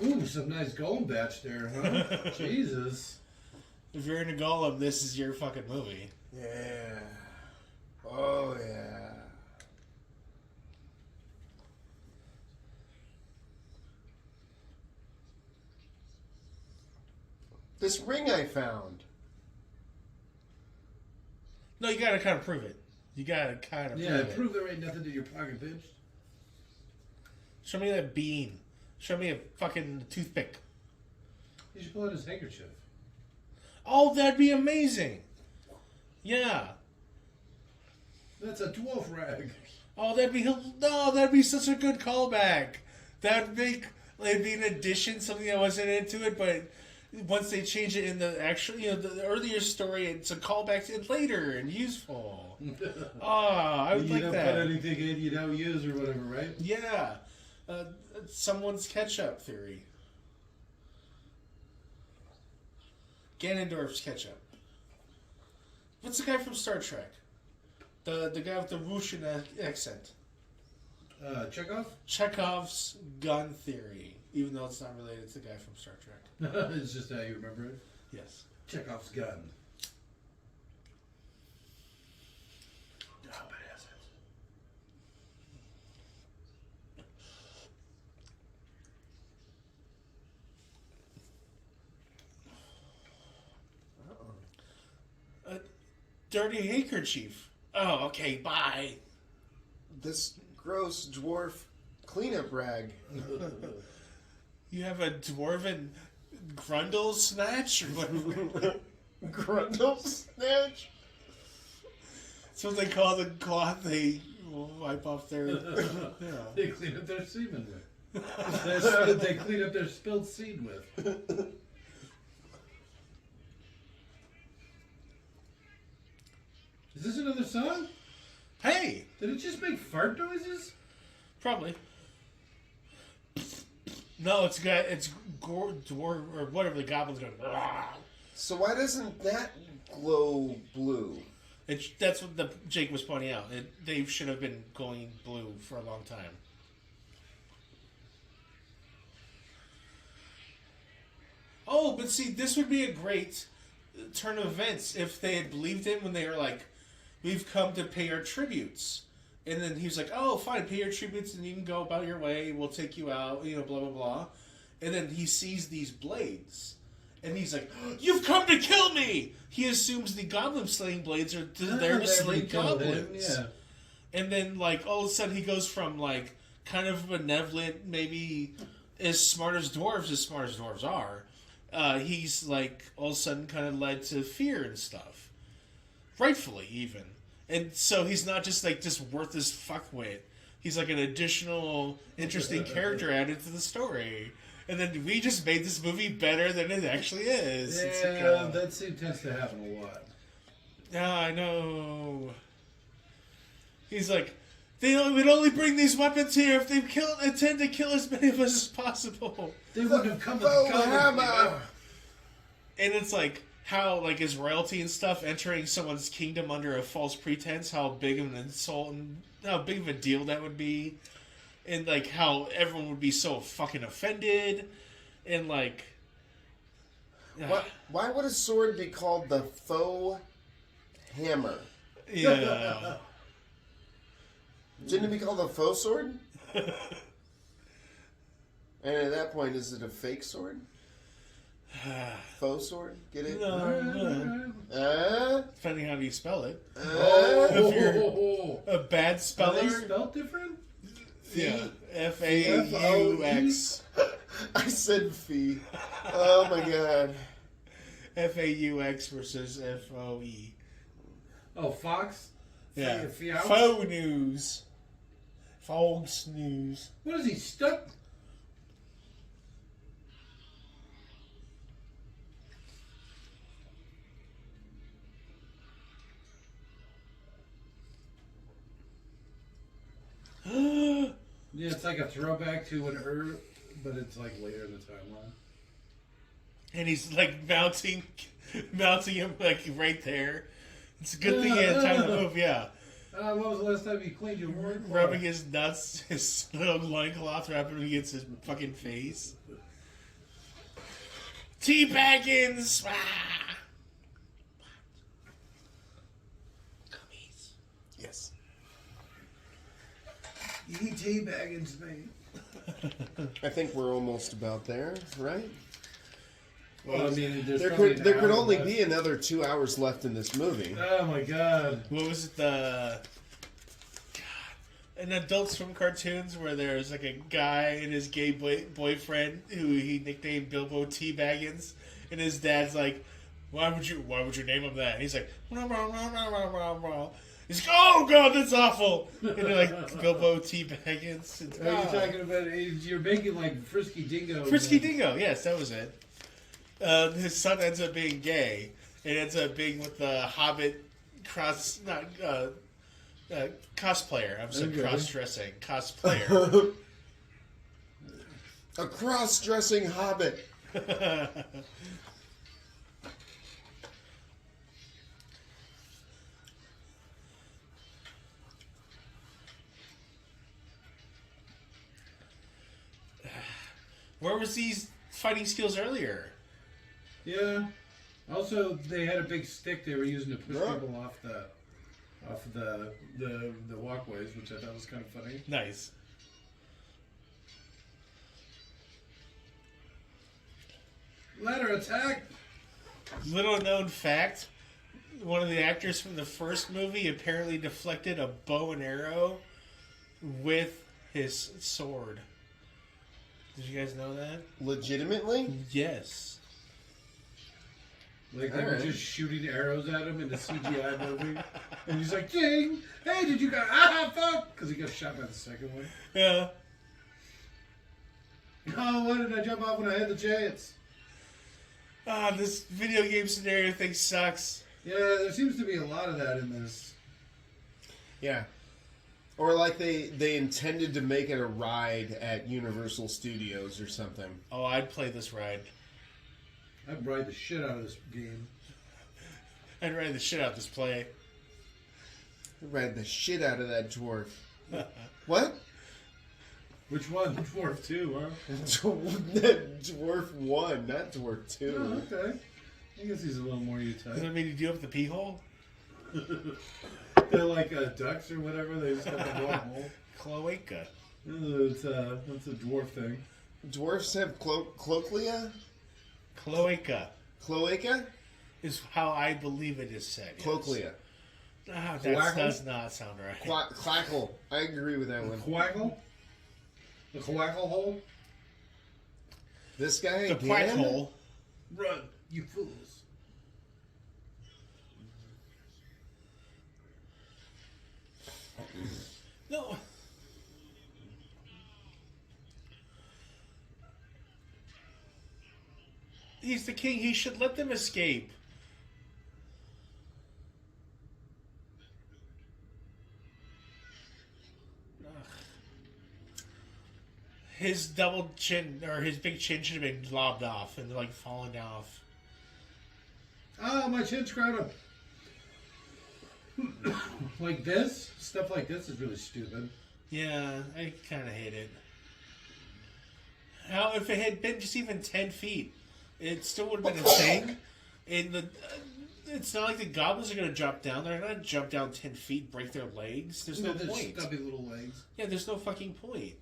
Ooh, some nice Cumberbatch there, huh? Jesus. If you're into Gollum, this is your fucking movie. Yeah. Oh, yeah. This ring I found. No, you gotta kind of prove it. You gotta kind of prove it. Prove there ain't nothing to your pocket, bitch. Show me that bean. Show me a fucking toothpick. You should pull out his handkerchief. Oh, that'd be amazing. Yeah. That's a dwarf rag. Oh, that'd be such a good callback. That'd make it'd be an addition, something that wasn't into it, but once they change it in the actual, the earlier story, it's a callback to it later and useful. I would like You that. don't put anything in you don't use or whatever, right? Yeah. Someone's ketchup theory. Ganondorf's ketchup. What's the guy from Star Trek? The guy with the Russian accent. Chekhov? Chekhov's gun theory, even though it's not related to the guy from Star Trek. It's just how you remember it. Yes. Chekhov's gun. Hobbit has it. Dirty handkerchief. Oh, okay, bye. This gross dwarf cleanup rag. You have a dwarven grundle snatch or whatever. Grundle snatch? That's what they call the cloth they wipe off their... They clean up their semen with. They clean up their spilled seed with. Is this another song? Hey! Did it just make fart noises? Probably. No, it's dwarf or whatever the goblin's going. So why doesn't that glow blue? That's what Jake was pointing out. They should have been going blue for a long time. Oh, oh, but see, this would be a great turn of events if they had believed him when they were like, we've come to pay our tributes. And then he was like, oh, fine, pay your tributes and you can go about your way. We'll take you out, you know, blah, blah, blah. And then he sees these blades. And he's like, you've come to kill me! He assumes the goblin slaying blades are there to slay goblins. Yeah. And then, like, all of a sudden he goes from, like, kind of benevolent, maybe as smart as dwarves are. He's, like, all of a sudden kind of led to fear and stuff. Rightfully, even. And so he's not just, like, just worthless fuckwit. He's, like, an additional interesting character added to the story. And then we just made this movie better than it actually is. Yeah, It's like, that scene tends to happen a lot. yeah, I know. He's like, they would only bring these weapons here if they intend to kill as many of us as possible. They wouldn't have come with the gun. And it's like how, like, his royalty and stuff entering someone's kingdom under a false pretense, how big of an insult and how big of a deal that would be. And, like, how everyone would be so fucking offended. And, like... Why would a sword be called the faux hammer? Yeah. Shouldn't it be called a faux sword? And at that point, is it a fake sword? Faux sword? Get it? No. Depending how you spell it. Oh, If you're a bad Are they speller... spelled different? Yeah. F-A-U-X. I said fee. Oh my god. F-A-U-X versus F-O-E. Oh, Fox? Yeah. Fox? Faux news. Fox news. What is he stuck? Yeah, it's like a throwback to an herb, but it's like later in the timeline. And he's like mounting him like right there. It's a good thing he had time to move, yeah. When was the last time you cleaned your horn? Rubbing his nuts, his little loincloth wrapping him against his fucking face. Teabaggins! Ah! Gummies. Yes. Eat teabaggins, mate. I think we're almost about there, right? Well, I mean, There could only be another 2 hours left in this movie. Oh my god. What was it, an Adult Swim cartoons where there's like a guy and his gay boyfriend who he nicknamed Bilbo Teabaggins, and his dad's like, why would you name him that? And he's like, rah, rah, rah, rah, rah, rah, rah. He's like, oh god, that's awful. And they're like, Bilbo Teabaggins. Are you talking about? You're making like Frisky Dingo. Frisky Dingo, yes, that was it. His son ends up being gay. It ends up being with the Hobbit cosplayer. I'm saying cross-dressing. Cosplayer. A cross-dressing hobbit. Where was these fighting skills earlier? Yeah. Also, they had a big stick they were using to push people off the walkways, which I thought was kind of funny. Nice. Ladder attack. Little known fact: one of the actors from the first movie apparently deflected a bow and arrow with his sword. Did you guys know that? Legitimately? Yes. Like they were just shooting arrows at him in the CGI movie, and he's like, "Ding! Hey, did you go? Ah, fuck!" Because he got shot by the second one. Yeah. Oh, why did I jump off when I had the chance? Ah, this video game scenario thing sucks. Yeah, there seems to be a lot of that in this. Yeah. Or like they intended to make it a ride at Universal Studios or something. Oh, I'd play this ride. I'd ride the shit out of this game. I'd ride the shit out of this play. Ride the shit out of that dwarf. What? Which one? Dwarf 2, huh? Dwarf 1, not Dwarf 2. Oh, okay. I guess he's a little more Does U-type. that mean you do up the pee hole? They're like ducks or whatever. They just got the one hole. Cloaca. That's a dwarf thing. Dwarfs have cloaca? Cloaca Cloaca? is how I believe it is said. Yes. Cloaca. Ah, that Quackle? does not sound right. Clackle. I agree with that one. Quaggle? The quaggle hole? This guy The again? quack hole. Run, you fools. No. He's the king. He should let them escape. Ugh. His double chin, or his big chin should have been lobbed off and like fallen off. Oh, my chin scrotum. Like this? Stuff like this is really stupid. Yeah, I kind of hate it. How if it had been just even 10 feet, it still would have been insane. And it's not like the goblins are going to jump down. They're not going to jump down 10 feet, break their legs. There's no There's point. stubby little legs. Yeah, there's no fucking point.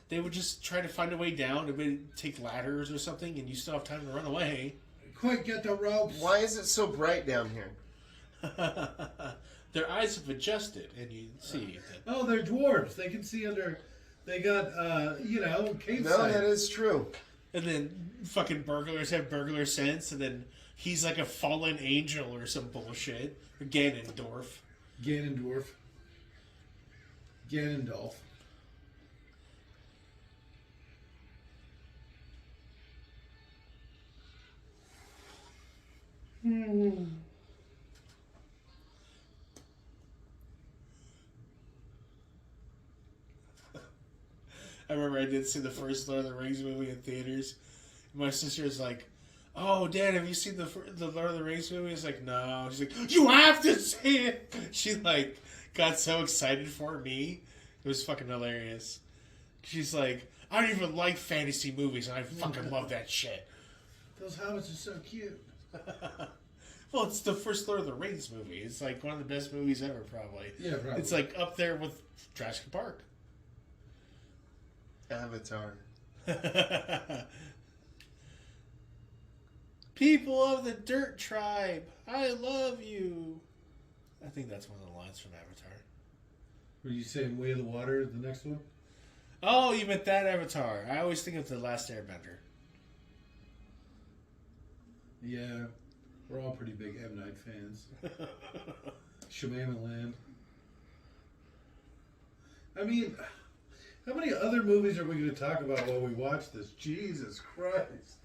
They would just try to find a way down. It would take ladders or something, and you still have time to run away. Quick, get the ropes. Why is it so bright down here? Their eyes have adjusted, and you see that. Oh, they're dwarves. They can see under. They got, cave No, sight. that is true. And then fucking burglars have burglar sense, and then he's like a fallen angel or some bullshit. Or Ganondorf. Ganondorf. Ganondorf. I remember I did see the first Lord of the Rings movie in theaters. My sister was like, "Oh, Dad, have you seen the Lord of the Rings movie?" I was like, "No." She's like, "You have to see it." She like got so excited for me. It was fucking hilarious. She's like, "I don't even like fantasy movies, and I fucking love that shit." Those hobbits are so cute. Well, it's the first Lord of the Rings movie. It's like one of the best movies ever, probably. Yeah, probably. It's like up there with Jurassic Park. Avatar. People of the Dirt Tribe, I love you. I think that's one of the lines from Avatar. Were you saying Way of the Water, the next one? Oh, you meant that Avatar. I always think of The Last Airbender. Yeah. We're all pretty big M. Night fans. Shemamaland. I mean, how many other movies are we going to talk about while we watch this? Jesus Christ.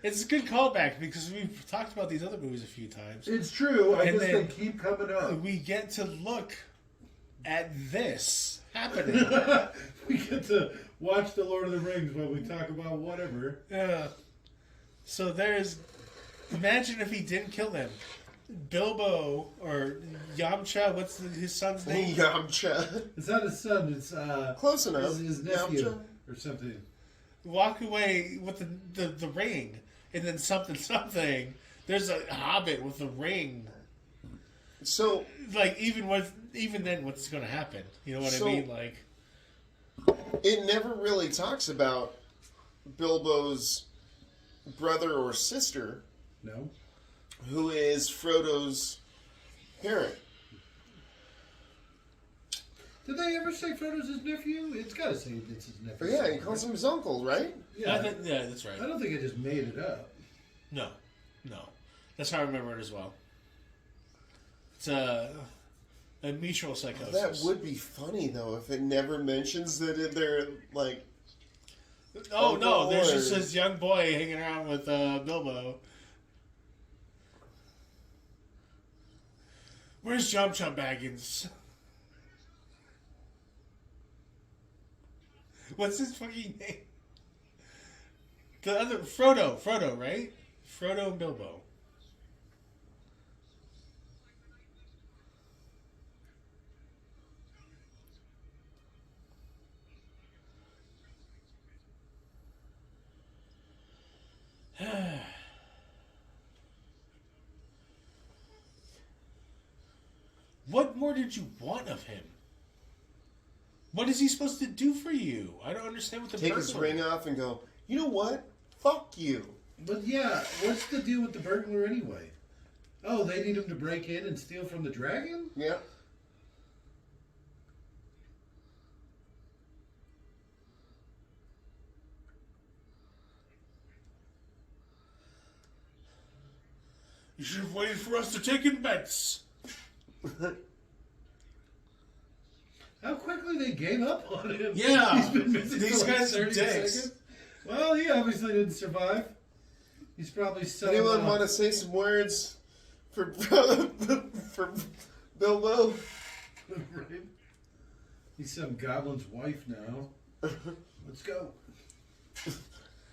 It's a good callback because we've talked about these other movies a few times. It's true. I And guess then- they keep coming up. We get to look at this happening. We get to watch The Lord of the Rings while we talk about whatever. Yeah. So there's. Imagine if he didn't kill them. Bilbo or Yamcha, what's his son's name? Yamcha. It's not his son. It's Close enough. his nephew Yamcha. or something. Walk away with the ring, and then something. There's a Hobbit with the ring. So, Like even then, what's going to happen? You know what So- I mean? Like it never really talks about Bilbo's brother or sister, No. who is Frodo's parent. Did they ever say Frodo's his nephew? It's got to say it's his nephew. But yeah, he calls him his uncle, right? Yeah. yeah, that's right. I don't think I just made it up. No, that's how I remember it as well. It's a mutual psychosis. That would be funny though if it never mentions that they're like. Oh no, there's or- just this young boy hanging around with Bilbo. Where's Jump Baggins? What's his fucking name? The other Frodo, right? Frodo and Bilbo. What more did you want of him? What is he supposed to do for you? I don't understand what the Take his ring off and go, you know what? Fuck you. But yeah, what's the deal with the burglar anyway? Oh, they need him to break in and steal from the dragon? Yeah. You should have waited for us to take in bets. How quickly they gave up on him. Yeah. He's been missing These for like guys are 30 dicks. seconds. Well, he obviously didn't survive. He's probably so... Anyone want to say some words for for Bilbo? Right? He's some goblin's wife now. Let's go.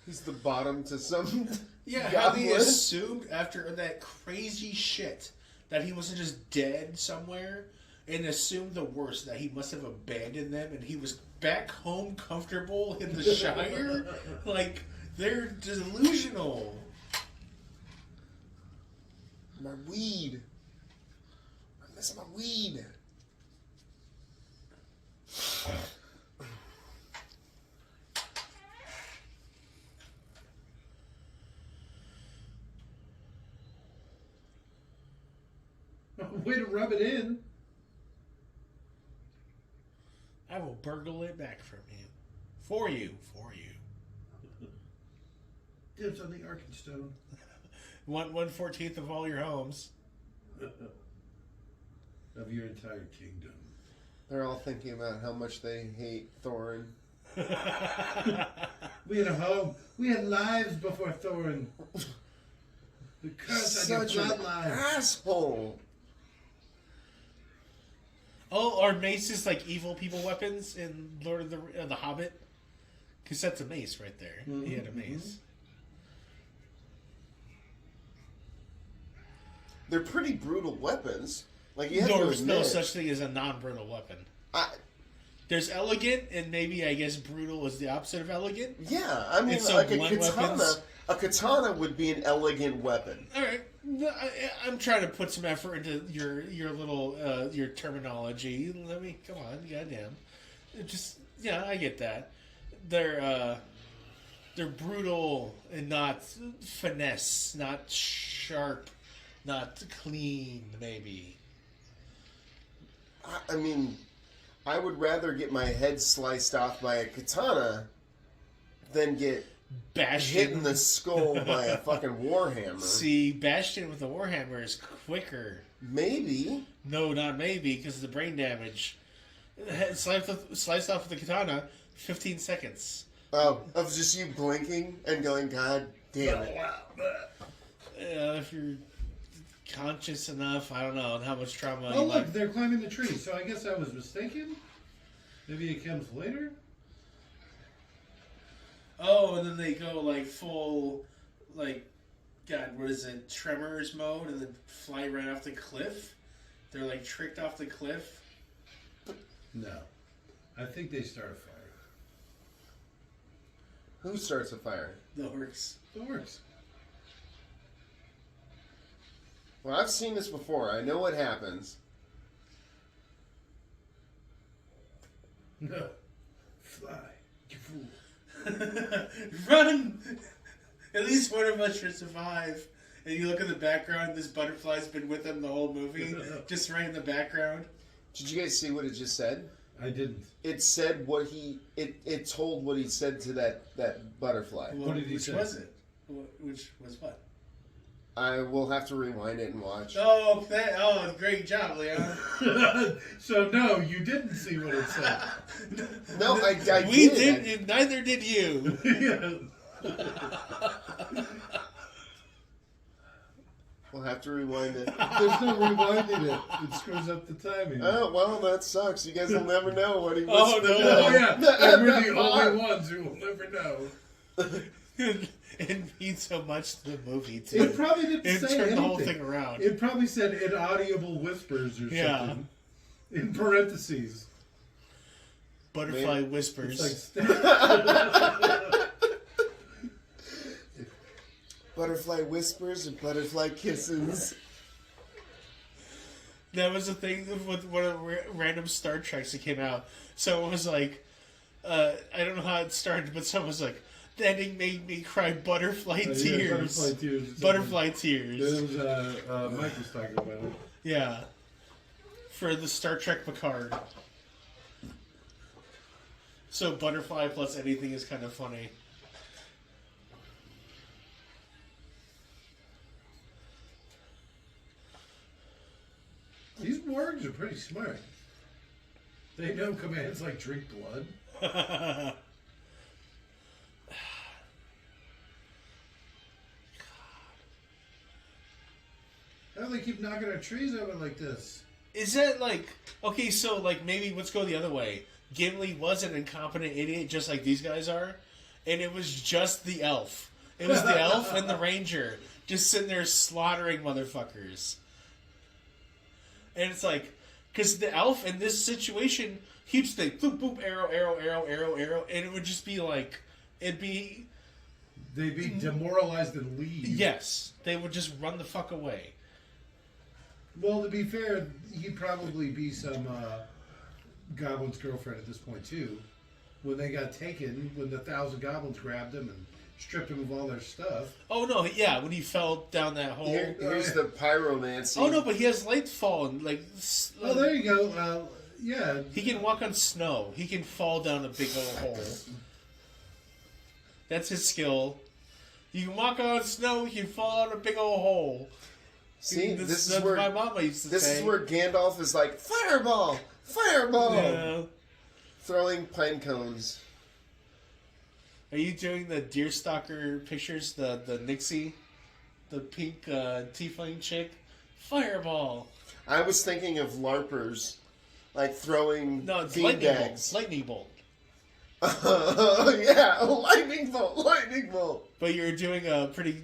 He's the bottom to some... Yeah, how they goblin. assumed after that crazy shit that he wasn't just dead somewhere, and assumed the worst, that he must have abandoned them and he was back home comfortable in the Shire. Like, they're delusional. My weed. I miss my weed. Way to rub it in. I will burgle it back from you. For you. For you. Dibs on the Arkenstone. 1/14 of all your homes. Of your entire kingdom. They're all thinking about how much they hate Thorin. We had a home. We had lives before Thorin. The curse on Such your an bloodline. asshole. Oh, are maces like evil people weapons in Lord of the Hobbit? Because that's a mace right there. He had a mace. They're pretty brutal weapons. Like you have to There's no admit. such thing as a non-brutal weapon. There's elegant, and maybe I guess brutal is the opposite of elegant. Yeah, I mean, It's so like a blunt katana. weapons. A katana would be an elegant weapon. All right, I'm trying to put some effort into your little your terminology. Let me come on, goddamn. I get that. They're brutal and not finesse, not sharp, not clean. Maybe. I mean, I would rather get my head sliced off by a katana than get Bastion. hit in the skull by a fucking warhammer. See, Bastion with the Warhammer is quicker. Maybe. No, not maybe, because of the brain damage. Sliced off with the katana, 15 seconds. Oh, of just you blinking and going, God damn it. If you're conscious enough, I don't know how much trauma. Oh, you look, might... they're climbing the tree. So I guess I was mistaken. Maybe it comes later. Oh, and then they go like full, like, God, what is it? Tremors mode, and then fly right off the cliff. They're like tricked off the cliff. No, I think they start a fire. Who starts a fire? The orcs. It works. Well, I've seen this before. I know what happens. No, fly, you fool. Run! At least one of us should survive. And you look in the background, this butterfly's been with him the whole movie, just right in the background. Did you guys see what it just said? I didn't. It said what it told what he said to that butterfly. Well, did he which say? was it? Which was what? I will have to rewind it and watch. Oh, great job, Leon. So no, you didn't see what it said. No, I We did. didn't, neither did you. Yeah. We'll have to rewind it. There's no rewinding it. It screws up the timing. Oh, well, that sucks. You guys will never know what he Oh, whispered. no. Oh yeah, and we're the only ones who will never know. It means so much to the movie, too. It probably didn't It say turned anything. the whole thing around. It probably said inaudible whispers or Yeah. something. In parentheses. Butterfly It's whispers. like Butterfly whispers and butterfly kisses. That was the thing with one of the random Star Treks that came out. Someone was like, I don't know how it started, but someone was like, the ending made me cry butterfly tears. Butterfly tears. Butterfly tears. It was Mike was talking about it. Yeah. For the Star Trek Picard. So butterfly plus anything is kind of funny. These wargs are pretty smart. They know commands like drink blood. How do they keep knocking our trees over like this? Is that like... Okay, so like maybe let's go the other way. Gimli was an incompetent idiot just like these guys are. And it was just the elf. It was the elf and the ranger just sitting there slaughtering motherfuckers. And it's like... Because the elf in this situation keeps the boop, boop, arrow, arrow, arrow, arrow, arrow. And it would just be like... It'd be... They'd be demoralized and leave. Yes. They would just run the fuck away. Well, to be fair, he'd probably be some goblin's girlfriend at this point, too. When they got taken, when the 1,000 goblins grabbed him and stripped him of all their stuff. Oh, no, yeah, when he fell down that hole. Here's the pyromancy. Oh, no, but he has light falling. Like, Oh, there you go. Yeah. he can walk on snow. He can fall down a big old hole. That's his skill. You can walk on snow, you can fall down a big old hole. See, This is where my mama used to say. this is where Gandalf is like, fireball, fireball, Yeah. throwing pine cones. Are you doing the Deerstalker pictures? The Nixie? The pink tiefling chick? Fireball. I was thinking of LARPers, like throwing No, it's bean lightning bolt. bags. Lightning bolt. Yeah, lightning bolt, lightning bolt. But you're doing a pretty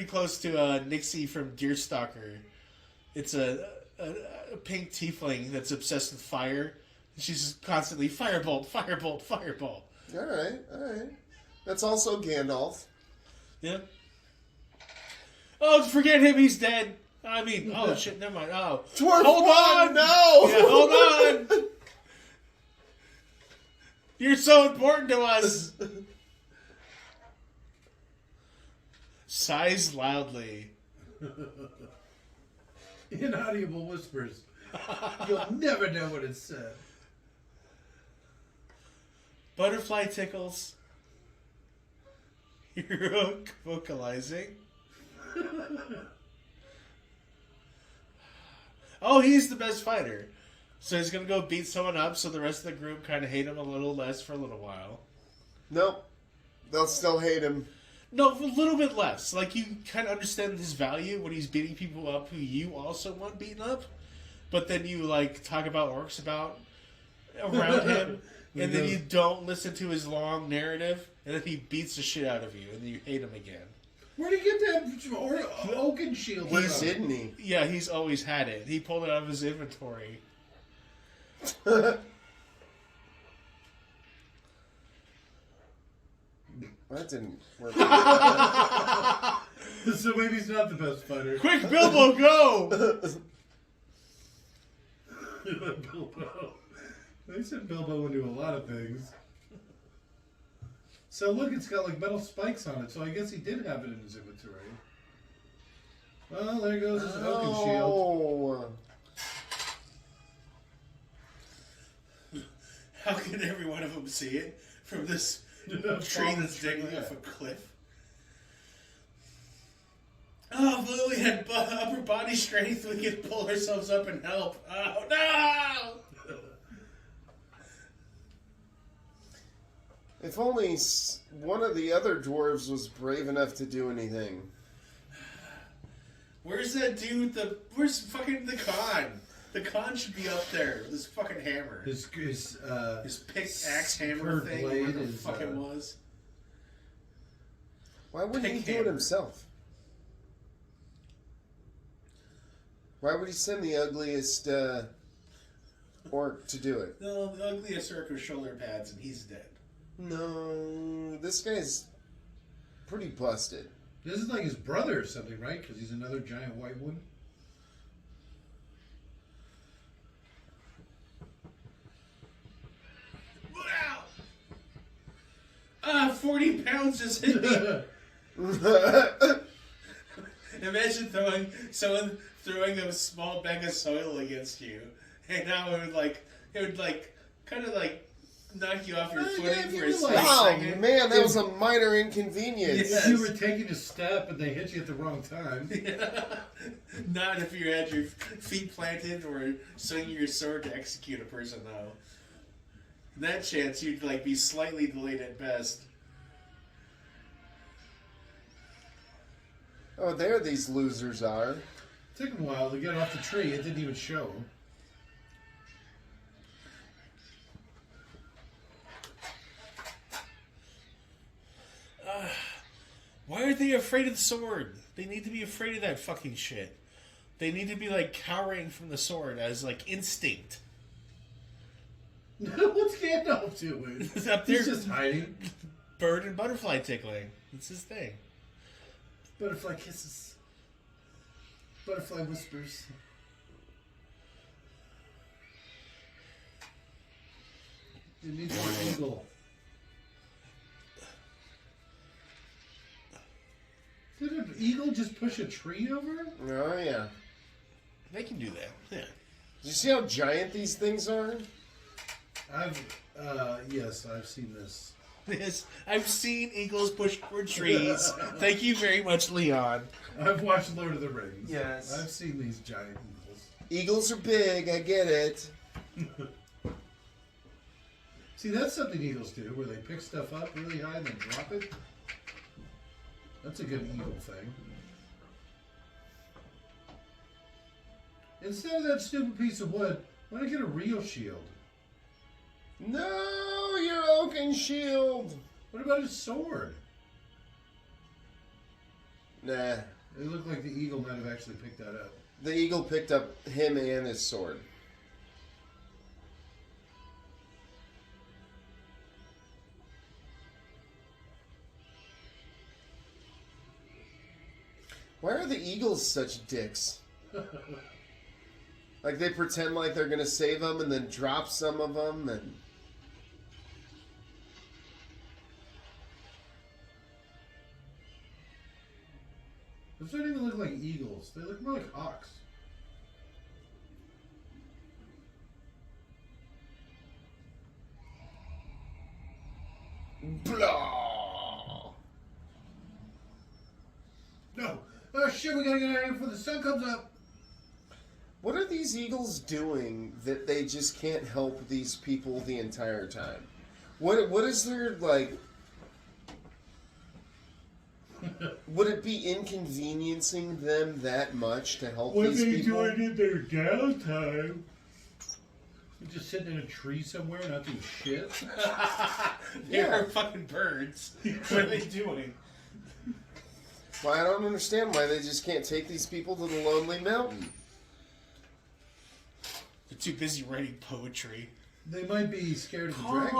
close to Nixie from Deerstalker. It's a pink tiefling that's obsessed with fire. She's just constantly firebolt, firebolt, firebolt. All right. That's also Gandalf. Yeah. Oh, forget him. He's dead. I mean, oh shit. Never mind. Oh, Dwarf hold one, on. no. Yeah, hold on. You're so important to us. Sighs loudly. Inaudible whispers. You'll never know what it said. Butterfly tickles. You're vocalizing. Oh, he's the best fighter. So he's gonna go beat someone up so the rest of the group kind of hate him a little less for a little while. Nope, they'll still hate him. No, a little bit less. Like, you kind of understand his value when he's beating people up who you also want beaten up. But then you, like, talk about orcs around him. And then you don't listen to his long narrative. And then he beats the shit out of you. And then you hate him again. Where'd he get that oaken shield? Didn't he? Yeah, he's always had it. He pulled it out of his inventory. That didn't work. So maybe he's not the best fighter. Quick, Bilbo, go! Bilbo. They said Bilbo would do a lot of things. So look, it's got like metal spikes on it, so I guess he did have it in his inventory. Well, there goes his oaken shield. How can every one of them see it from this tree that's digging off a cliff? Oh, if we only had upper body strength, we could pull ourselves up and help. Oh, no! If only one of the other dwarves was brave enough to do anything. Where's that dude? Where's fucking the Khan? The Khan should be up there with his fucking hammer. His pickaxe hammer thing, blade whatever the is, fuck it was. Why wouldn't he Pick do it hammer. himself? Why would he send the ugliest orc to do it? No, the ugliest orc with shoulder pads, and he's dead. No, this guy's pretty busted. This is like his brother or something, right? Because he's another giant white one. 40 pounds just hit me. Imagine someone throwing a small bag of soil against you, and now it would kind of knock you off your footing for a split Oh second. man, that was a minor inconvenience. Yes. If you were taking a step and they hit you at the wrong time. Not if you had your feet planted or swinging your sword to execute a person, though. In that chance, you'd be slightly delayed at best. Oh, there these losers are. It took him a while to get off the tree. It didn't even show him. Why are they afraid of the sword? They need to be afraid of that fucking shit. They need to be cowering from the sword as instinct. What's Gandalf doing? It's up there. He's just hiding. Bird and butterfly tickling. It's his thing. Butterfly kisses. Butterfly whispers. It needs more eagle. Did an eagle just push a tree over? Oh yeah. They can do that. Yeah. Did you see how giant these things are? Yes, I've seen this. Yes, I've seen eagles push over trees. Thank you very much, Leon. I've watched Lord of the Rings. Yes. I've seen these giant eagles. Eagles are big, I get it. See, that's something eagles do, where they pick stuff up really high and then drop it. That's a good eagle thing. Instead of that stupid piece of wood, why don't I get a real shield? No, your oaken shield. What about his sword? Nah. It looked like the eagle might have actually picked that up. The eagle picked up him and his sword. Why are the eagles such dicks? They pretend like they're gonna save them and then drop some of them and... Those don't even look like eagles. They look more like hawks. Blah! No! Oh shit, we gotta get out of here before the sun comes up! What are these eagles doing that they just can't help these people the entire time? What is their, would it be inconveniencing them that much to help these people? in their downtime? They're just sitting in a tree somewhere not doing shit? They're fucking birds. What are they doing? Well, I don't understand why they just can't take these people to the Lonely Mountain. They're too busy writing poetry. They might be scared of the dragon.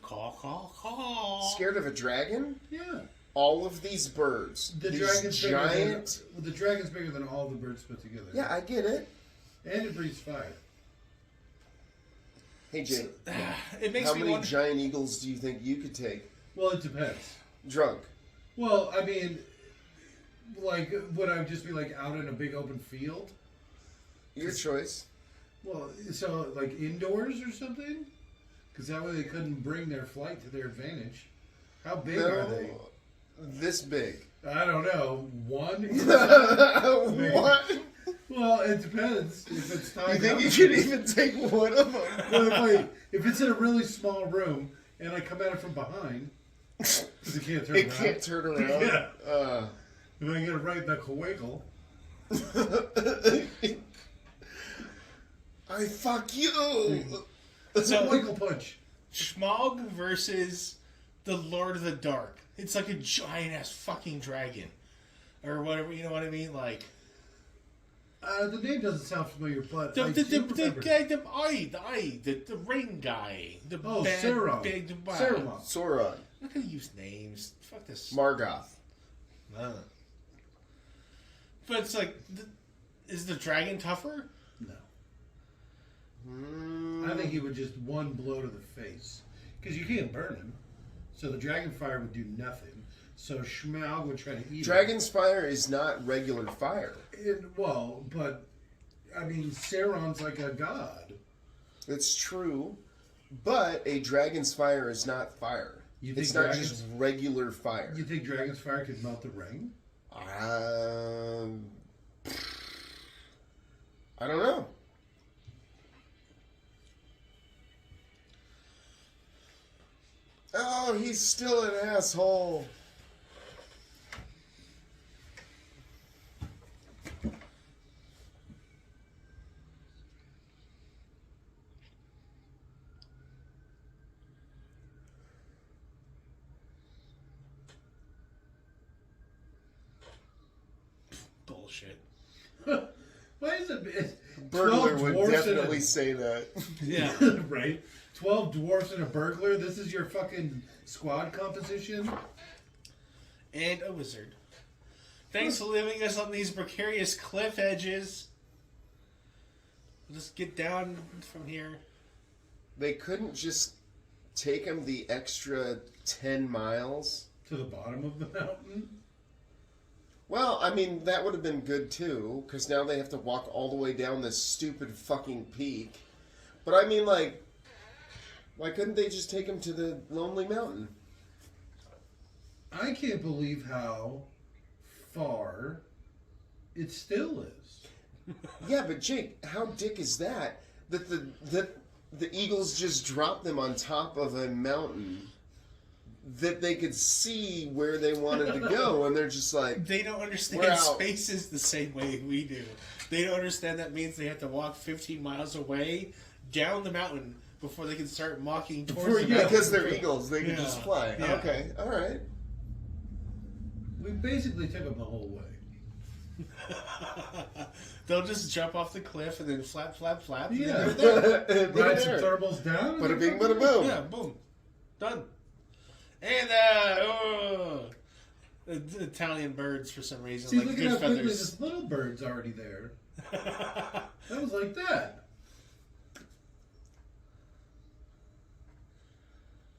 Call. Scared of a dragon? Yeah. All of these birds. The these dragon's giant... the dragon's bigger than all the birds put together. Yeah, I get it. And it breathes fire. Hey, Jake. It makes How me many wonder. giant eagles do you think you could take? Well, it depends. Drunk. Well, I mean, would I just be out in a big open field? Your choice. Well, so indoors or something? Because that way they couldn't bring their flight to their advantage. How big are they? This big. I don't know. One? What? Well, it depends. If it's time. You think you could even take one of them? Well, if it's in a really small room and I come at it from behind, because it can't turn It around. can't turn around. Yeah. If I get it right in the wiggle. I fuck you. It's a wiggle punch. Schmog versus the Lord of the Dark. It's like a giant ass fucking dragon. Or whatever, you know what I mean? The name doesn't sound familiar, but The I do remember. guy, the ring guy. Sauron. Big, Saruman. Sauron. I'm not gonna use names. Fuck this. Margoth. But it's like, is the dragon tougher? No. I think he would just one blow to the face. Because you can't burn him. So the dragon fire would do nothing. So Schmaug would try to eat Dragon's fire is not regular fire. but, I mean, Sauron's like a god. It's true, but a dragon's fire is not fire. You think It's not just regular fire. You think dragon's fire could melt the ring? I don't know. Oh, he's still an asshole. Bullshit. Why is it? Burglar 12 would dwarfs definitely say that. Yeah. Right? 12 dwarfs and a burglar? This is your fucking squad composition? And a wizard. Thanks for leaving us on these precarious cliff edges. We'll just get down from here. They couldn't just take him the extra 10 miles? To the bottom of the mountain? Well, I mean, that would have been good too, because now they have to walk all the way down this stupid fucking peak. But I mean, like, why couldn't they just take him to the Lonely Mountain? I can't believe how far it still is. Yeah, but Jake, how dick is that? That the Eagles just dropped them on top of a mountain that they could see where they wanted to go, and they're just like... They don't We're understand out. spaces the same way we do. They don't understand that means they have to walk 15 miles away down the mountain before they can start walking towards the mountain. Because they're eagles, they can Yeah. just fly. Yeah. Okay, all right. We basically took them the whole way. They'll just jump off the cliff and then flap, flap, flap. and Yeah. then they're there. Ride some thermals down. Bada bing, bada boom. Yeah, boom. Done. And, the Italian birds for some reason. See, like look at good how quickly feathers. this little bird's already there. That was like that.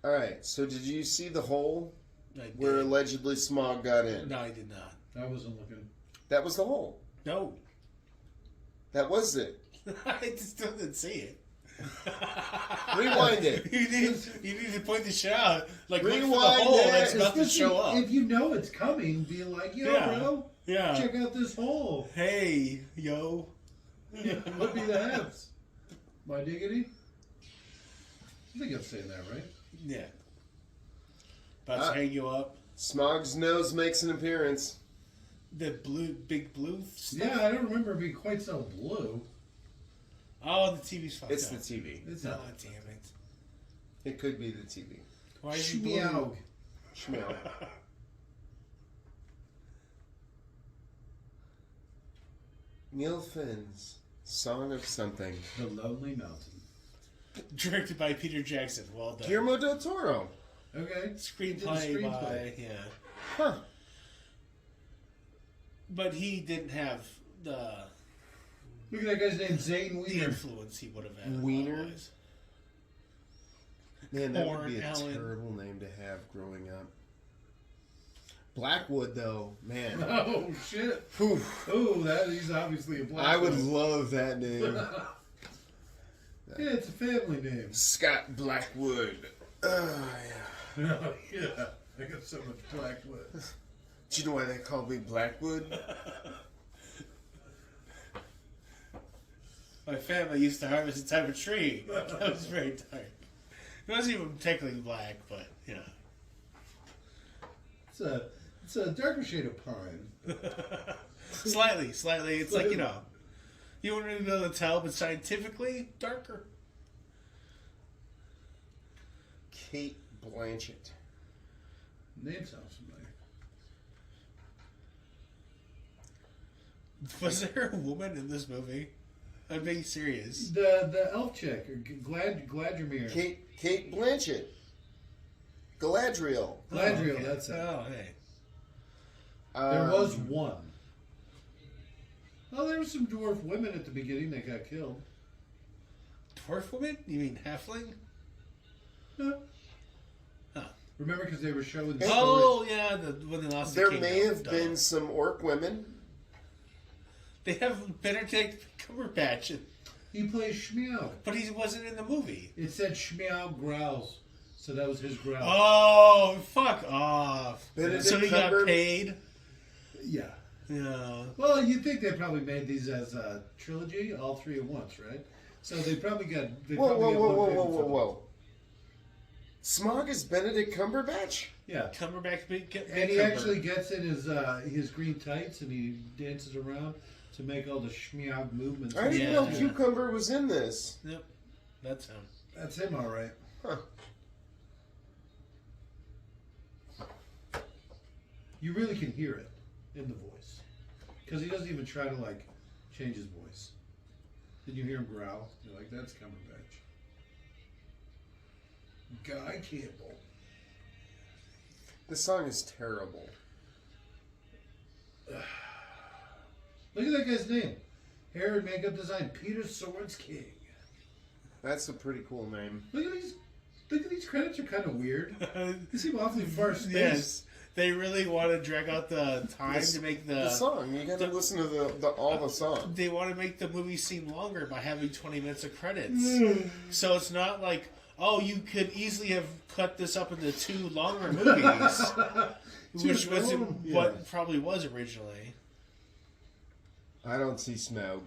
All right, so did you see the hole I did. where allegedly Smog got in? No, I did not. I wasn't looking. That was the hole. No. That was it. I still didn't see it. Rewind it. You need to point the shit out. Like, look for the Rewind hole it. that's about to Especially show up. if you know it's coming, be like, yo, Yeah. bro, Yeah. check out this hole. Hey, yo. What be the haps? My diggity? I think I'm saying that right. Yeah. About to hang you up. Smog's nose makes an appearance. The big blue stuff. Yeah, I don't remember it being quite so blue. Oh, the TV's fucked It's up. the TV. It's Oh, not. damn it. It could be the TV. Why is he blue? Shmeow. Schmeow. Neil Finn's Song of Something. The Lonely Mountain. Directed by Peter Jackson. Well done. Guillermo del Toro. Okay. Screenplay by, yeah. Huh. But he didn't have the Look at that guy's name, Zane the Wiener. influence he would have had. Wiener? otherwise. Man, that would Born be a Alan. terrible name to have growing up. Blackwood, though, man. Oh, shit. Whew. Oh, he's obviously a black I would guy. love that name. Yeah, it's a family name. Scott Blackwood. Oh, yeah. Oh, yeah. I got so much Blackwood. Do you know why they called me Blackwood? My family used to harvest a type of tree. That was very dark. It wasn't even technically black, but, you know. It's a darker shade of pine. Slightly. It's like, you know, you wouldn't really be able to tell, but scientifically, darker. Kate Blanchett. Name sounds familiar. Was there a woman in this movie? I'm being serious. The elf chick, Gladrimir. Kate Blanchett. Galadriel. Gladriel, okay. that's it. Oh, hey. There was one. Oh, there were some dwarf women at the beginning that got killed. Dwarf woman? You mean halfling? Huh. Huh. Remember, because they were showing the Oh, yeah, when they lost There the may kingdom. have Duh. been some orc women. They have Benedict Cumberbatch, He plays Shmeow. but he wasn't in the movie. It said Shmeow growls, so that was his growl. Oh, fuck off. Benedict So he got Cumber- paid? Yeah. Yeah. Well, you'd think they probably made these as a trilogy, all three at once, right? So they probably got. Whoa, whoa, whoa, whoa, whoa, whoa, whoa. Smog is Benedict Cumberbatch? Yeah. Cumberbatch And he actually gets in his green tights and he dances around to make all the Shmeow movements. I didn't Yeah. know Cucumber was in this. Yep. That's him. That's him, all right. Huh. You really can hear it in the voice. Because he doesn't even try to, like, change his voice. Then you hear him growl. You're like, that's Cumberbatch. Guy Campbell. This song is terrible. Look at that guy's name. Hair and makeup design, Peter Swords King. That's a pretty cool name. Look at these credits are kind of weird. They seem awfully far spaced. Yes. They really want to drag out the time to make The song. You gotta listen to all the song. They want to make the movie seem longer by having 20 minutes of credits. So it's not like, oh, you could easily have cut this up into 2 longer movies, which was what probably was originally. I don't see Smaug.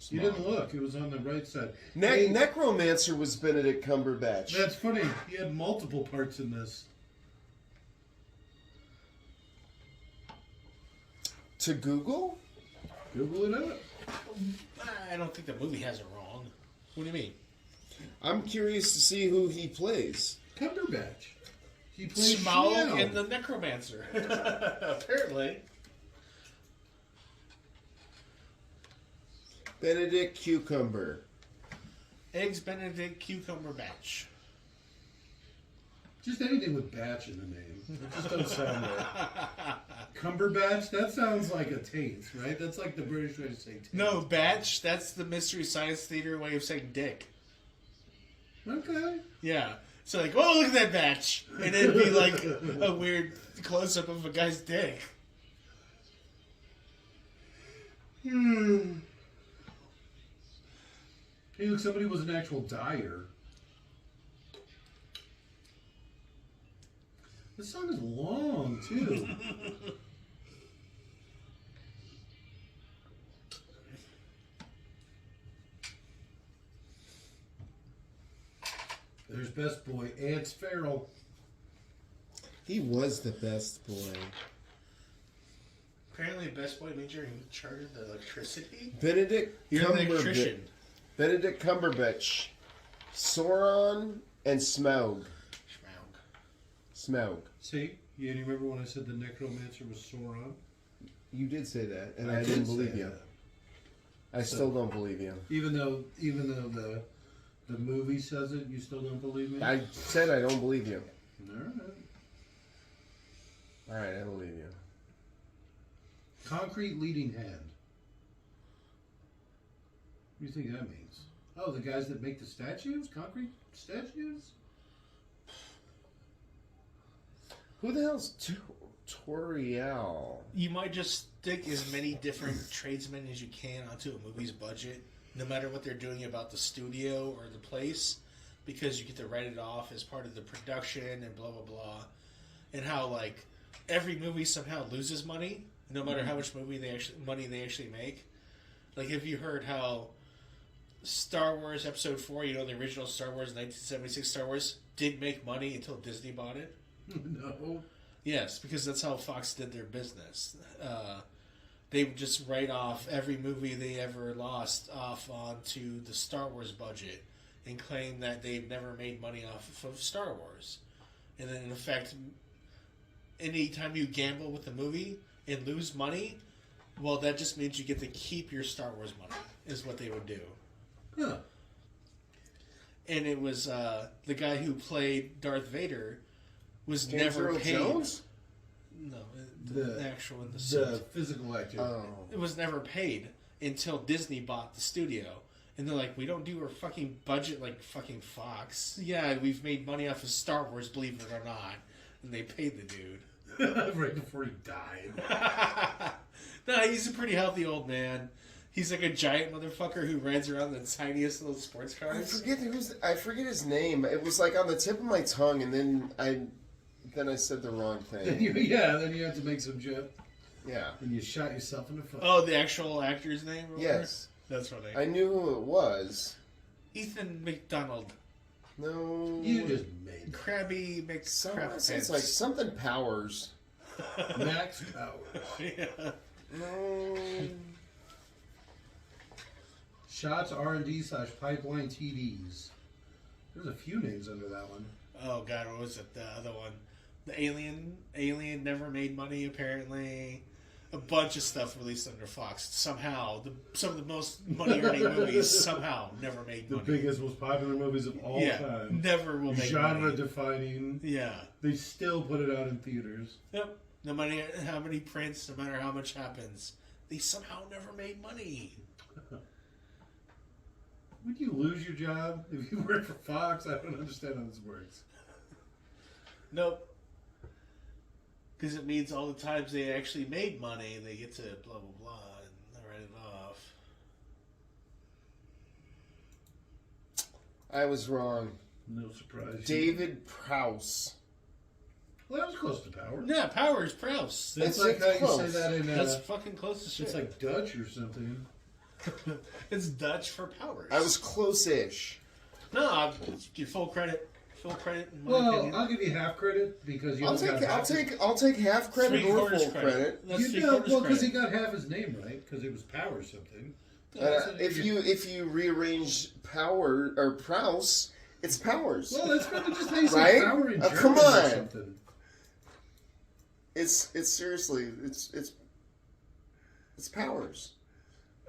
You didn't look. It was on the right side. Necromancer was Benedict Cumberbatch. That's funny. He had multiple parts in this. To Google? Google it up. I don't think the movie has it wrong. What do you mean? I'm curious to see who he plays. Cumberbatch. He plays Smaug Shmeow. and the Necromancer. Apparently. Benedict Cucumber. Eggs Benedict Cucumber Batch. Just anything with batch in the name. It just doesn't sound right. Cumberbatch? That sounds like a taint, right? That's like the British way to say taint. No, Batch, that's the Mystery Science Theater way of saying dick. Okay. Yeah. So like, oh, look at that batch. And it'd be like a weird close-up of a guy's dick. Hey, look, somebody was an actual dyer. This song is long, too. There's Best Boy, Ants Farrell. He was the best boy. Apparently, Best Boy means you're in charge of the electricity. Benedict You're the electrician. Benedict Cumberbatch. Sauron and Smaug. Smaug. See? You remember when I said the necromancer was Sauron? You did say that, and I didn't did say believe you. that. I still don't believe you. Even though the movie says it, you still don't believe me? I said I don't believe you. Alright. Alright, I believe you. Concrete leading hand. What do you think that means? Oh, the guys that make the statues? Concrete statues? Who the hell's Toriel? You might just stick as many different tradesmen as you can onto a movie's budget, no matter what they're doing about the studio or the place, because you get to write it off as part of the production and blah, blah, blah. And how, like, every movie somehow loses money, no matter how much money they actually make. Like, have you heard how Star Wars Episode 4, you know, the original Star Wars 1976 Star Wars, didn't make money until Disney bought it? No. Yes, because that's how Fox did their business. They would just write off every movie they ever lost off onto the Star Wars budget and claim that they've never made money off of Star Wars. And then, in effect, anytime you gamble with a movie and lose money, well, that just means you get to keep your Star Wars money, is what they would do. Huh. And it was the guy who played Darth Vader was James never Earl paid. Jones? No, the actual in the The suit. physical activity. Oh. It was never paid until Disney bought the studio. And they're like, we don't do our fucking budget like fucking Fox. Yeah, we've made money off of Star Wars, believe it or not. And they paid the dude. Right before he died. No, he's a pretty healthy old man. He's like a giant motherfucker who rides around the tiniest little sports I cars. forget his name. It was like on the tip of my tongue, and then I said the wrong Then thing. you had to make some joke. Yeah. And you shot yourself in the foot. Oh, the actual actor's name? or whatever? Yes. That's funny. I knew who it was. Ethan McDonald. No. You just made Krabby It's like something Powers. Max Power. Yeah. No. Shots R&D/Pipeline TDs. There's a few names under that one. Oh god, what was it? The other one. The Alien never made money apparently. A bunch of stuff released under Fox. Somehow, some of the most money-earning movies somehow never made The money. biggest, most popular movies of all time. Never will make Genre money. defining. Yeah. They still put it out in theaters. Yep. No matter how many prints, no matter how much happens, they somehow never made money. Would you lose your job if you work for Fox? I don't understand how this works. Nope. Because it means all the times they actually made money, they get to blah, blah, blah, and they write it off. I was wrong. No surprise. David Prowse. Well, that was close to Power. Yeah, Powers, Prowse. That's It's like how you close. say that in... That's fucking close to shit. it's like Dutch or something. It's Dutch for Powers. I was close-ish. No, I'll give full credit. Full credit in my Well, opinion. I'll give you half credit because you I'll don't take got I'll take half credit or Three-quarters full credit. That's You know, three-quarters well, because he credit. got half his name right because it was Power something. If you rearrange Power or Prowse, it's Powers. Well, that's probably just how you say Right? Power in German Come or on. something. It's seriously it's Powers.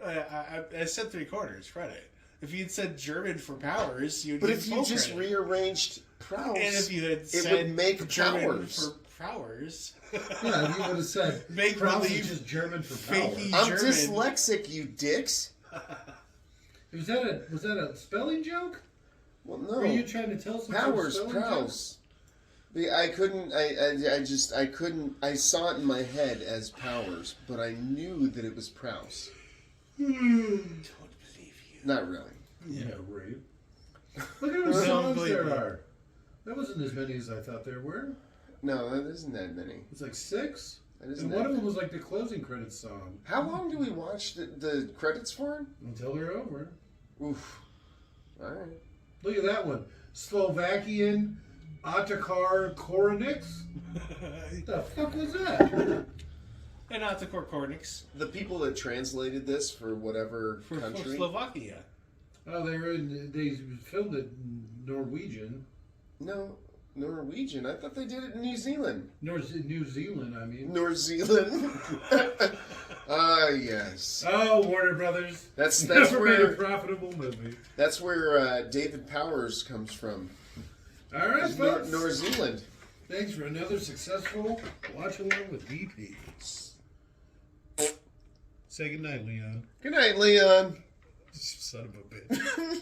I said three-quarters credit. If you'd said German for Powers, you'd But give if you full just credit. rearranged Prowse, And if you had it said would make German Powers. for Prowers, Yeah, you would have said Make Prowse believe is just German for Power. fakey- I'm German. dyslexic, you dicks. Was that a spelling joke? Well, no. Were you trying to tell some Powers, sort of spelling joke? Prowse. I couldn't. I couldn't. I saw it in my head as Powers, but I knew that it was Prowse. don't believe you. Not really. Yeah, right. Look at how many Don't songs believe there you. are. That wasn't as many as I thought there were. No, that isn't that many. It's like 6. That isn't And that one of them many. was like the closing credits song. How long do we watch the credits for? Until they're over. Oof. All right. Look at that one. Slovakian Otakar Koronix? What the fuck was that? And not the Korkorniks The people that translated this for whatever for country. Slovakia. Oh, they filmed it in Norwegian. No, Norwegian. I thought they did it in New Zealand. New Zealand, I mean. New Zealand. Ah, yes. Oh, Warner Brothers. That's Never made a where profitable movie. that's where David Powers comes from. All right, folks. New Zealand. Thanks for another successful watch along with DP. Say goodnight, Leon. Good night, Leon. Son of a bitch.